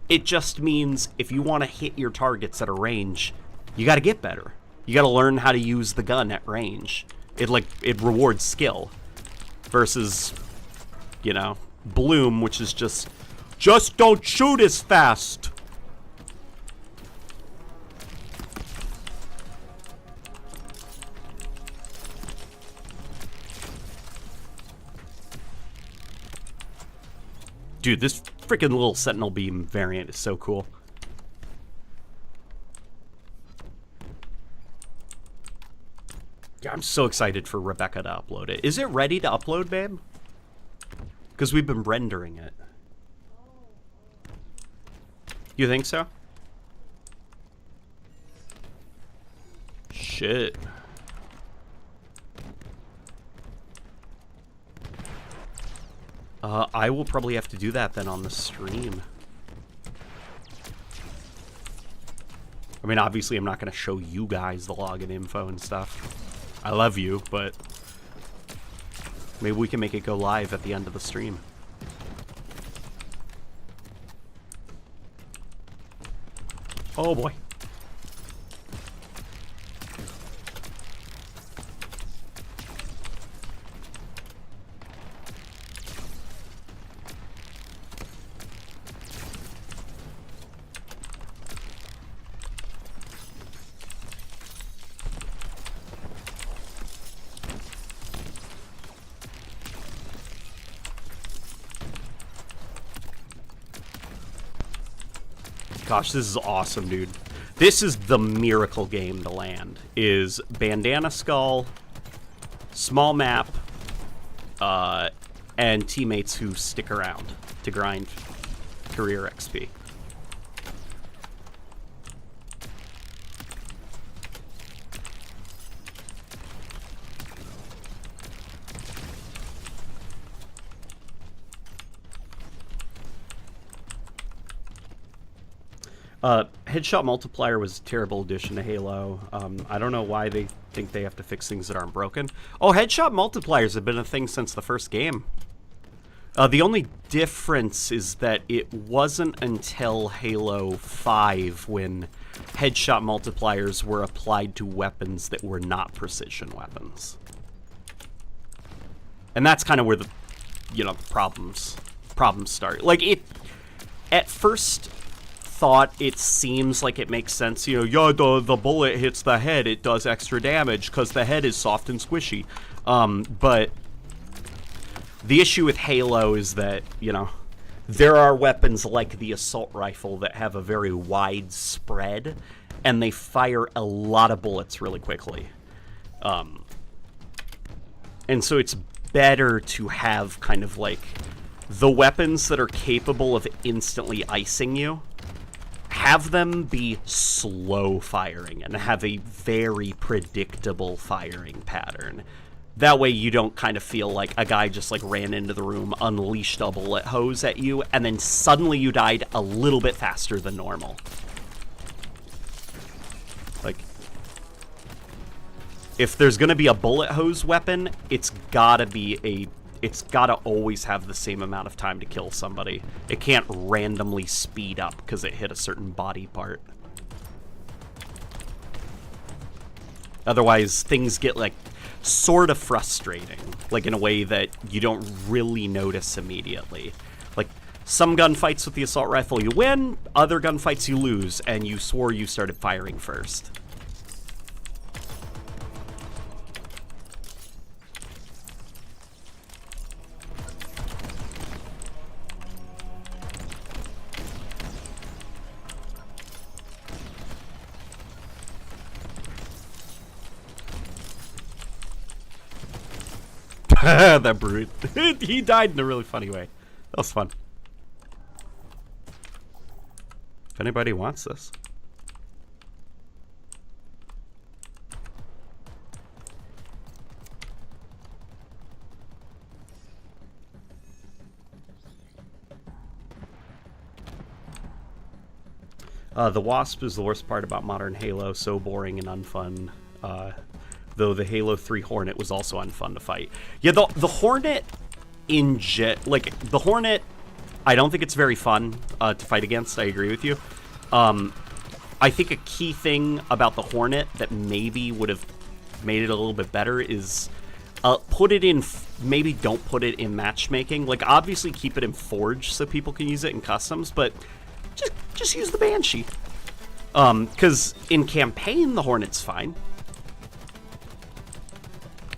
It just means if you want to hit your targets at a range, you got to get better. You got to learn how to use the gun at range. It rewards skill versus, you know, Bloom, which is just don't shoot as fast. Dude, this freaking little Sentinel Beam variant is so cool. Yeah, I'm so excited for Rebecca to upload it. Is it ready to upload, babe? Because we've been rendering it. You think so? Shit. I will probably have to do that then on the stream. I mean, obviously I'm not going to show you guys the login info and stuff. I love you, but maybe we can make it go live at the end of the stream. Oh boy. Gosh, this is awesome, dude. This is the miracle game to land. Is Bandana Skull, small map, and teammates who stick around to grind career XP. Headshot Multiplier was a terrible addition to Halo. I don't know why they think they have to fix things that aren't broken. Oh, Headshot Multipliers have been a thing since the first game. The only difference is that it wasn't until Halo 5 when Headshot Multipliers were applied to weapons that were not precision weapons. And that's kind of where the, you know, problems start. Like, it, at first thought, it seems like it makes sense. You know, yeah, the bullet hits the head, it does extra damage because the head is soft and squishy. But the issue with Halo is that, you know, there are weapons like the assault rifle that have a very wide spread, and they fire a lot of bullets really quickly. And so it's better to have kind of like the weapons that are capable of instantly icing you, have them be slow firing and have a very predictable firing pattern. That way you don't kind of feel like a guy just like ran into the room, unleashed a bullet hose at you, and then suddenly you died a little bit faster than normal. Like, if there's gonna be a bullet hose weapon, it's gotta always have the same amount of time to kill somebody. It can't randomly speed up because it hit a certain body part. Otherwise, things get, like, sort of frustrating, like in a way that you don't really notice immediately. Like, some gunfights with the assault rifle you win, other gunfights you lose, and you swore you started firing first. That brute. He died in a really funny way. That was fun. If anybody wants this. The Wasp is the worst part about modern Halo, so boring and unfun. Though the Halo 3 Hornet was also unfun to fight. Yeah, the Hornet the Hornet, I don't think it's very fun to fight against. I agree with you. I think a key thing about the Hornet that maybe would have made it a little bit better is put it in, maybe don't put it in matchmaking. Like, obviously keep it in Forge so people can use it in customs, but just use the Banshee. Because in campaign, the Hornet's fine.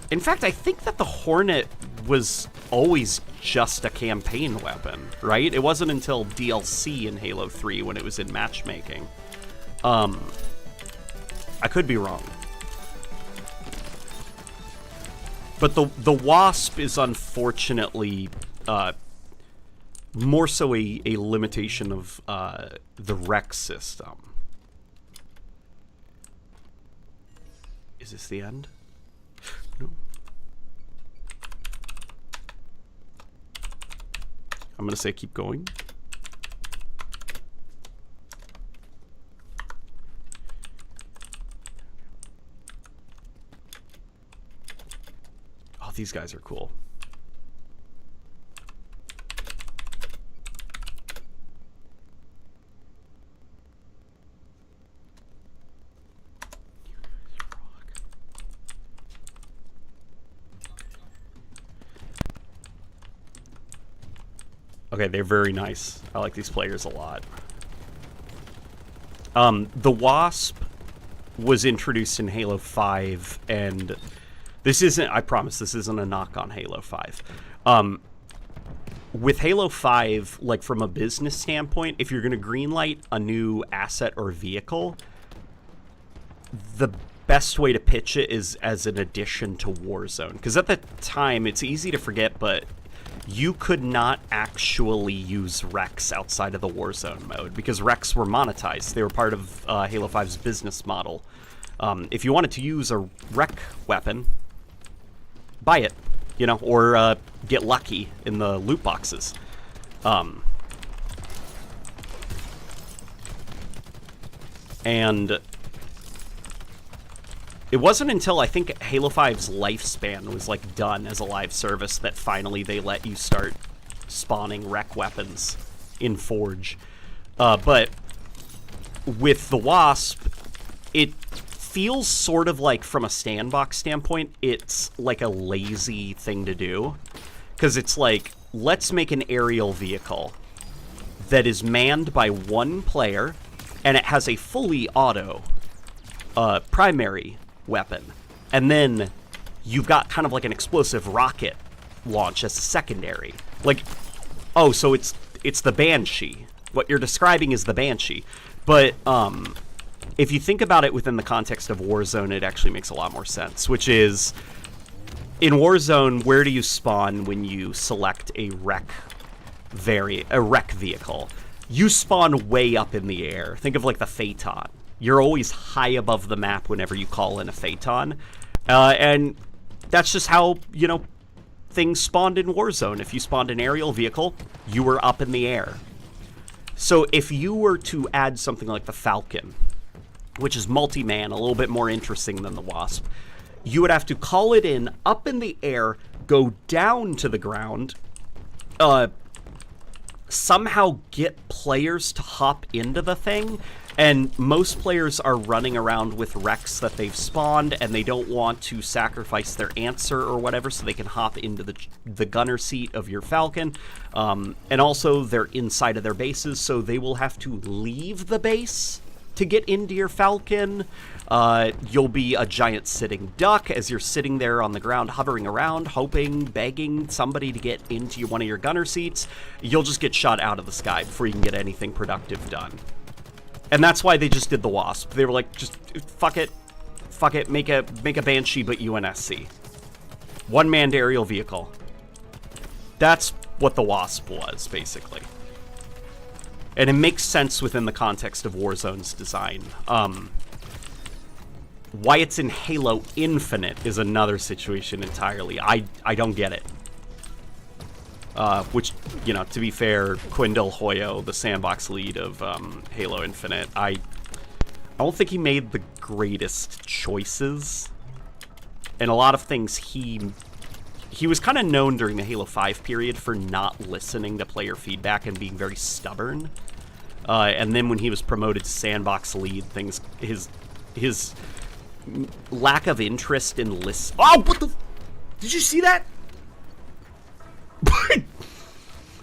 In fact, I think that the Hornet was always just a campaign weapon, right? It wasn't until DLC in Halo 3 when it was in matchmaking. I could be wrong. But the Wasp is unfortunately more so a limitation of the rec system. Is this the end? No. I'm gonna say keep going. Oh, these guys are cool. Okay, they're very nice. I like these players a lot. The Wasp was introduced in Halo 5, and this isn't, I promise, this isn't a knock on Halo 5. With Halo 5, like from a business standpoint, if you're going to greenlight a new asset or vehicle, the best way to pitch it is as an addition to Warzone. Because at the time, it's easy to forget, but you could not actually use Rex outside of the Warzone mode because Rex were monetized. They were part of Halo 5's business model. If you wanted to use a Rec weapon, buy it, you know, or get lucky in the loot boxes. And it wasn't until I think Halo 5's lifespan was like done as a live service that finally they let you start spawning rec weapons in Forge. But with the Wasp, it feels sort of like, from a sandbox standpoint, it's like a lazy thing to do. Because it's like, let's make an aerial vehicle that is manned by one player, and it has a fully auto primary weapon, and then you've got kind of like an explosive rocket launch as a secondary. Like, oh, so it's the Banshee. What you're describing is the Banshee. But if you think about it within the context of Warzone, it actually makes a lot more sense, which is, in Warzone, where do you spawn when you select a rec vehicle? You spawn way up in the air. Think of like the Phaeton. You're always high above the map whenever you call in a Phaeton. And that's just how, you know, things spawned in Warzone. If you spawned an aerial vehicle, you were up in the air. So if you were to add something like the Falcon, which is multi-man, a little bit more interesting than the Wasp, you would have to call it in up in the air, go down to the ground, somehow get players to hop into the thing. And most players are running around with Rex that they've spawned, and they don't want to sacrifice their answer or whatever, so they can hop into the gunner seat of your Falcon. And also, they're inside of their bases, so they will have to leave the base to get into your Falcon. You'll be a giant sitting duck as you're sitting there on the ground, hovering around, hoping, begging somebody to get into one of your gunner seats. You'll just get shot out of the sky before you can get anything productive done. And that's why they just did the Wasp. They were like, just fuck it, make a Banshee but UNSC. One-manned aerial vehicle. That's what the Wasp was, basically. And it makes sense within the context of Warzone's design. Why it's in Halo Infinite is another situation entirely. I don't get it. Which, you know, to be fair, Quindel Hoyo, the sandbox lead of Halo Infinite, I don't think he made the greatest choices. And a lot of things he was kind of known during the Halo 5 period for not listening to player feedback and being very stubborn. And then when he was promoted to sandbox lead, his lack of interest in Oh, what the... Did you see that?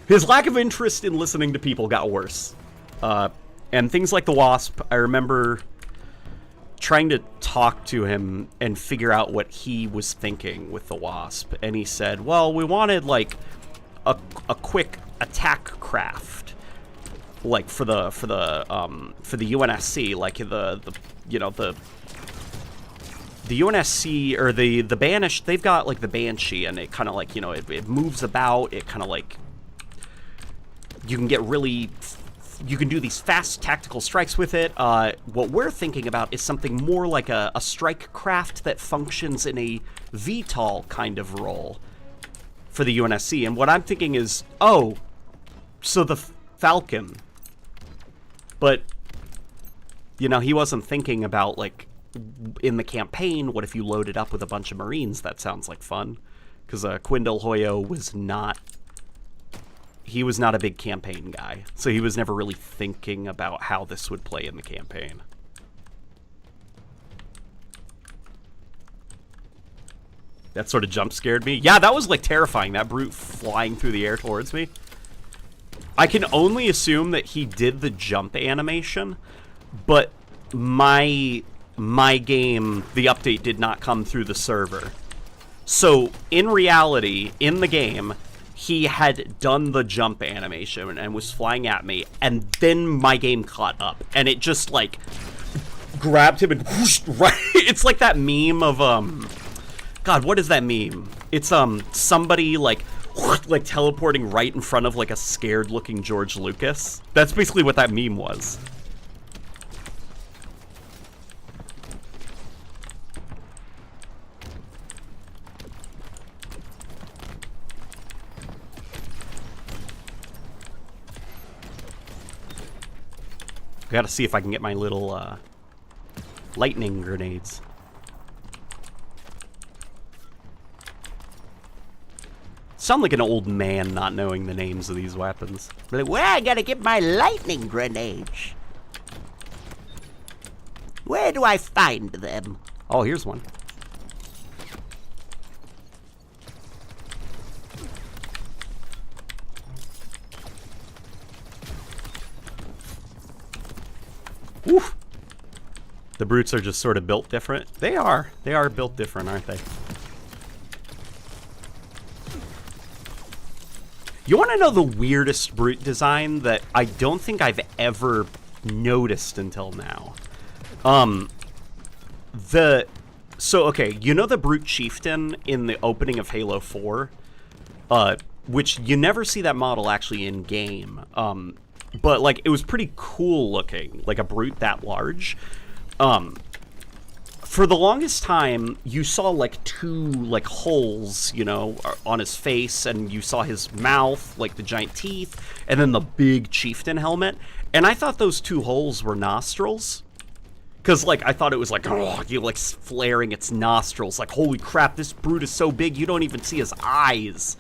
His lack of interest in listening to people got worse. And things like the Wasp, I remember trying to talk to him and figure out what he was thinking with the Wasp. And he said, well, we wanted, like, a quick attack craft. Like, for the UNSC, like, the UNSC, or the Banished, they've got, like, the Banshee, and it kind of, like, you know, it moves about, it kind of, like, you can do these fast tactical strikes with it. What we're thinking about is something more like a strike craft that functions in a VTOL kind of role for the UNSC. And what I'm thinking is, oh, so the Falcon. But, you know, he wasn't thinking about, like, in the campaign, what if you loaded up with a bunch of Marines? That sounds like fun. Because Quindel Hoyo was not a big campaign guy. So he was never really thinking about how this would play in the campaign. That sort of jump scared me. Yeah, that was, like, terrifying. That brute flying through the air towards me. I can only assume that he did the jump animation, but my game, the update did not come through the server. So, in reality, in the game, he had done the jump animation and was flying at me, and then my game caught up, and it just, like, grabbed him and whooshed right. It's like that meme of, God, what is that meme? It's, somebody, like teleporting right in front of, like, a scared-looking George Lucas. That's basically what that meme was. I gotta see if I can get my little, lightning grenades. Sound like an old man not knowing the names of these weapons. Like, well, I gotta get my lightning grenades. Where do I find them? Oh, here's one. Woof. The brutes are just sort of built different. They are built different, aren't they? You want to know the weirdest brute design that I don't think I've ever noticed until now? Okay, you know the brute chieftain in the opening of Halo 4? Which you never see that model actually in game. But, like, it was pretty cool looking, like a brute that large. For the longest time, you saw, like, two, like, holes, you know, on his face, and you saw his mouth, like, the giant teeth, and then the big chieftain helmet. And I thought those two holes were nostrils. Because, like, I thought it was, like, oh, you like, flaring its nostrils. Like, holy crap, this brute is so big, you don't even see his eyes.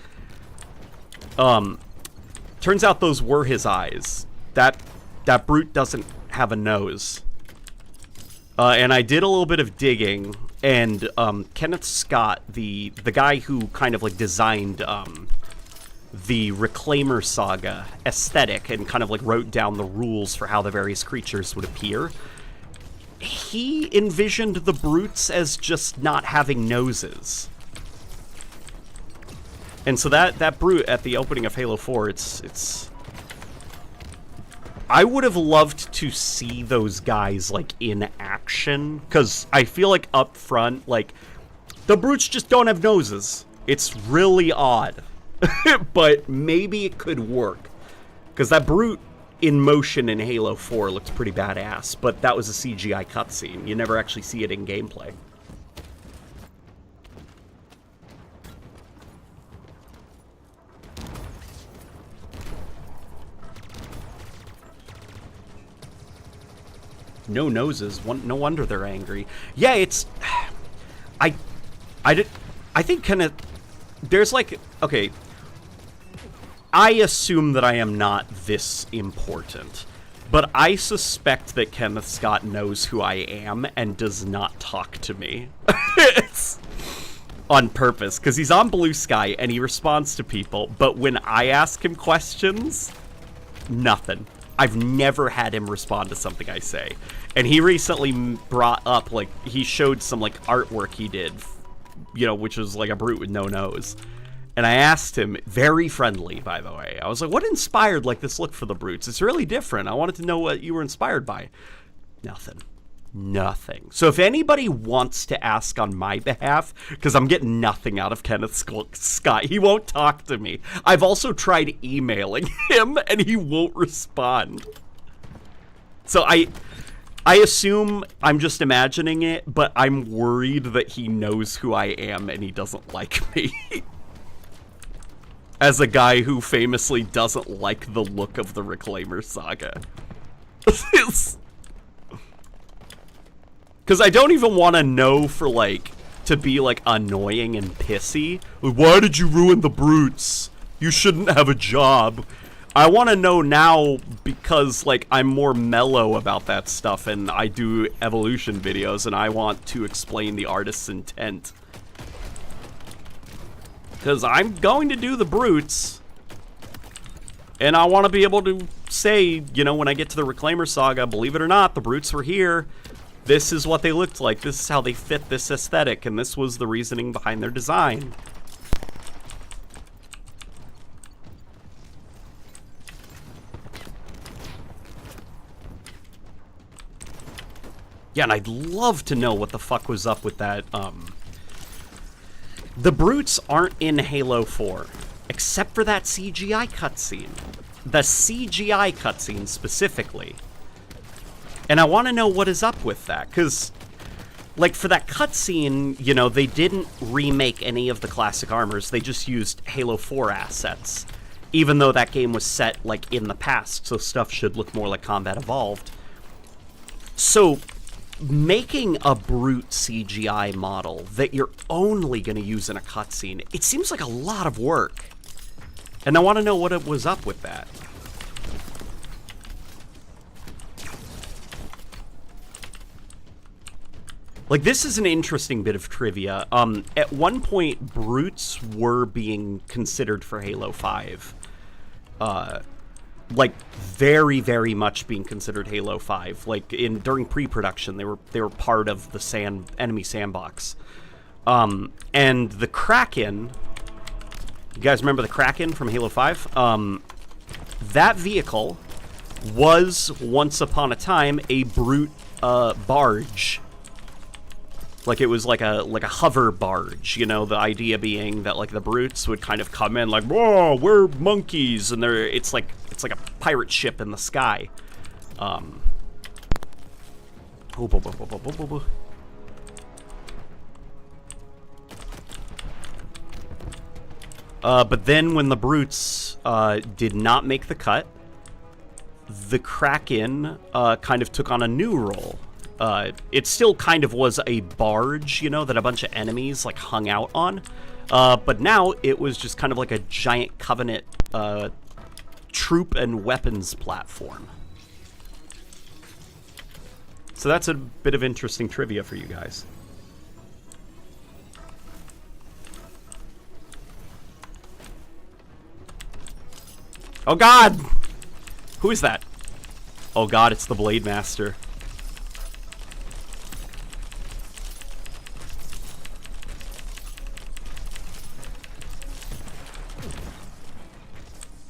Turns out those were his eyes. That brute doesn't have a nose. And I did a little bit of digging, and Kenneth Scott, the guy who kind of, like, designed the Reclaimer Saga aesthetic and kind of, like, wrote down the rules for how the various creatures would appear, he envisioned the brutes as just not having noses. And so that brute at the opening of Halo 4, it's I would have loved to see those guys, like, in action, because I feel like up front, like, the brutes just don't have noses. It's really odd. But maybe it could work. Because that brute in motion in Halo 4 looked pretty badass, but that was a CGI cutscene. You never actually see it in gameplay. No noses. No wonder they're angry. Yeah, it's... I think Kenneth... There's like... Okay. I assume that I am not this important. But I suspect that Kenneth Scott knows who I am and does not talk to me. It's on purpose. Because he's on Blue Sky and he responds to people. But when I ask him questions, nothing. I've never had him respond to something I say. And he recently brought up, like, he showed some, like, artwork he did, you know, which was, like, a brute with no nose. And I asked him, very friendly, by the way. I was like, what inspired, like, this look for the brutes? It's really different. I wanted to know what you were inspired by. Nothing. Nothing. So if anybody wants to ask on my behalf, because I'm getting nothing out of Kenneth Scott, he won't talk to me. I've also tried emailing him, and he won't respond. So I assume I'm just imagining it, but I'm worried that he knows who I am and he doesn't like me. As a guy who famously doesn't like the look of the Reclaimer Saga. Because I don't even want to know for, like, to be, like, annoying and pissy. Like, why did you ruin the brutes? You shouldn't have a job. I want to know now because, like, I'm more mellow about that stuff and I do evolution videos and I want to explain the artist's intent. Because I'm going to do the brutes. And I want to be able to say, you know, when I get to the Reclaimer Saga, believe it or not, the brutes were here. This is what they looked like. This is how they fit this aesthetic. And this was the reasoning behind their design. Yeah, and I'd love to know what the fuck was up with that. The brutes aren't in Halo 4. Except for that CGI cutscene. The CGI cutscene specifically. And I want to know what is up with that, because, like, for that cutscene, you know, they didn't remake any of the classic armors. They just used Halo 4 assets, even though that game was set, like, in the past, so stuff should look more like Combat Evolved. So, making a brute CGI model that you're only going to use in a cutscene, it seems like a lot of work. And I want to know what it was up with that. Like, this is an interesting bit of trivia. At one point, brutes were being considered for Halo 5. Like, very, very much being considered Halo 5. Like, during pre-production, they were part of the enemy sandbox. And the Kraken... You guys remember the Kraken from Halo 5? That vehicle was, once upon a time, a brute barge. Like, it was like a hover barge, you know, the idea being that, like, the brutes would kind of come in like, whoa, we're monkeys, and it's like a pirate ship in the sky. But then when the brutes did not make the cut, the Kraken kind of took on a new role. It still kind of was a barge, you know, that a bunch of enemies, like, hung out on. But now it was just kind of like a giant Covenant troop and weapons platform. So that's a bit of interesting trivia for you guys. Oh god! Who is that? Oh god, it's the Blade Master.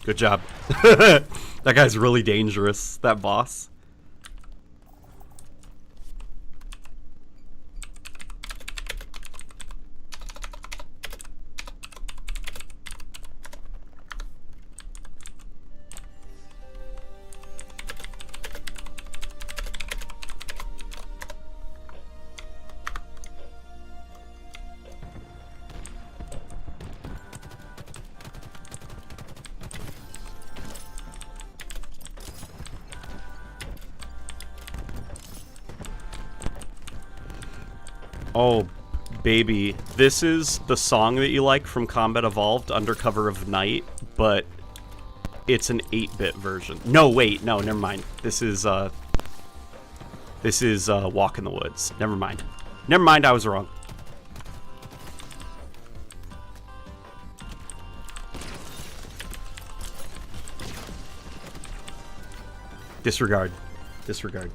Good job. That guy's really dangerous, that boss. Oh, baby. This is the song that you like from Combat Evolved, Under Cover of Night, but it's an 8-bit version. No, wait, no, never mind. This is Walk in the Woods. Never mind. Never mind, I was wrong. Disregard. Disregard.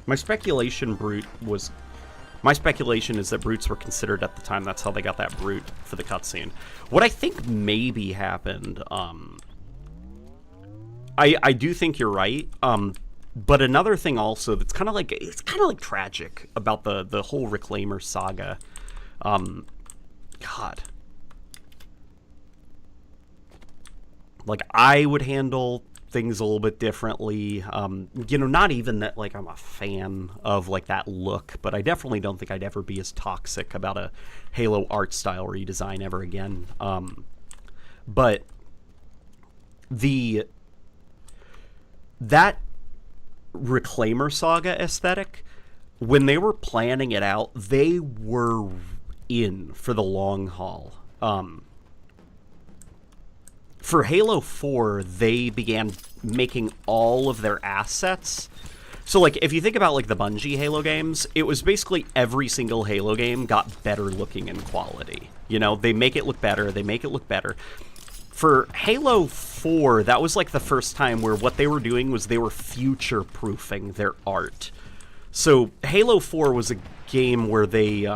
My speculation is that brutes were considered at the time. That's how they got that brute for the cutscene. What I think maybe happened, I do think you're right. But another thing also that's kind of like, it's kind of like tragic about the whole Reclaimer saga. God. Like, I would handle things a little bit differently. You know, not even that, like, I'm a fan of, like, that look, but I definitely don't think I'd ever be as toxic about a Halo art style redesign ever again. But that Reclaimer saga aesthetic, when they were planning it out, they were in for the long haul. For Halo 4, they began making all of their assets. So, like, if you think about, like, the Bungie Halo games, it was basically every single Halo game got better looking in quality. You know, they make it look better, they make it look better. For Halo 4, that was, like, the first time where what they were doing was they were future-proofing their art. So, Halo 4 was a game where they,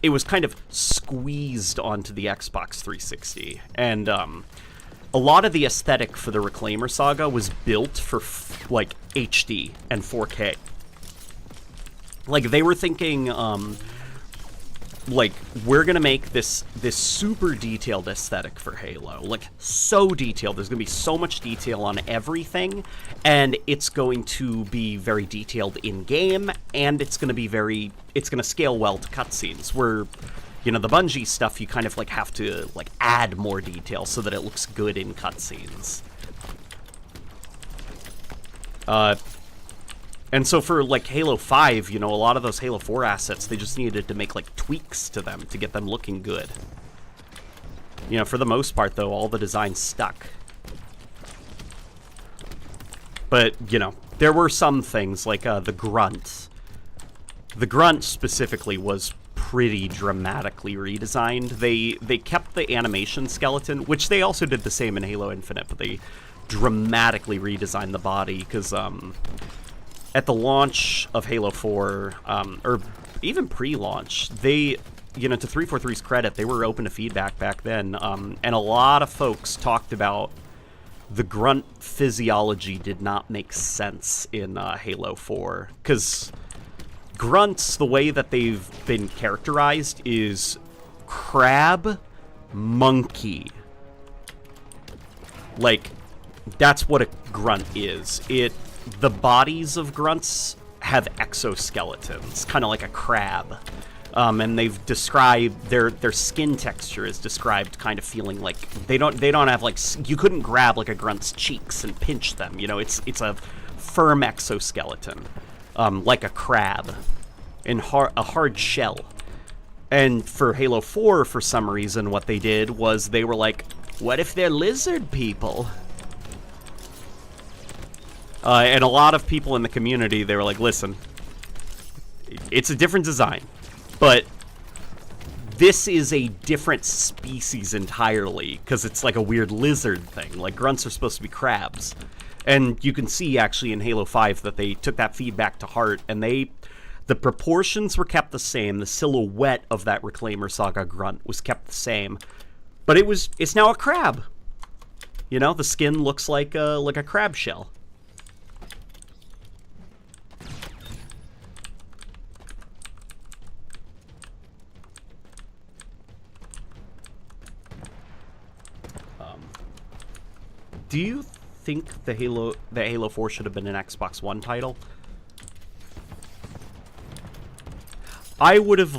it was kind of squeezed onto the Xbox 360. And a lot of the aesthetic for the Reclaimer saga was built for, like, HD and 4K. Like, they were thinking, like, we're going to make this super detailed aesthetic for Halo. Like, so detailed. There's going to be so much detail on everything. And it's going to be very detailed in-game. And it's going to scale well to cutscenes. Where, you know, the Bungie stuff, you kind of, like, have to, like, add more detail so that it looks good in cutscenes. And so for, like, Halo 5, you know, a lot of those Halo 4 assets, they just needed to make, like, tweaks to them to get them looking good. You know, for the most part, though, all the designs stuck. But, you know, there were some things, like the Grunt. The Grunt, specifically, was pretty dramatically redesigned. They kept the animation skeleton, which they also did the same in Halo Infinite, but they dramatically redesigned the body, because, at the launch of Halo 4, or even pre-launch, they, you know, to 343's credit, they were open to feedback back then, and a lot of folks talked about the Grunt physiology did not make sense in Halo 4, because Grunts, the way that they've been characterized is crab, monkey. Like, that's what a Grunt is. The bodies of Grunts have exoskeletons, kind of like a crab. And they've described their skin texture is described kind of feeling like they don't have, like, you couldn't grab like a Grunt's cheeks and pinch them. You know, it's a firm exoskeleton, like a crab, and a hard shell. And for Halo 4, for some reason, what they did was they were like, what if they're lizard people? And a lot of people in the community, they were like, listen, it's a different design, but this is a different species entirely, because it's like a weird lizard thing. Like, Grunts are supposed to be crabs. And you can see, actually, in Halo 5 that they took that feedback to heart, and the proportions were kept the same. The silhouette of that Reclaimer Saga Grunt was kept the same. But it's now a crab. You know, the skin looks like a crab shell. Do you think that Halo 4 should have been an Xbox One title? I would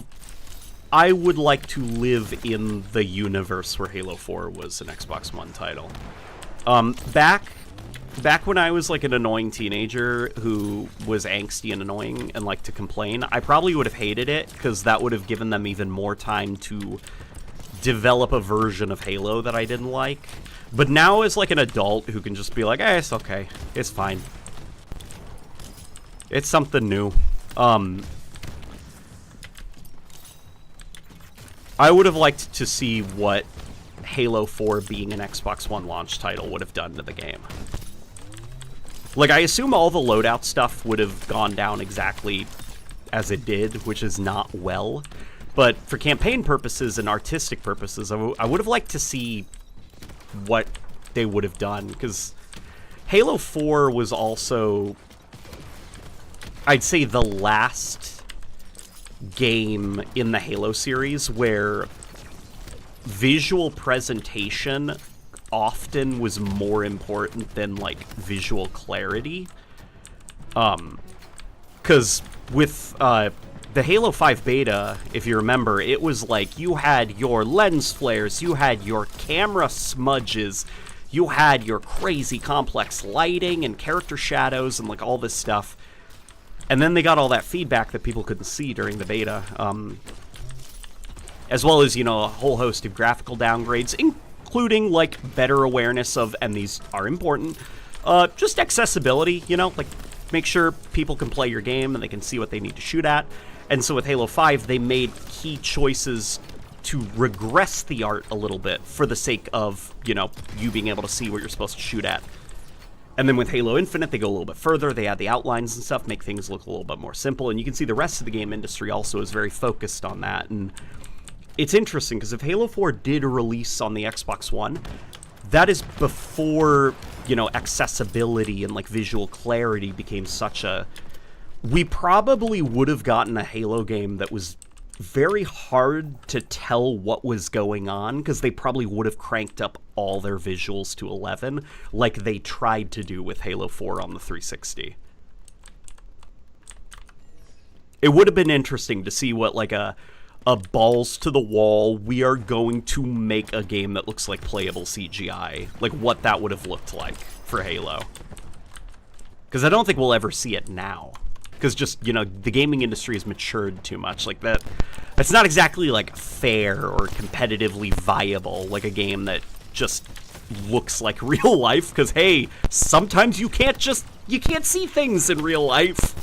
like to live in the universe where Halo 4 was an Xbox One title. Back back when I was like an annoying teenager who was angsty and annoying and liked to complain, I probably would have hated it because that would have given them even more time to develop a version of Halo that I didn't like. But now as like an adult who can just be like, eh, it's okay. It's fine. It's something new. I would have liked to see what Halo 4 being an Xbox One launch title would have done to the game. Like, I assume all the loadout stuff would have gone down exactly as it did, which is not well. But for campaign purposes and artistic purposes, I would have liked to see what they would have done. Because Halo 4 was also, I'd say, the last game in the Halo series where visual presentation often was more important than like visual clarity. Because with the Halo 5 beta, if you remember, it was like you had your lens flares, you had your camera smudges, you had your crazy complex lighting and character shadows and like all this stuff. And then they got all that feedback that people couldn't see during the beta. As well as, you know, a whole host of graphical downgrades, including, like, better awareness of, and these are important, just accessibility, you know, like, make sure people can play your game and they can see what they need to shoot at. And so with Halo 5, they made key choices to regress the art a little bit for the sake of, you know, you being able to see what you're supposed to shoot at. And then with Halo Infinite, they go a little bit further. They add the outlines and stuff, make things look a little bit more simple. And you can see the rest of the game industry also is very focused on that. And it's interesting, because if Halo 4 did release on the Xbox One, that is before, you know, accessibility and, like, visual clarity became such a... We probably would have gotten a Halo game that was very hard to tell what was going on, because they probably would have cranked up all their visuals to 11, like they tried to do with Halo 4 on the 360. It would have been interesting to see what, like, a balls to the wall, we are going to make a game that looks like playable CGI. Like, what that would have looked like for Halo. Because I don't think we'll ever see it now. Because just, you know, the gaming industry has matured too much. Like, that's not exactly, like, fair or competitively viable, like a game that just looks like real life. Because, hey, sometimes you can't see things in real life.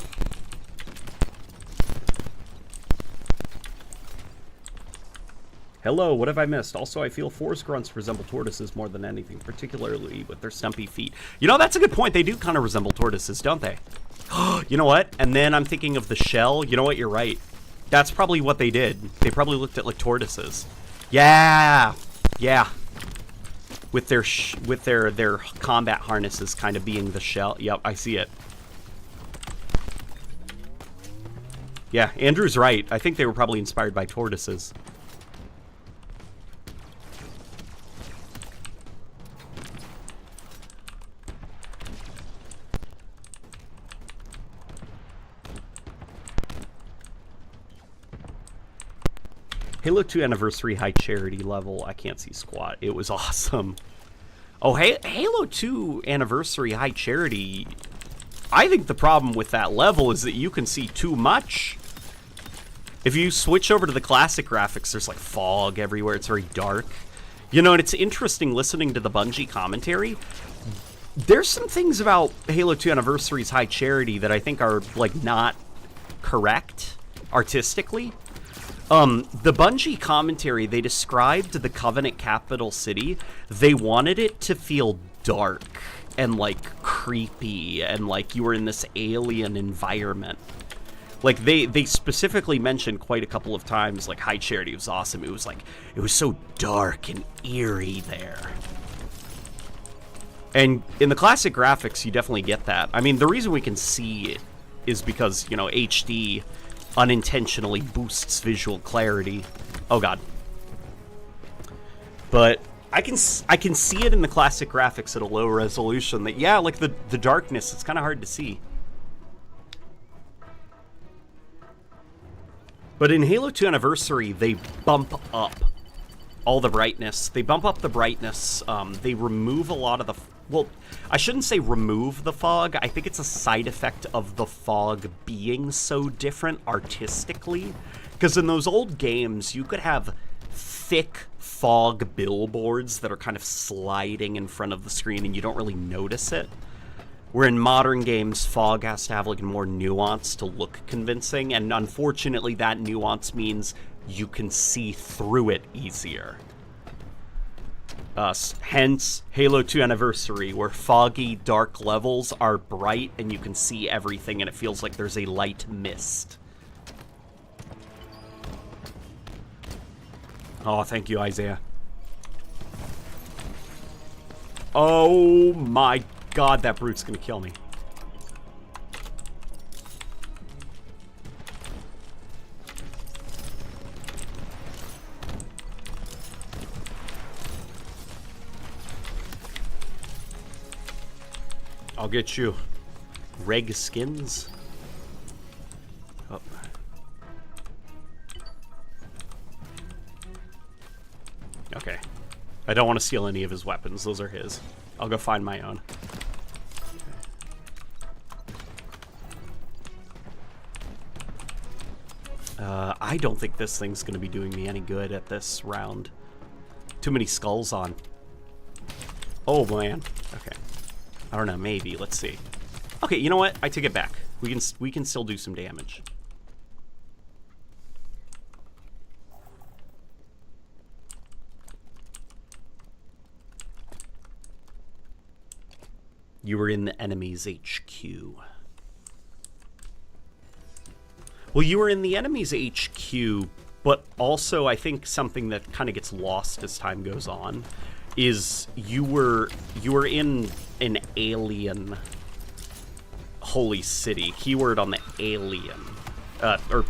Hello, what have I missed? Also, I feel 4's grunts resemble tortoises more than anything, particularly with their stumpy feet. You know, that's a good point. They do kind of resemble tortoises, don't they? You know what? And then I'm thinking of the shell. You know what? You're right. That's probably what they did. They probably looked at like tortoises. Yeah. Yeah. With their combat harnesses kind of being the shell. Yep, I see it. Yeah, Andrew's right. I think they were probably inspired by tortoises. Halo 2 Anniversary High Charity level. I can't see squat. It was awesome. Oh, Halo 2 Anniversary High Charity. I think the problem with that level is that you can see too much. If you switch over to the classic graphics, there's like fog everywhere. It's very dark. You know, and it's interesting listening to the Bungie commentary. There's some things about Halo 2 Anniversary's High Charity that I think are like not correct artistically. The Bungie commentary, they described the Covenant capital city. They wanted it to feel dark and, like, creepy and, like, you were in this alien environment. Like, they specifically mentioned quite a couple of times, like, High Charity was awesome. It was, like, it was so dark and eerie there. And in the classic graphics, you definitely get that. I mean, the reason we can see it is because, you know, HD unintentionally boosts visual clarity. Oh god. But I can see it in the classic graphics at a low resolution that, yeah, like the darkness, it's kind of hard to see. But in Halo 2 Anniversary, they bump up all the brightness. They bump up the brightness. They remove a lot of the... Well, I shouldn't say remove the fog. I think it's a side effect of the fog being so different artistically. Because in those old games, you could have thick fog billboards that are kind of sliding in front of the screen and you don't really notice it. Where in modern games, fog has to have like more nuance to look convincing, and unfortunately that nuance means you can see through it easier. Hence, Halo 2 Anniversary, where foggy, dark levels are bright and you can see everything and it feels like there's a light mist. Oh, thank you, Isaiah. Oh my god, that brute's gonna kill me. I'll get you. Reg skins. Oh. Okay. I don't want to steal any of his weapons. Those are his. I'll go find my own. I don't think this thing's going to be doing me any good at this round. Too many skulls on. Oh, man. Okay. I don't know. Maybe. Let's see. Okay, you know what? I take it back. We can still do some damage. You were in the enemy's HQ. Well, you were in the enemy's HQ, but also I think something that kind of gets lost as time goes on is you were in an alien holy city. Keyword on the alien. Or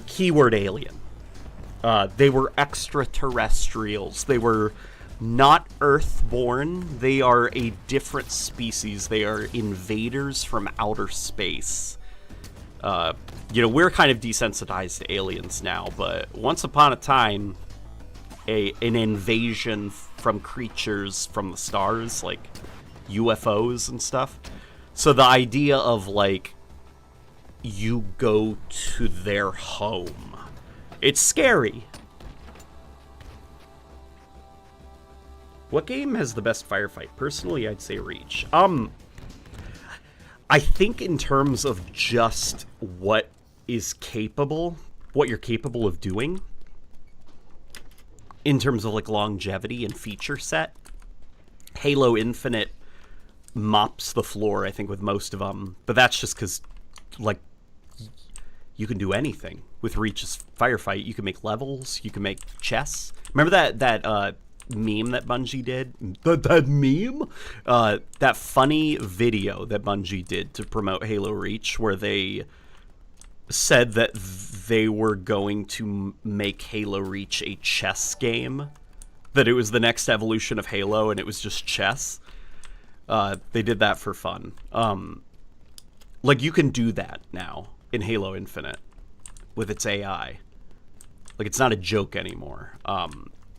keyword alien. They were extraterrestrials. They were not Earthborn. They are a different species. They are invaders from outer space. You know, we're kind of desensitized to aliens now, but once upon a time, an invasion from creatures from the stars, like UFOs and stuff. So the idea of, like, you go to their home, it's scary. What game has the best firefight? Personally, I'd say Reach. I think in terms of just what you're capable of doing, in terms of like longevity and feature set, Halo Infinite mops the floor, I think, with most of them. But that's just because, like, you can do anything with Reach's firefight. You can make levels. You can make chests. Remember that meme that Bungie did? That meme? That funny video that Bungie did to promote Halo Reach, where they said that they were going to make Halo Reach a chess game. That it was the next evolution of Halo, and it was just chess. They did that for fun. Like, you can do that now in Halo Infinite with its AI. Like, it's not a joke anymore.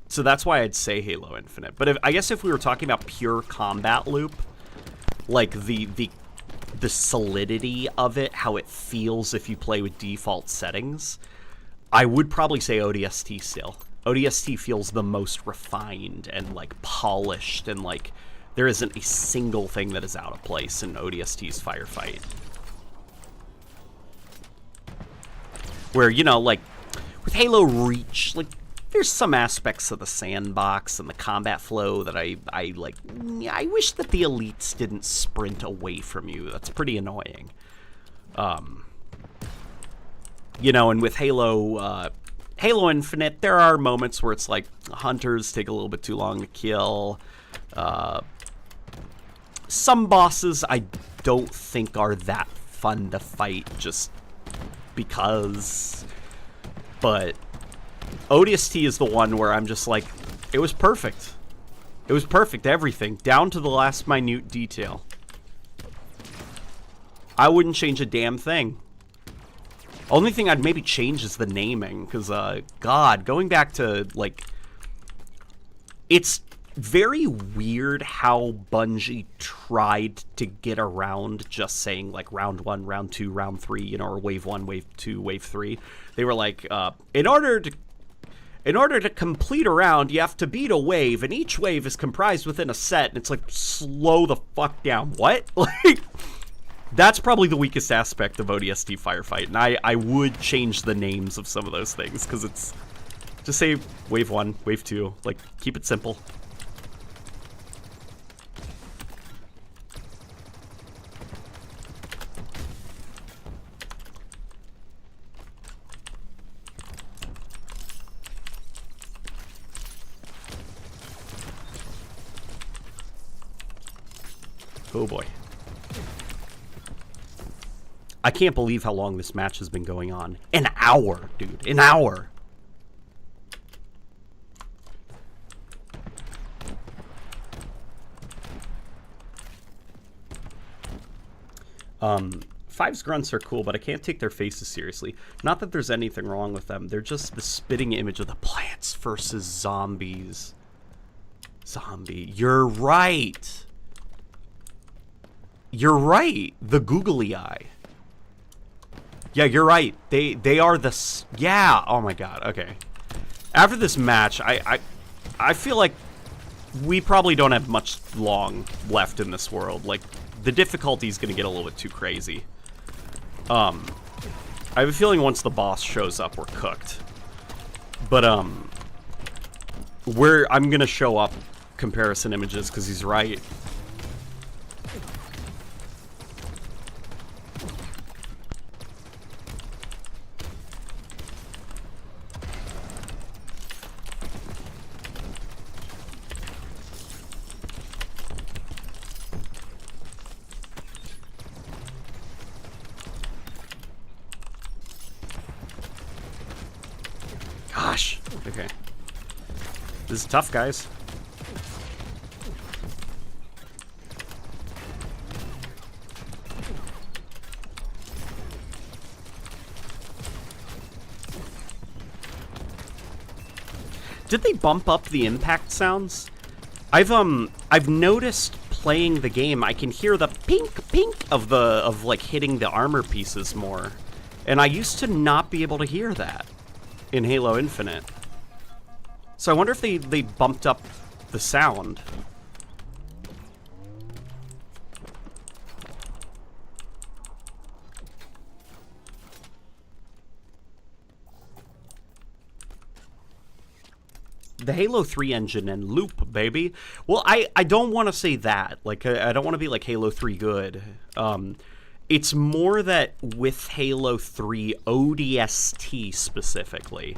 So that's why I'd say Halo Infinite. But I guess if we were talking about pure combat loop, like the solidity of it, how it feels if you play with default settings, I would probably say ODST still. ODST feels the most refined and, like, polished, and, like, there isn't a single thing that is out of place in ODST's firefight. Where, you know, like, with Halo Reach, like, there's some aspects of the sandbox and the combat flow that I like. I wish that the elites didn't sprint away from you. That's pretty annoying. You know, and with Halo Infinite, there are moments where it's like hunters take a little bit too long to kill. Some bosses I don't think are that fun to fight just because. But ODST is the one where I'm just like, it was perfect. It was perfect, everything, down to the last minute detail. I wouldn't change a damn thing. Only thing I'd maybe change is the naming, because, God, going back to, like, it's very weird how Bungie tried to get around just saying, like, round 1, round 2, round 3, you know, or wave 1, wave 2, wave 3. They were like, in order to complete a round, you have to beat a wave, and each wave is comprised within a set, and it's like, slow the fuck down. What? Like, that's probably the weakest aspect of ODST Firefight, and I would change the names of some of those things, because it's, just say wave 1, wave 2, like, keep it simple. Oh boy. I can't believe how long this match has been going on. An hour, dude. An hour. Five's grunts are cool, but I can't take their faces seriously. Not that there's anything wrong with them. They're just the spitting image of the plants versus zombies. Zombie. You're right. You're right. The googly eye. Yeah, you're right. They are the... Yeah. Oh my god. Okay. After this match, I feel like we probably don't have much long left in this world. Like, the difficulty is going to get a little bit too crazy. I have a feeling once the boss shows up, we're cooked. But, I'm going to show up comparison images because he's right. Gosh. Okay. This is tough, guys. Did they bump up the impact sounds? I've noticed playing the game, I can hear the pink of like hitting the armor pieces more. And I used to not be able to hear that in Halo Infinite. So I wonder if they bumped up the sound. The Halo 3 engine and loop, baby. Well, I don't want to say that. Like, I don't want to be like Halo 3 good. It's more that with Halo 3 ODST specifically,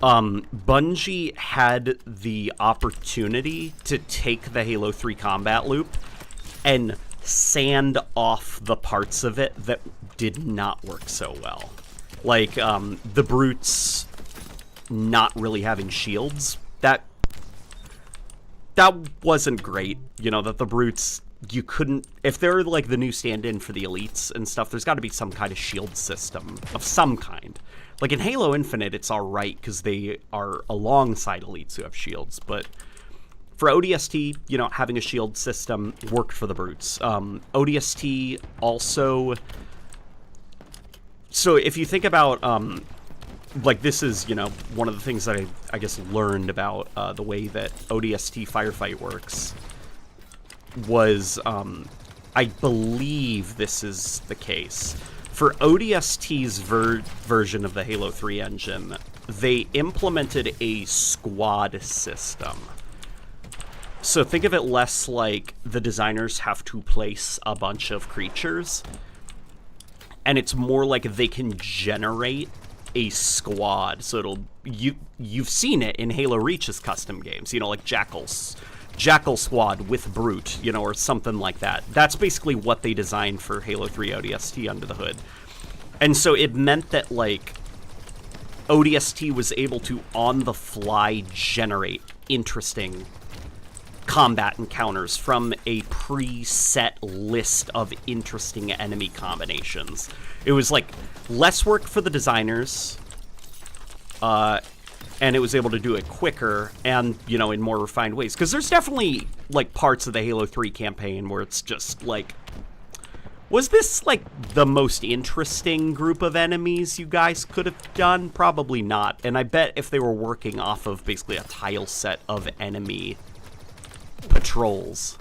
Bungie had the opportunity to take the Halo 3 combat loop and sand off the parts of it that did not work so well. Like, the brutes not really having shields. That wasn't great. You know, that the brutes... You couldn't, if they're like the new stand-in for the elites and stuff, there's got to be some kind of shield system of some kind. Like in Halo Infinite, it's all right because they are alongside elites who have shields. But for ODST, you know, having a shield system worked for the brutes. ODST also. So if you think about, like this is, you know, one of the things that I guess learned about the way that ODST Firefight works. Was, I believe this is the case. For ODST's version of the Halo 3 engine, they implemented a squad system. So think of it less like the designers have to place a bunch of creatures, and it's more like they can generate a squad. So you've seen it in Halo Reach's custom games, you know, like Jackal Squad with Brute, you know, or something like that. That's basically what they designed for Halo 3 ODST under the hood. And so it meant that, like, ODST was able to, on the fly, generate interesting combat encounters from a preset list of interesting enemy combinations. It was like less work for the designers, and it was able to do it quicker and, you know, in more refined ways. Because there's definitely like parts of the Halo 3 campaign where it's just like, was this like the most interesting group of enemies you guys could have done? Probably not. And I bet if they were working off of basically a tile set of enemy patrols,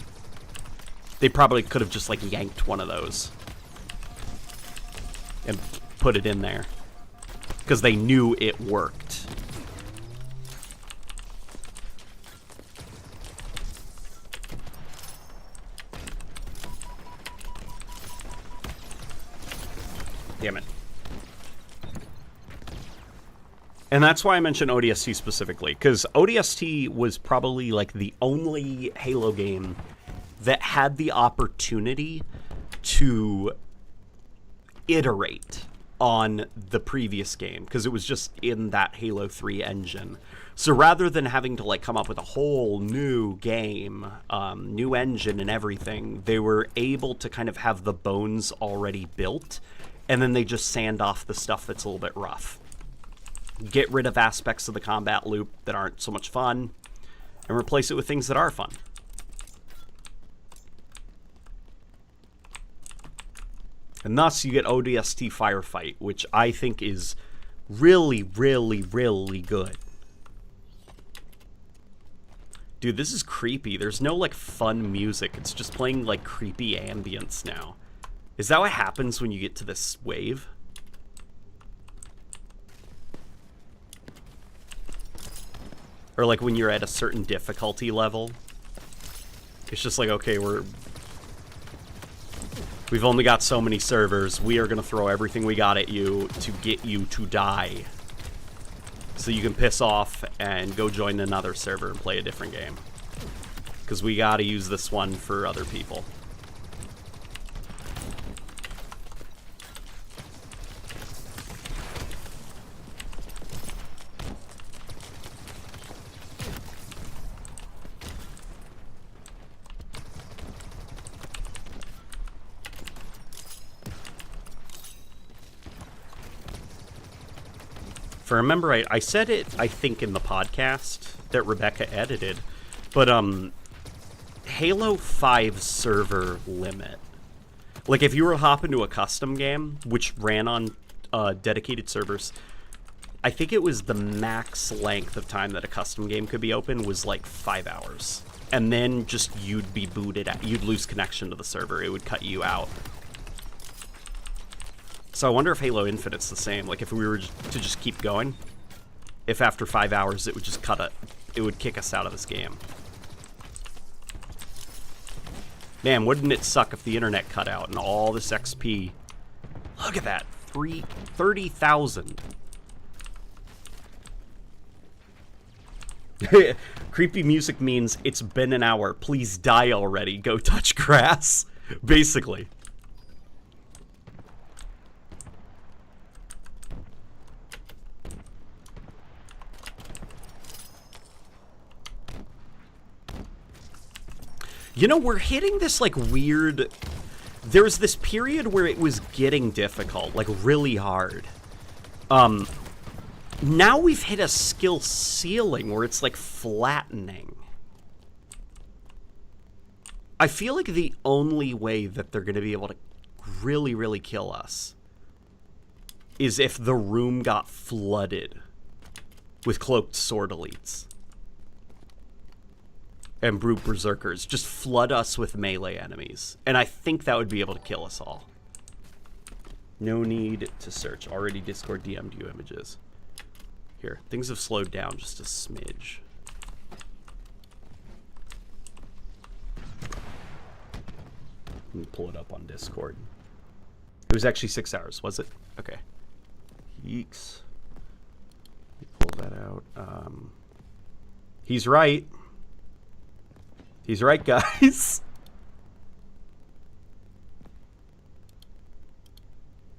they probably could have just like yanked one of those and put it in there because they knew it worked. Damn it. And that's why I mentioned ODST specifically, because ODST was probably like the only Halo game that had the opportunity to iterate on the previous game, because it was just in that Halo 3 engine. So rather than having to like come up with a whole new game, new engine and everything, they were able to kind of have the bones already built, and then they just sand off the stuff that's a little bit rough. Get rid of aspects of the combat loop that aren't so much fun, and replace it with things that are fun. And thus you get ODST Firefight, which I think is really, really, really good. Dude, this is creepy. There's no like fun music. It's just playing like creepy ambience now. Is that what happens when you get to this wave? Or like when you're at a certain difficulty level? It's just like, okay, we've only got so many servers. We are going to throw everything we got at you to get you to die. So you can piss off and go join another server and play a different game. Because we got to use this one for other people. If I remember right, I said it, I think, in the podcast that Rebecca edited, but Halo 5 server limit. Like, if you were to hop into a custom game, which ran on dedicated servers, I think it was the max length of time that a custom game could be open was like 5 hours. And then just you'd be booted out. You'd lose connection to the server. It would cut you out. So I wonder if Halo Infinite's the same. Like, if we were to just keep going, if after 5 hours it would just it would kick us out of this game. Man, wouldn't it suck if the internet cut out and all this XP... Look at that, 30,000. Creepy music means it's been an hour. Please die already. Go touch grass. Basically. You know, we're hitting this, like, weird... There was this period where it was getting difficult, like, really hard. Now we've hit a skill ceiling where it's, like, flattening. I feel like the only way that they're going to be able to really, really kill us is if the room got flooded with cloaked sword elites. And brute berserkers. Just flood us with melee enemies. And I think that would be able to kill us all. No need to search. Already Discord DM'd you images. Here, things have slowed down just a smidge. Let me pull it up on Discord. It was actually 6 hours, was it? Okay. Yeeks. Let me pull that out. He's right. He's right, guys.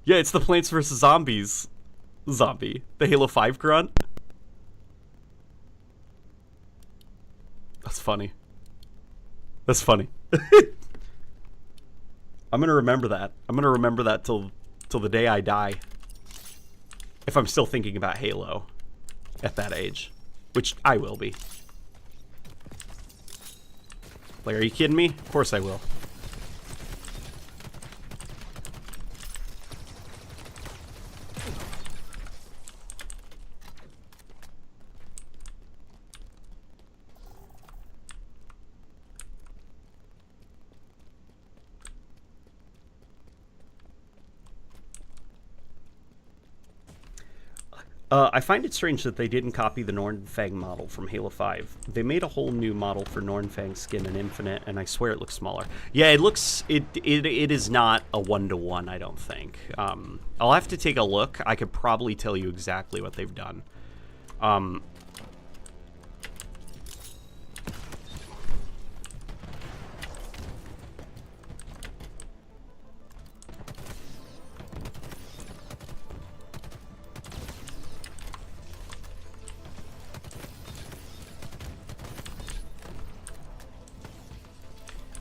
Yeah, it's the Plants vs. Zombies zombie. The Halo 5 grunt. That's funny. That's funny. I'm gonna remember that. I'm gonna remember that till the day I die. If I'm still thinking about Halo at that age, which I will be. Like, are you kidding me? Of course I will. I find it strange that they didn't copy the Nornfang model from Halo 5. They made a whole new model for Nornfang skin in Infinite, and I swear it looks smaller. Yeah, it looks... It is not a 1-to-1, I don't think. I'll have to take a look. I could probably tell you exactly what they've done.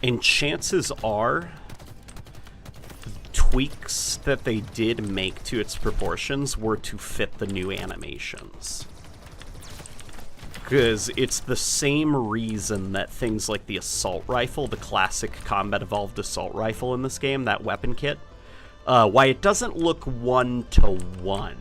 And chances are, tweaks that they did make to its proportions were to fit the new animations. Because it's the same reason that things like the assault rifle, the classic combat evolved assault rifle in this game, that weapon kit, why it doesn't look 1-to-1.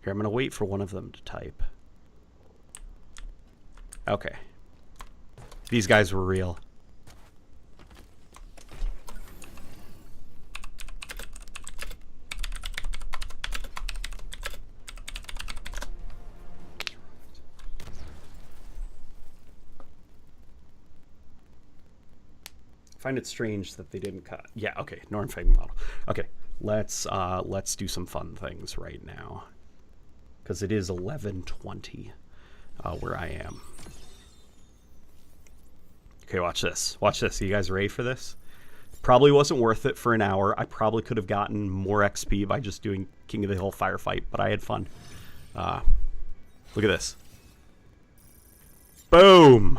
Here, I'm going to wait for one of them to type. Okay. These guys were real. I find it strange that they didn't cut. Yeah, okay, Nornfang model. Okay, let's do some fun things right now. Because it is 11:20 where I am. Okay, watch this. Watch this. Are you guys ready for this? Probably wasn't worth it for an hour. I probably could have gotten more XP by just doing King of the Hill Firefight, but I had fun. Look at this. Boom!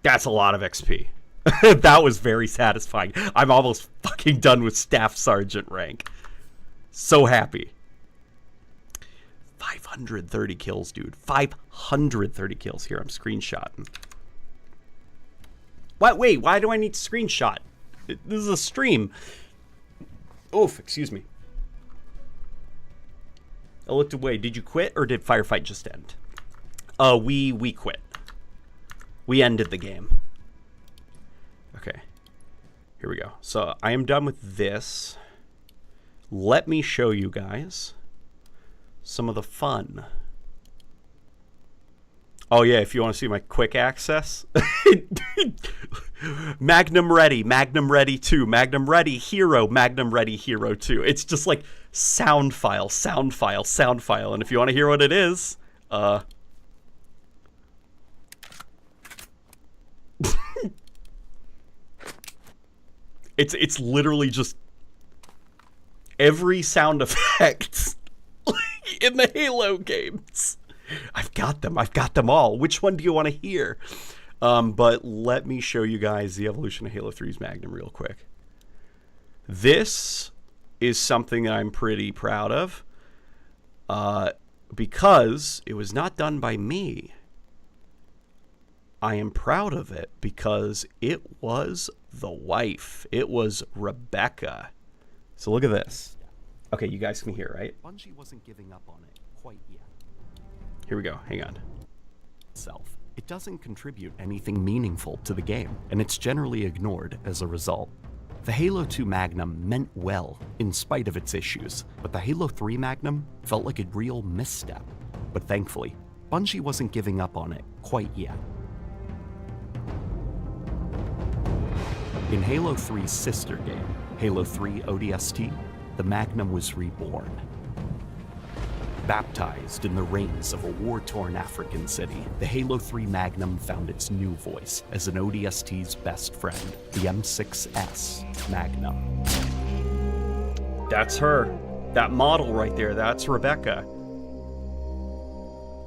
That's a lot of XP. That was very satisfying. I'm almost fucking done with Staff Sergeant rank. So happy. 530 kills, dude. 530 kills. Here, I'm screenshotting. What? Wait, why do I need to screenshot? This is a stream. Oof, excuse me. I looked away. Did you quit or did Firefight just end? We quit. We ended the game. Okay. Here we go. So I am done with this. Let me show you guys some of the fun. Oh yeah, if you want to see my quick access. Magnum ready, Magnum ready 2, Magnum ready hero, Magnum ready hero 2. It's just like sound file, sound file, sound file. And if you want to hear what it is, it's literally just every sound effect in the Halo games. I've got them all. Which one do you want to hear? But let me show you guys the evolution of Halo 3's Magnum real quick. This is something that I'm pretty proud of, because it was not done by me. I am proud of it because it was the wife. It was Rebecca. So look at this. Okay, you guys can hear, right? Bungie wasn't giving up on it quite yet. Here we go. Hang on. It doesn't contribute anything meaningful to the game, and it's generally ignored as a result. The Halo 2 Magnum meant well in spite of its issues, but the Halo 3 Magnum felt like a real misstep. But thankfully, Bungie wasn't giving up on it quite yet. In Halo 3's sister game, Halo 3 ODST, the Magnum was reborn. Baptized in the rains of a war-torn African city, the Halo 3 Magnum found its new voice as an ODST's best friend, the M6S Magnum. That's her. That model right there, that's Rebecca.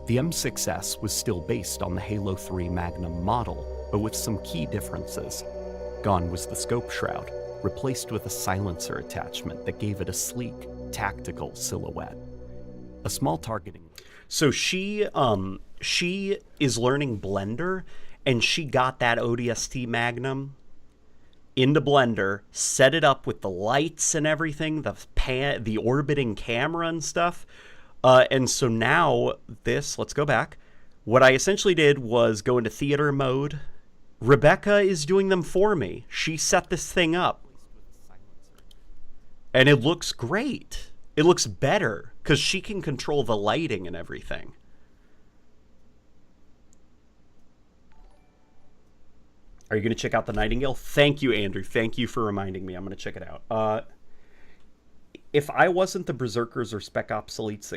The M6S was still based on the Halo 3 Magnum model, but with some key differences. Gone was the scope shroud, replaced with a silencer attachment that gave it a sleek, tactical silhouette. A small targeting. So she is learning Blender, and she got that ODST Magnum into Blender, set it up with the lights and everything, the orbiting camera and stuff. And so now let's go back. What I essentially did was go into theater mode. Rebecca is doing them for me. She set this thing up. And it looks great. It looks better because she can control the lighting and everything. Are you going to check out the Nightingale? Thank you, Andrew. Thank you for reminding me. I'm going to check it out. If it wasn't the Berserkers or Spec Ops elites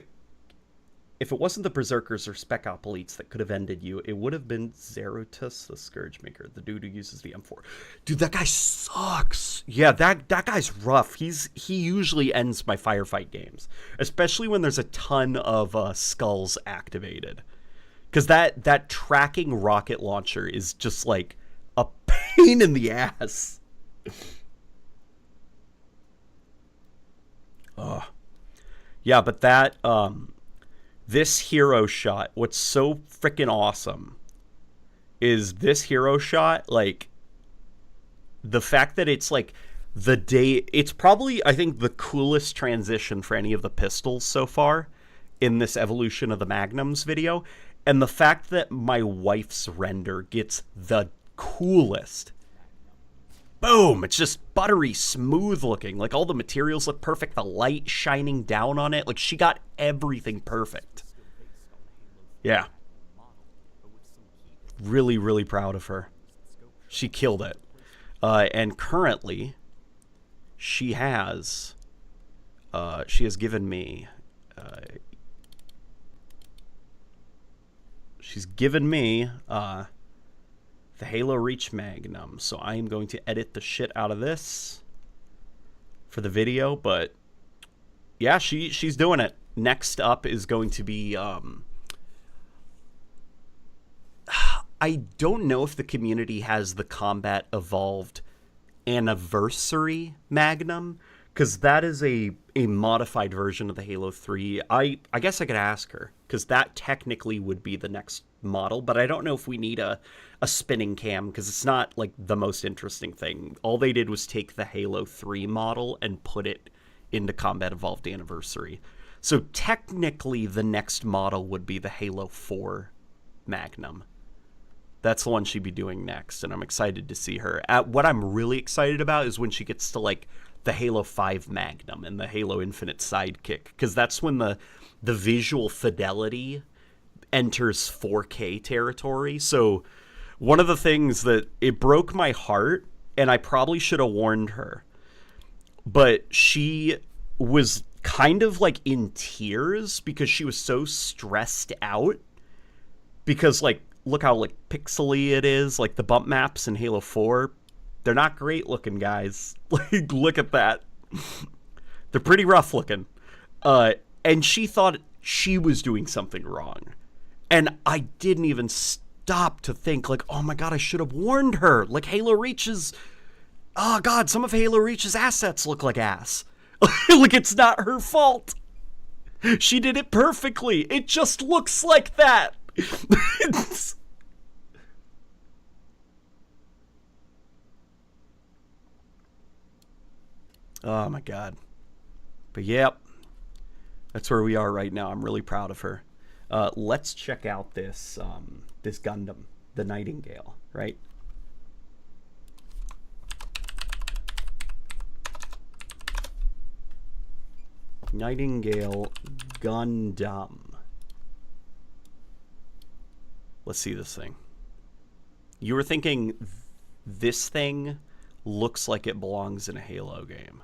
that could have ended you, it would have been Zerotus, the Scourgemaker, the dude who uses the M4. Dude, that guy sucks. Yeah, that guy's rough. He usually ends my firefight games, especially when there's a ton of skulls activated, because that tracking rocket launcher is just like a pain in the ass. Yeah, but that this hero shot, what's so freaking awesome is this hero shot, like the fact that it's like it's probably, I think, the coolest transition for any of the pistols so far in this evolution of the Magnums video. And the fact that my wife's render gets the coolest. Boom! It's just buttery smooth looking. Like, all the materials look perfect. The light shining down on it. Like, she got everything perfect. Yeah. Really, really proud of her. She killed it. And currently, she has given me... she's given me... the Halo Reach Magnum. So I am going to edit the shit out of this for the video, but yeah, she's doing it. Next up is going to be I don't know if the community has the Combat Evolved Anniversary Magnum, because that is a modified version of the Halo 3. I guess I could ask her, because that technically would be the next model, but I don't know if we need a spinning cam, because it's not like the most interesting thing. All they did was take the Halo 3 model and put it into Combat Evolved Anniversary. So technically the next model would be the Halo 4 Magnum. That's the one she'd be doing next, and I'm excited to see her. What I'm really excited about is when she gets to like the Halo 5 Magnum and the Halo Infinite Sidekick, because that's when the visual fidelity enters 4K territory. So one of the things that it broke my heart, and I probably should have warned her, but she was kind of like in tears because she was so stressed out, because like, look how like pixely it is. Like the bump maps in Halo 4, they're not great looking, guys. Like, look at that. They're pretty rough looking. And she thought she was doing something wrong. And I didn't even stop to think, like, oh my god, I should have warned her. Like, Halo Reach's... oh god, some of Halo Reach's assets look like ass. Like, it's not her fault. She did it perfectly. It just looks like that. Oh my god. But yep, that's where we are right now. I'm really proud of her. Let's check out this this Gundam, the Nightingale, right? Nightingale Gundam. Let's see this thing. You were thinking this thing looks like it belongs in a Halo game.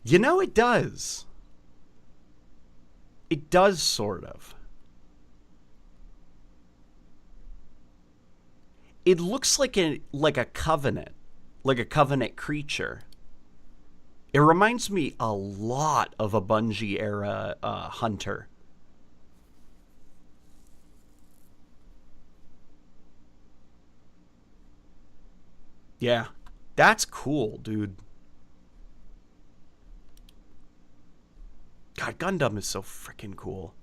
You know, it does. It does, sort of. It looks like a covenant, like a covenant creature. It reminds me a lot of a Bungie era hunter. Yeah, that's cool, dude. God, Gundam is so freaking cool.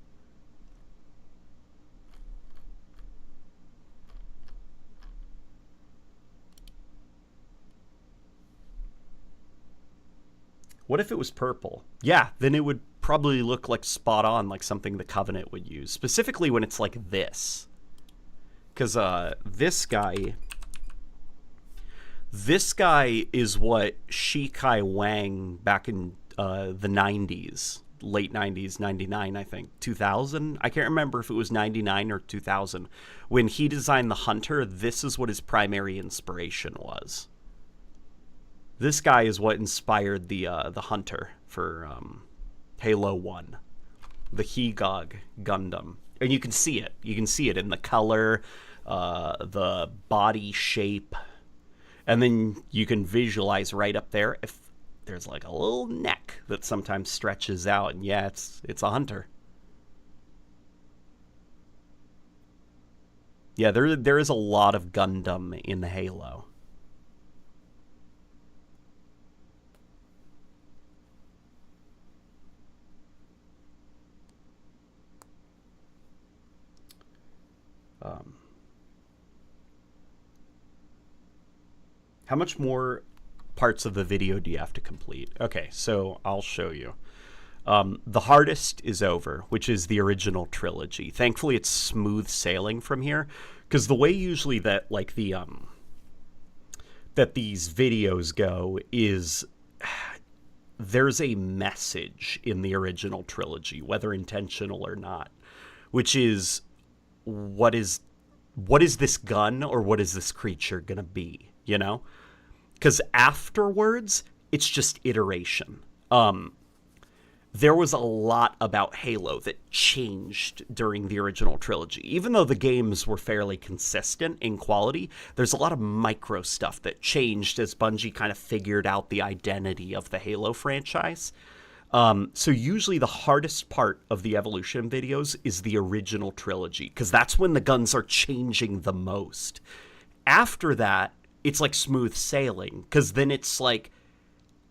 What if it was purple? Yeah, then it would probably look like spot on, like something the Covenant would use. Specifically when it's like this. Because this guy is what Shikai Wang back in the 90s, late 90s, 99, I think, 2000. I can't remember if it was 99 or 2000. When he designed the Hunter, this is what his primary inspiration was. This guy is what inspired the Hunter for Halo 1, the Hegog Gundam. And you can see it. You can see it in the color, the body shape. And then you can visualize right up there if there's like a little neck that sometimes stretches out. And yeah, it's a Hunter. Yeah, there is a lot of Gundam in the Halo. How much more parts of the video do you have to complete? Okay, so I'll show you. The hardest is over, which is the original trilogy. Thankfully, it's smooth sailing from here, because the way usually that like the that these videos go is there's a message in the original trilogy, whether intentional or not, which is what is this gun or what is this creature gonna be, you know? Because afterwards, it's just iteration. There was a lot about Halo that changed during the original trilogy. Even though the games were fairly consistent in quality, there's a lot of micro stuff that changed as Bungie kind of figured out the identity of the Halo franchise. So usually the hardest part of the evolution videos is the original trilogy, because that's when the guns are changing the most. After that, it's like smooth sailing, because then it's like,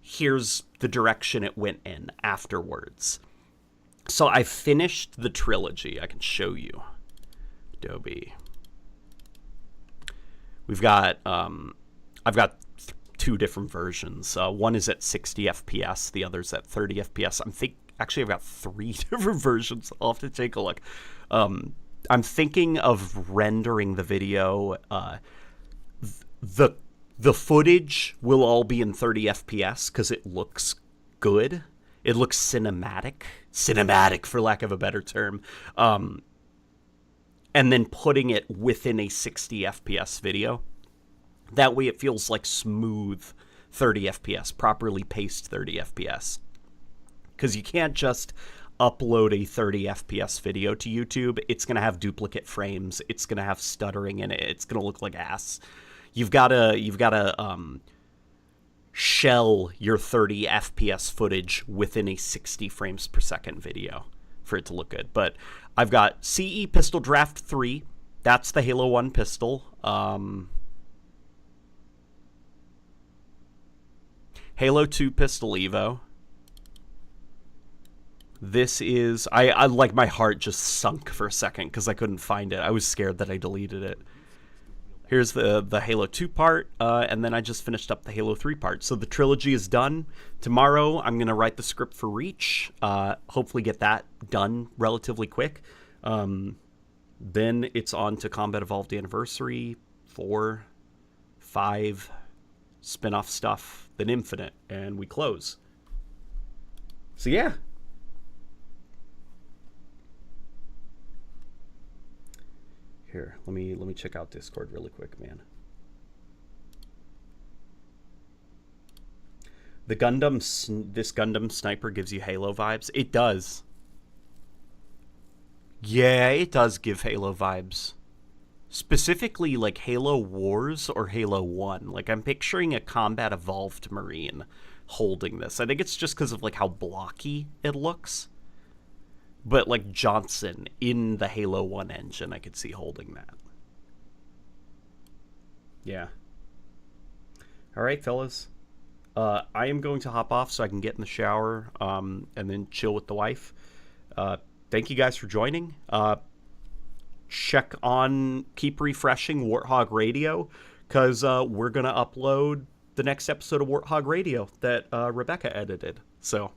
here's the direction it went in afterwards. So I finished the trilogy. I can show you. Adobe. We've got, I've got two different versions. One is at 60 FPS, the other's at 30 FPS. Actually, I've got three different versions. I'll have to take a look. I'm thinking of rendering the video. The footage will all be in 30 FPS because it looks good. It looks cinematic for lack of a better term. And then putting it within a 60 FPS video. That way it feels like smooth 30 FPS, properly paced 30 FPS. Because you can't just upload a 30 FPS video to YouTube. It's going to have duplicate frames. It's going to have stuttering in it. It's going to look like ass. You've got to shell your 30 FPS footage within a 60 frames per second video for it to look good. But I've got CE Pistol Draft 3. That's the Halo 1 pistol. Halo 2 Pistol Evo. This is... I like, my heart just sunk for a second because I couldn't find it. I was scared that I deleted it. Here's the Halo 2 part, and then I just finished up the Halo 3 part. So the trilogy is done. Tomorrow, I'm going to write the script for Reach. Hopefully get that done relatively quick. Then it's on to Combat Evolved Anniversary, 4, 5, spin-off stuff, then Infinite, and we close. So yeah. Here, let me check out Discord really quick, man. The this Gundam sniper gives you Halo vibes. It does. Yeah, it does give Halo vibes. Specifically, like Halo Wars or Halo 1. Like, I'm picturing a combat evolved Marine holding this. I think it's just because of, like, how blocky it looks. But, like, Johnson in the Halo 1 engine, I could see holding that. Yeah. Alright, fellas. I am going to hop off so I can get in the shower and then chill with the wife. Thank you guys for joining. Keep refreshing Warthog Radio, because we're going to upload the next episode of Warthog Radio that Rebecca edited. So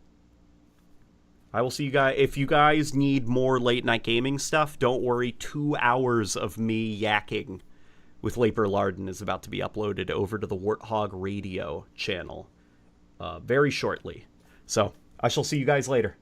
I will see you guys. If you guys need more late night gaming stuff, don't worry. 2 hours of me yakking with Laper Larden is about to be uploaded over to the Warthog Radio channel very shortly. So I shall see you guys later.